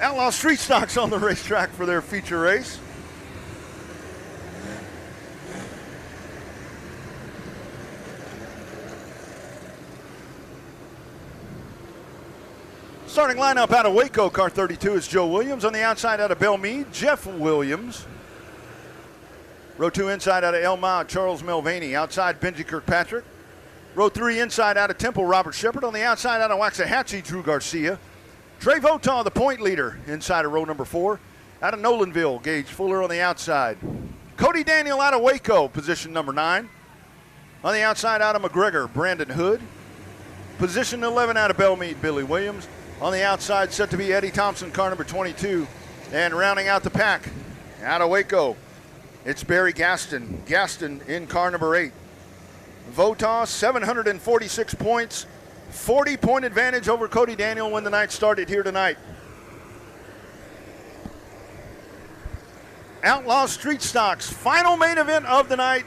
Outlaw Street Stocks on the racetrack for their feature race. Starting lineup out of Waco, car 32 is Joe Williams. On the outside out of Belmead, Jeff Williams. Row 2 inside out of El Mount, Charles Mulvaney. Outside, Benji Kirkpatrick. Row 3 inside out of Temple, Robert Shepard. On the outside out of Waxahachie, Drew Garcia. Trey Votaw, the point leader, inside of row number 4. Out of Nolanville, Gage Fuller on the outside. Cody Daniel out of Waco, position number 9. On the outside out of McGregor, Brandon Hood. Position 11 out of Belmead, Billy Williams. On the outside, set to be Eddie Thompson, car number 22. And rounding out the pack, out of Waco, it's Barry Gaston. Gaston in car number 8. Votaw, 746 points, 40-point advantage over Cody Daniel when the night started here tonight. Outlaw Street Stocks, final main event of the night.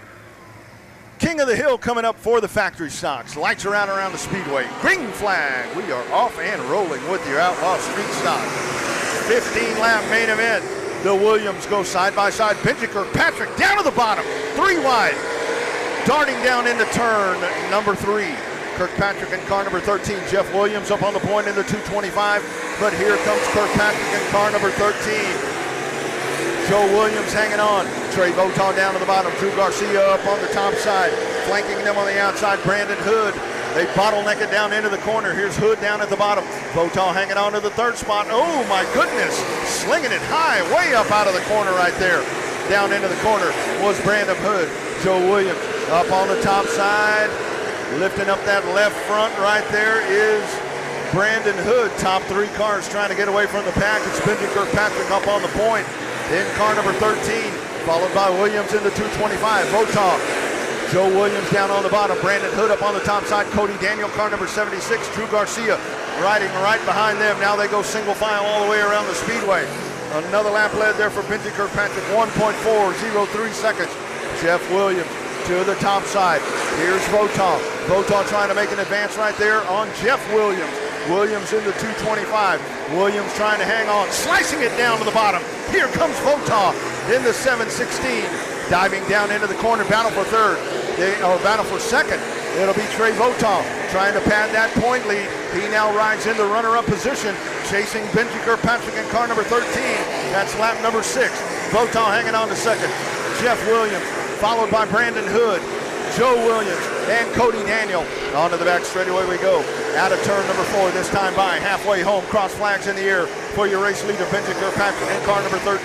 King of the Hill coming up for the factory stocks. Lights are out around the Speedway. Green flag. We are off and rolling with your Outlaw Street Stock. 15-lap main event. The Williams go side by side. Benji Kirkpatrick down to the bottom. 3 wide. Darting down into turn number 3. Kirkpatrick in car number 13. Jeff Williams up on the point in the 225. But here comes Kirkpatrick in car number 13. Joe Williams hanging on. Trey Votaw down to the bottom. Drew Garcia up on the top side. Flanking them on the outside, Brandon Hood. They bottleneck it down into the corner. Here's Hood down at the bottom. Votaw hanging on to the 3rd spot. Oh my goodness. Slinging it high, way up out of the corner right there. Down into the corner was Brandon Hood. Joe Williams up on the top side. Lifting up that left front right there is Brandon Hood. Top 3 cars trying to get away from the pack. It's Benji Kirkpatrick up on the point in car number 13, followed by Williams in the 225. Votaw, Joe Williams down on the bottom. Brandon Hood up on the top side. Cody Daniel, car number 76. Drew Garcia riding right behind them. Now they go single file all the way around the Speedway. Another lap led there for Benji Kirkpatrick, 1.403 seconds. Jeff Williams to the top side. Here's Votaw. Votaw trying to make an advance right there on Jeff Williams. Williams in the 225. Williams trying to hang on, slicing it down to the bottom. Here comes Votaw in the 716. Diving down into the corner, battle for 3rd, or battle for 2nd. It'll be Trey Votaw trying to pad that point lead. He now rides into runner-up position, chasing Benji Kirkpatrick in car number 13. That's lap number 6. Votaw hanging on to 2nd. Jeff Williams, followed by Brandon Hood. Joe Williams and Cody Daniel. Onto the back straightaway we go. Out of turn number 4, this time by halfway home. Cross flags in the air for your race leader, Benji Kirkpatrick in car number 13.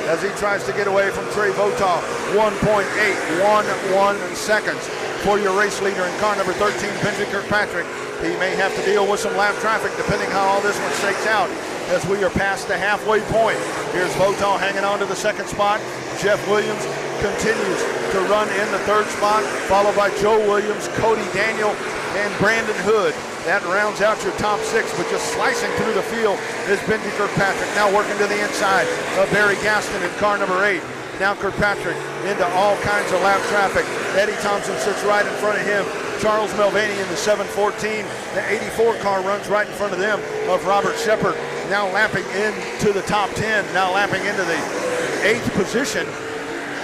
As he tries to get away from Trey Votaw. 1.811 seconds for your race leader in car number 13, Benji Kirkpatrick. He may have to deal with some lap traffic depending how all this one shakes out as we are past the halfway point. Here's Votaw hanging on to the 2nd spot. Jeff Williams continues to run in the 3rd spot, followed by Joe Williams, Cody Daniel, and Brandon Hood. That rounds out your top 6, but just slicing through the field is Benji Kirkpatrick. Now working to the inside of Barry Gaston in car number 8. Now Kirkpatrick into all kinds of lap traffic. Eddie Thompson sits right in front of him. Charles Mulvaney in the 714. The 84 car runs right in front of them of Robert Shepard. Now lapping into the top 10. Now lapping into the 8th position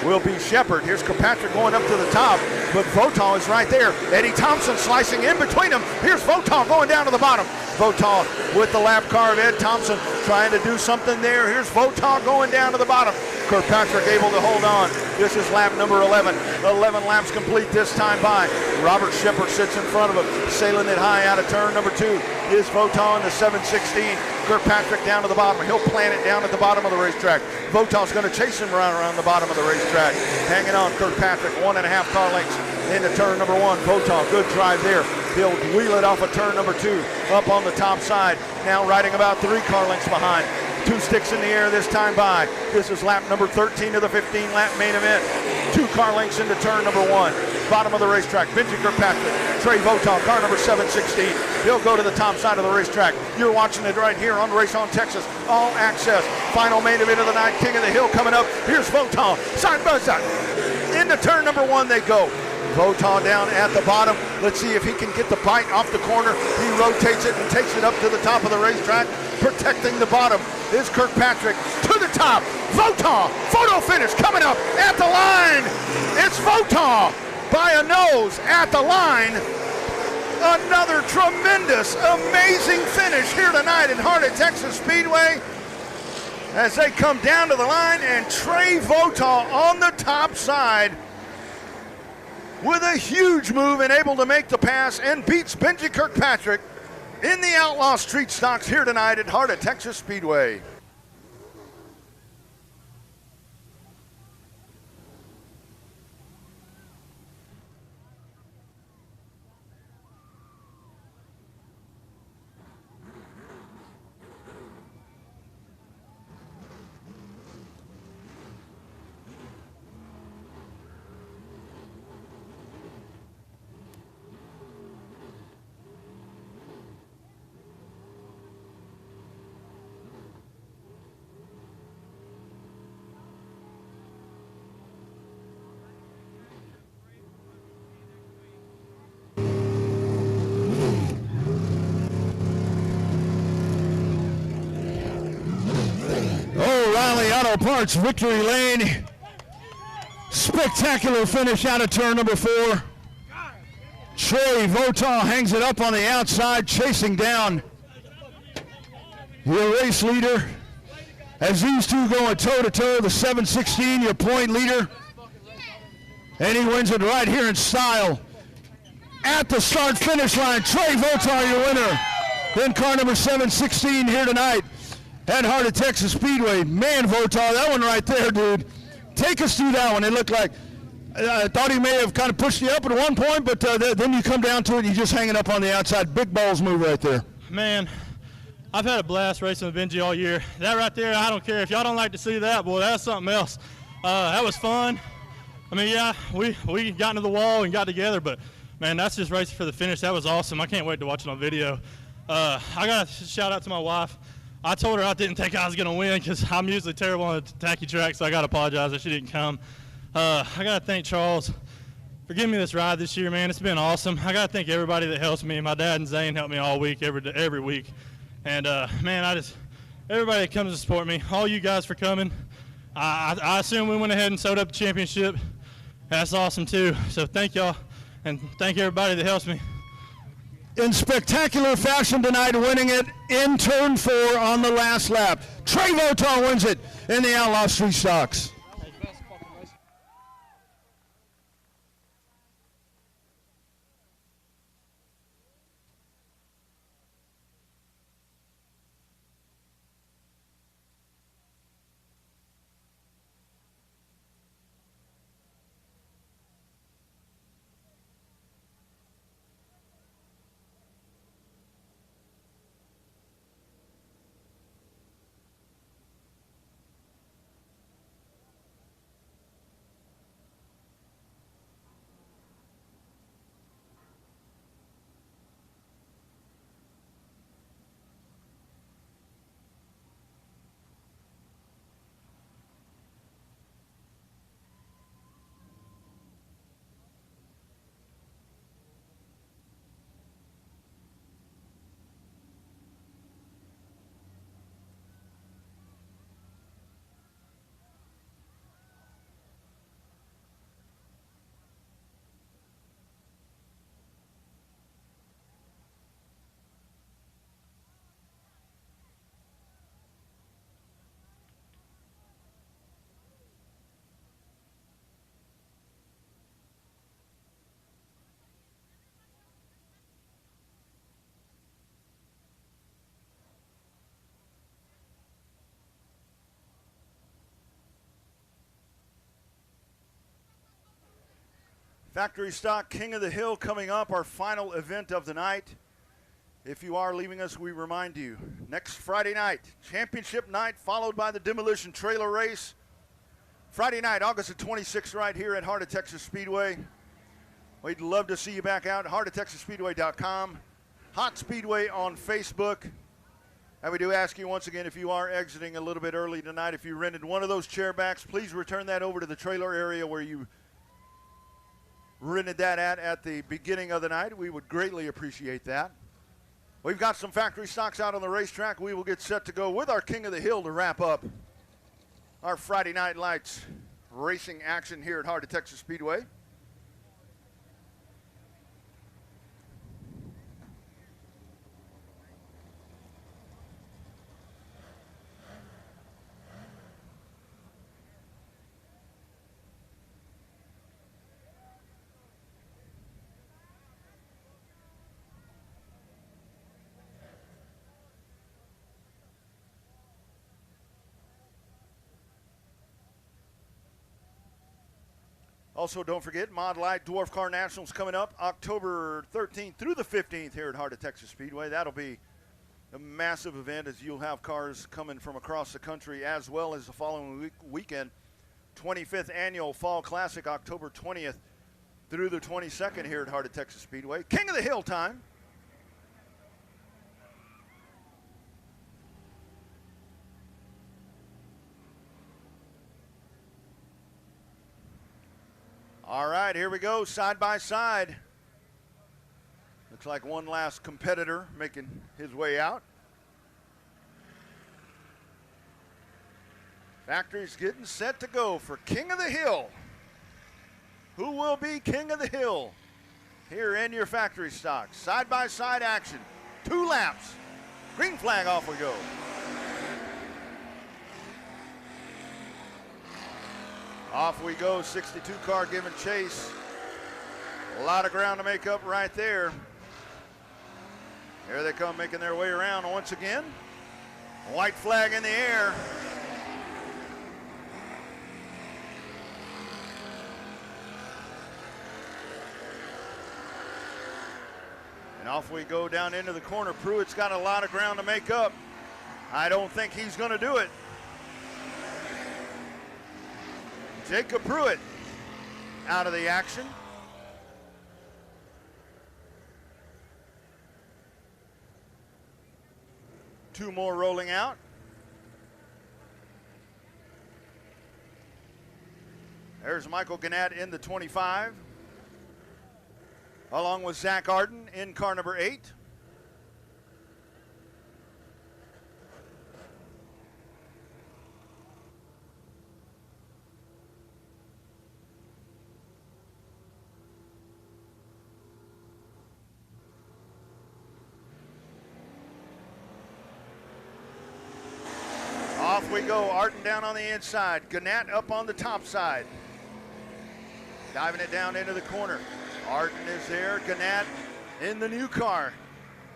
will be Shepard. Here's Kirkpatrick going up to the top, but Votaw is right there. Eddie Thompson slicing in between them. Here's Votaw going down to the bottom. Votaw with the lap car of Ed Thompson trying to do something there. Here's Votaw going down to the bottom. Kirkpatrick able to hold on. This is lap number 11. 11 laps complete this time by. Robert Shepard sits in front of him, sailing it high out of turn number 2. Is Votaw in the 716. Kirkpatrick down to the bottom. He'll plant it down at the bottom of the racetrack. Votaw's going to chase him around the bottom of the racetrack. Hanging on, Kirkpatrick, 1.5 car lengths into turn number 1. Votaw, good drive there. He'll wheel it off of turn number 2. Up on the top side. Now riding about 3 car lengths behind. 2 sticks in the air this time by. This is lap number 13 of the 15-lap main event. 2 car lengths into turn number 1. Bottom of the racetrack, Benji Kirkpatrick, Trey Votaw, car number 716. He'll go to the top side of the racetrack. You're watching it right here on Race on Texas. All access. Final main event of the night, King of the Hill coming up. Here's Votaw, side by side. Into turn number 1 they go. Votaw down at the bottom. Let's see if he can get the bite off the corner. He rotates it and takes it up to the top of the racetrack. Protecting the bottom is Kirkpatrick. To the top. Votaw. Photo finish coming up at the line. It's Votaw by a nose at the line. Another tremendous, amazing finish here tonight in Heart of Texas Speedway as they come down to the line, and Trey Votaw on the top side with a huge move and able to make the pass and beats Benji Kirkpatrick in the Outlaw Street Stocks here tonight at Heart of Texas Speedway. O'Reilly Auto Parts victory lane. Spectacular finish out of turn number 4. Trey Votaw hangs it up on the outside, chasing down your race leader. As these two going toe-to-toe, the 716, your point leader. And he wins it right here in style. At the start-finish line, Trey Votaw, your winner. Then car number 716 here tonight at Heart of Texas Speedway. Man, Votaw, that one right there, dude. Take us through that one. It looked like, I thought he may have kind of pushed you up at one point, but then you come down to it and you're just hanging up on the outside. Big balls move right there. Man, I've had a blast racing with Benji all year. That right there, I don't care. If y'all don't like to see that, boy, that's something else. That was fun. I mean, yeah, we got into the wall and got together, but, man, that's just racing for the finish. That was awesome. I can't wait to watch it on video. I got to shout out to my wife. I told her I didn't think I was going to win because I'm usually terrible on a tacky track, so I got to apologize that she didn't come. I got to thank Charles for giving me this ride this year, man. It's been awesome. I got to thank everybody that helps me. My dad and Zane help me all week, every week. And, man, everybody that comes to support me, all you guys for coming. I assume we went ahead and sewed up the championship. That's awesome, too. So thank y'all, and thank everybody that helps me. In spectacular fashion tonight, winning it in turn 4 on the last lap. Trey Votaw wins it in the Outlaw Street Stocks. Factory Stock King of the Hill coming up, our final event of the night. If you are leaving us, we remind you, next Friday night, championship night, followed by the Demolition Trailer Race. Friday night, August the 26th, right here at Heart of Texas Speedway. We'd love to see you back out at heartoftexasspeedway.com, Hot Speedway on Facebook. And we do ask you once again, if you are exiting a little bit early tonight, if you rented one of those chair backs, please return that over to the trailer area where you rented that at the beginning of the night, we would greatly appreciate that. We've got some factory stocks out on the racetrack. We will get set to go with our King of the Hill to wrap up our Friday Night Lights racing action here at Heart of Texas Speedway. Also, don't forget, Mod Light Dwarf Car Nationals coming up October 13th through the 15th here at Heart of Texas Speedway. That'll be a massive event as you'll have cars coming from across the country, as well as the following weekend, 25th Annual Fall Classic, October 20th through the 22nd here at Heart of Texas Speedway. King of the Hill time. All right, here we go, side by side. Looks like one last competitor making his way out. Factory's getting set to go for King of the Hill. Who will be King of the Hill? Here in your factory stock. Side by side action. 2 laps. Green flag, off we go. Off we go, 62 car giving chase. A lot of ground to make up right there. Here they come, making their way around once again. White flag in the air. And off we go down into the corner. Pruitt's got a lot of ground to make up. I don't think he's going to do it. Jacob Pruitt out of the action. Two more rolling out. There's Michael Gannett in the 25, along with Zach Arden in car number 8. Off we go, Arden down on the inside, Gannett up on the top side. Diving it down into the corner. Arden is there, Gannett in the new car.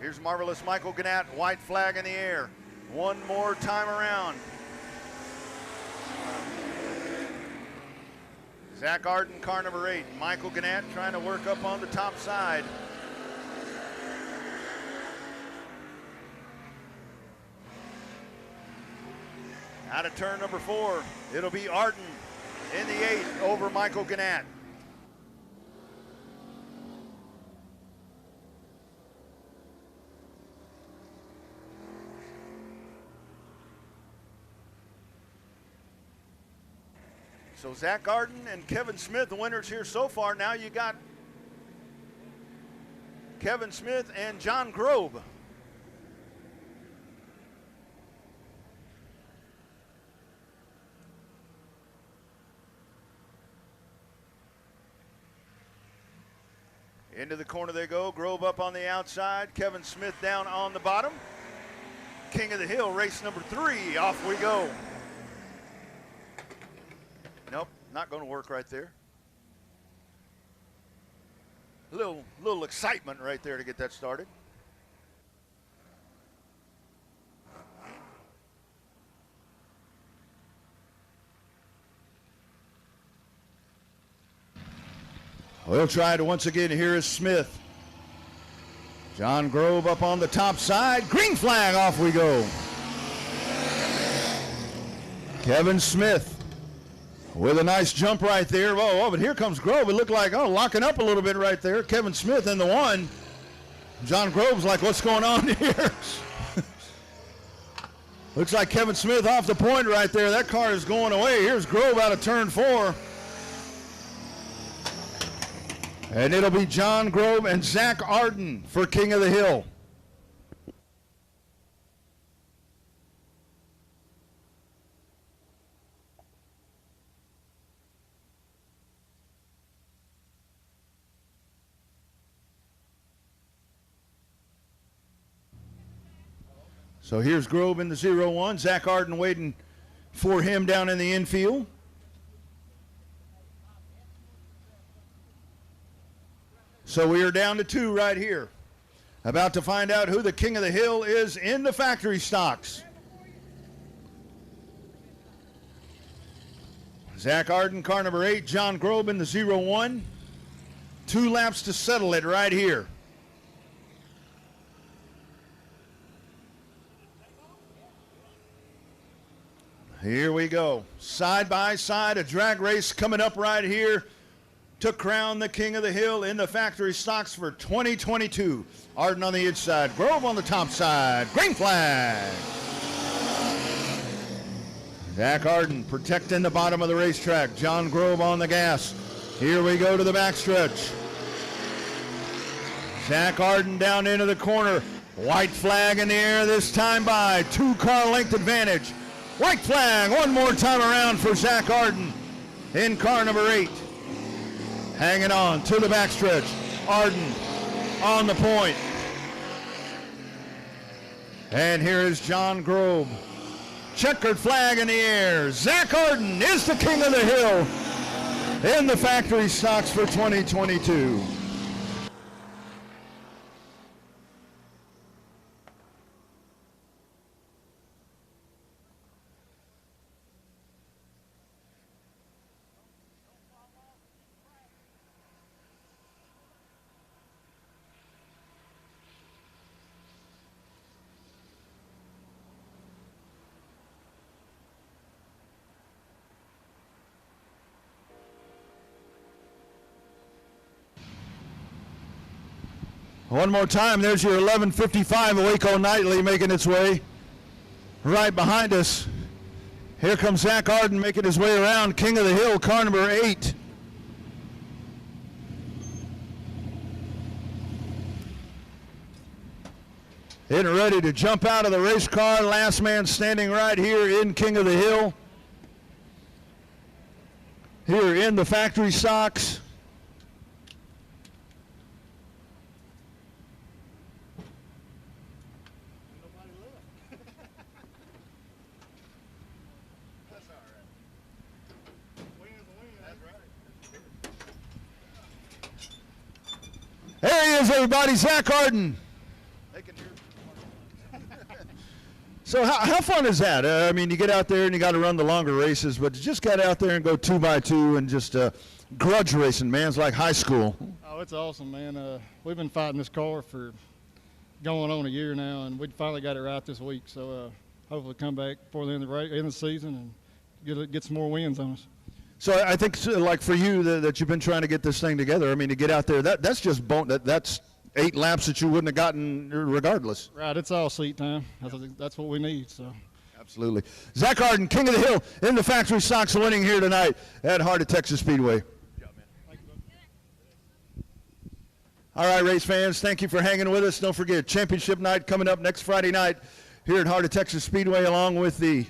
Here's marvelous Michael Gannett, white flag in the air. One more time around. Zach Arden, car number 8. Michael Gannett trying to work up on the top side. Out of turn number 4, it'll be Arden in the 8 over Michael Gannett. So Zach Arden and Kevin Smith, the winners here so far. Now you got Kevin Smith and John Grove. Into the corner they go. Grove up on the outside. Kevin Smith down on the bottom. King of the Hill, race number 3. Off we go. Nope, not going to work right there. A little excitement right there to get that started. We'll try it once again. Here is Smith. John Grove up on the top side. Green flag, off we go. Kevin Smith with a nice jump right there. Oh, but here comes Grove. It looked like, locking up a little bit right there. Kevin Smith in the 1. John Grove's like, what's going on here? Looks like Kevin Smith off the point right there. That car is going away. Here's Grove out of turn 4. And it'll be John Grove and Zach Arden for King of the Hill. So here's Grove in the 0-1. Zach Arden waiting for him down in the infield. So we are down to 2 right here. About to find out who the King of the Hill is in the factory stocks. Zach Arden, car number 8. John Grove in the 0-1. 2 laps to settle it right here. Here we go. Side by side, a drag race coming up right here to crown the King of the Hill in the factory stocks for 2022. Arden on the inside, Grove on the top side. Green flag. Zach Arden protecting the bottom of the racetrack. John Grove on the gas. Here we go to the backstretch. Zach Arden down into the corner. White flag in the air this time by 2-car length advantage. White flag one more time around for Zach Arden in car number 8. Hanging on to the backstretch. Arden on the point. And here is John Grove. Checkered flag in the air. Zach Arden is the King of the Hill in the factory stocks for 2022. One more time, there's your 11:55 Waco Nightly making its way right behind us. Here comes Zach Arden making his way around, King of the Hill, car number 8. Getting ready to jump out of the race car, last man standing right here in King of the Hill. Here in the factory stocks. There he is, everybody, Zach Arden. So how fun is that? I mean, you get out there and you got to run the longer races, but you just got out there and go 2x2 and just grudge racing, man. It's like high school. Oh, it's awesome, man. We've been fighting this car for going on a year now, and we finally got it right this week. So hopefully come back before the end of the season and get some more wins on us. So I think, like for you, that you've been trying to get this thing together. I mean, to get out there, that's just that's 8 laps that you wouldn't have gotten regardless. Right, it's all seat time. That's what we need. So. Absolutely. Zach Arden, King of the Hill, in the factory stocks, winning here tonight at Heart of Texas Speedway. All right, race fans, thank you for hanging with us. Don't forget, championship night coming up next Friday night here at Heart of Texas Speedway, along with the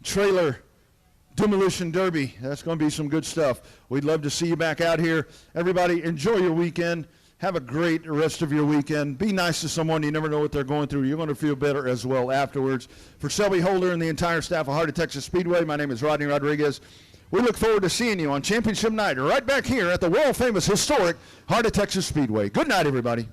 trailer Demolition Derby. That's going to be some good stuff. We'd love to see you back out here. Everybody, enjoy your weekend. Have a great rest of your weekend. Be nice to someone. You never know what they're going through. You're going to feel better as well afterwards. For Selby Holder and the entire staff of Heart of Texas Speedway, my name is Rodney Rodriguez. We look forward to seeing you on championship night right back here at the world-famous, historic Heart of Texas Speedway. Good night, everybody.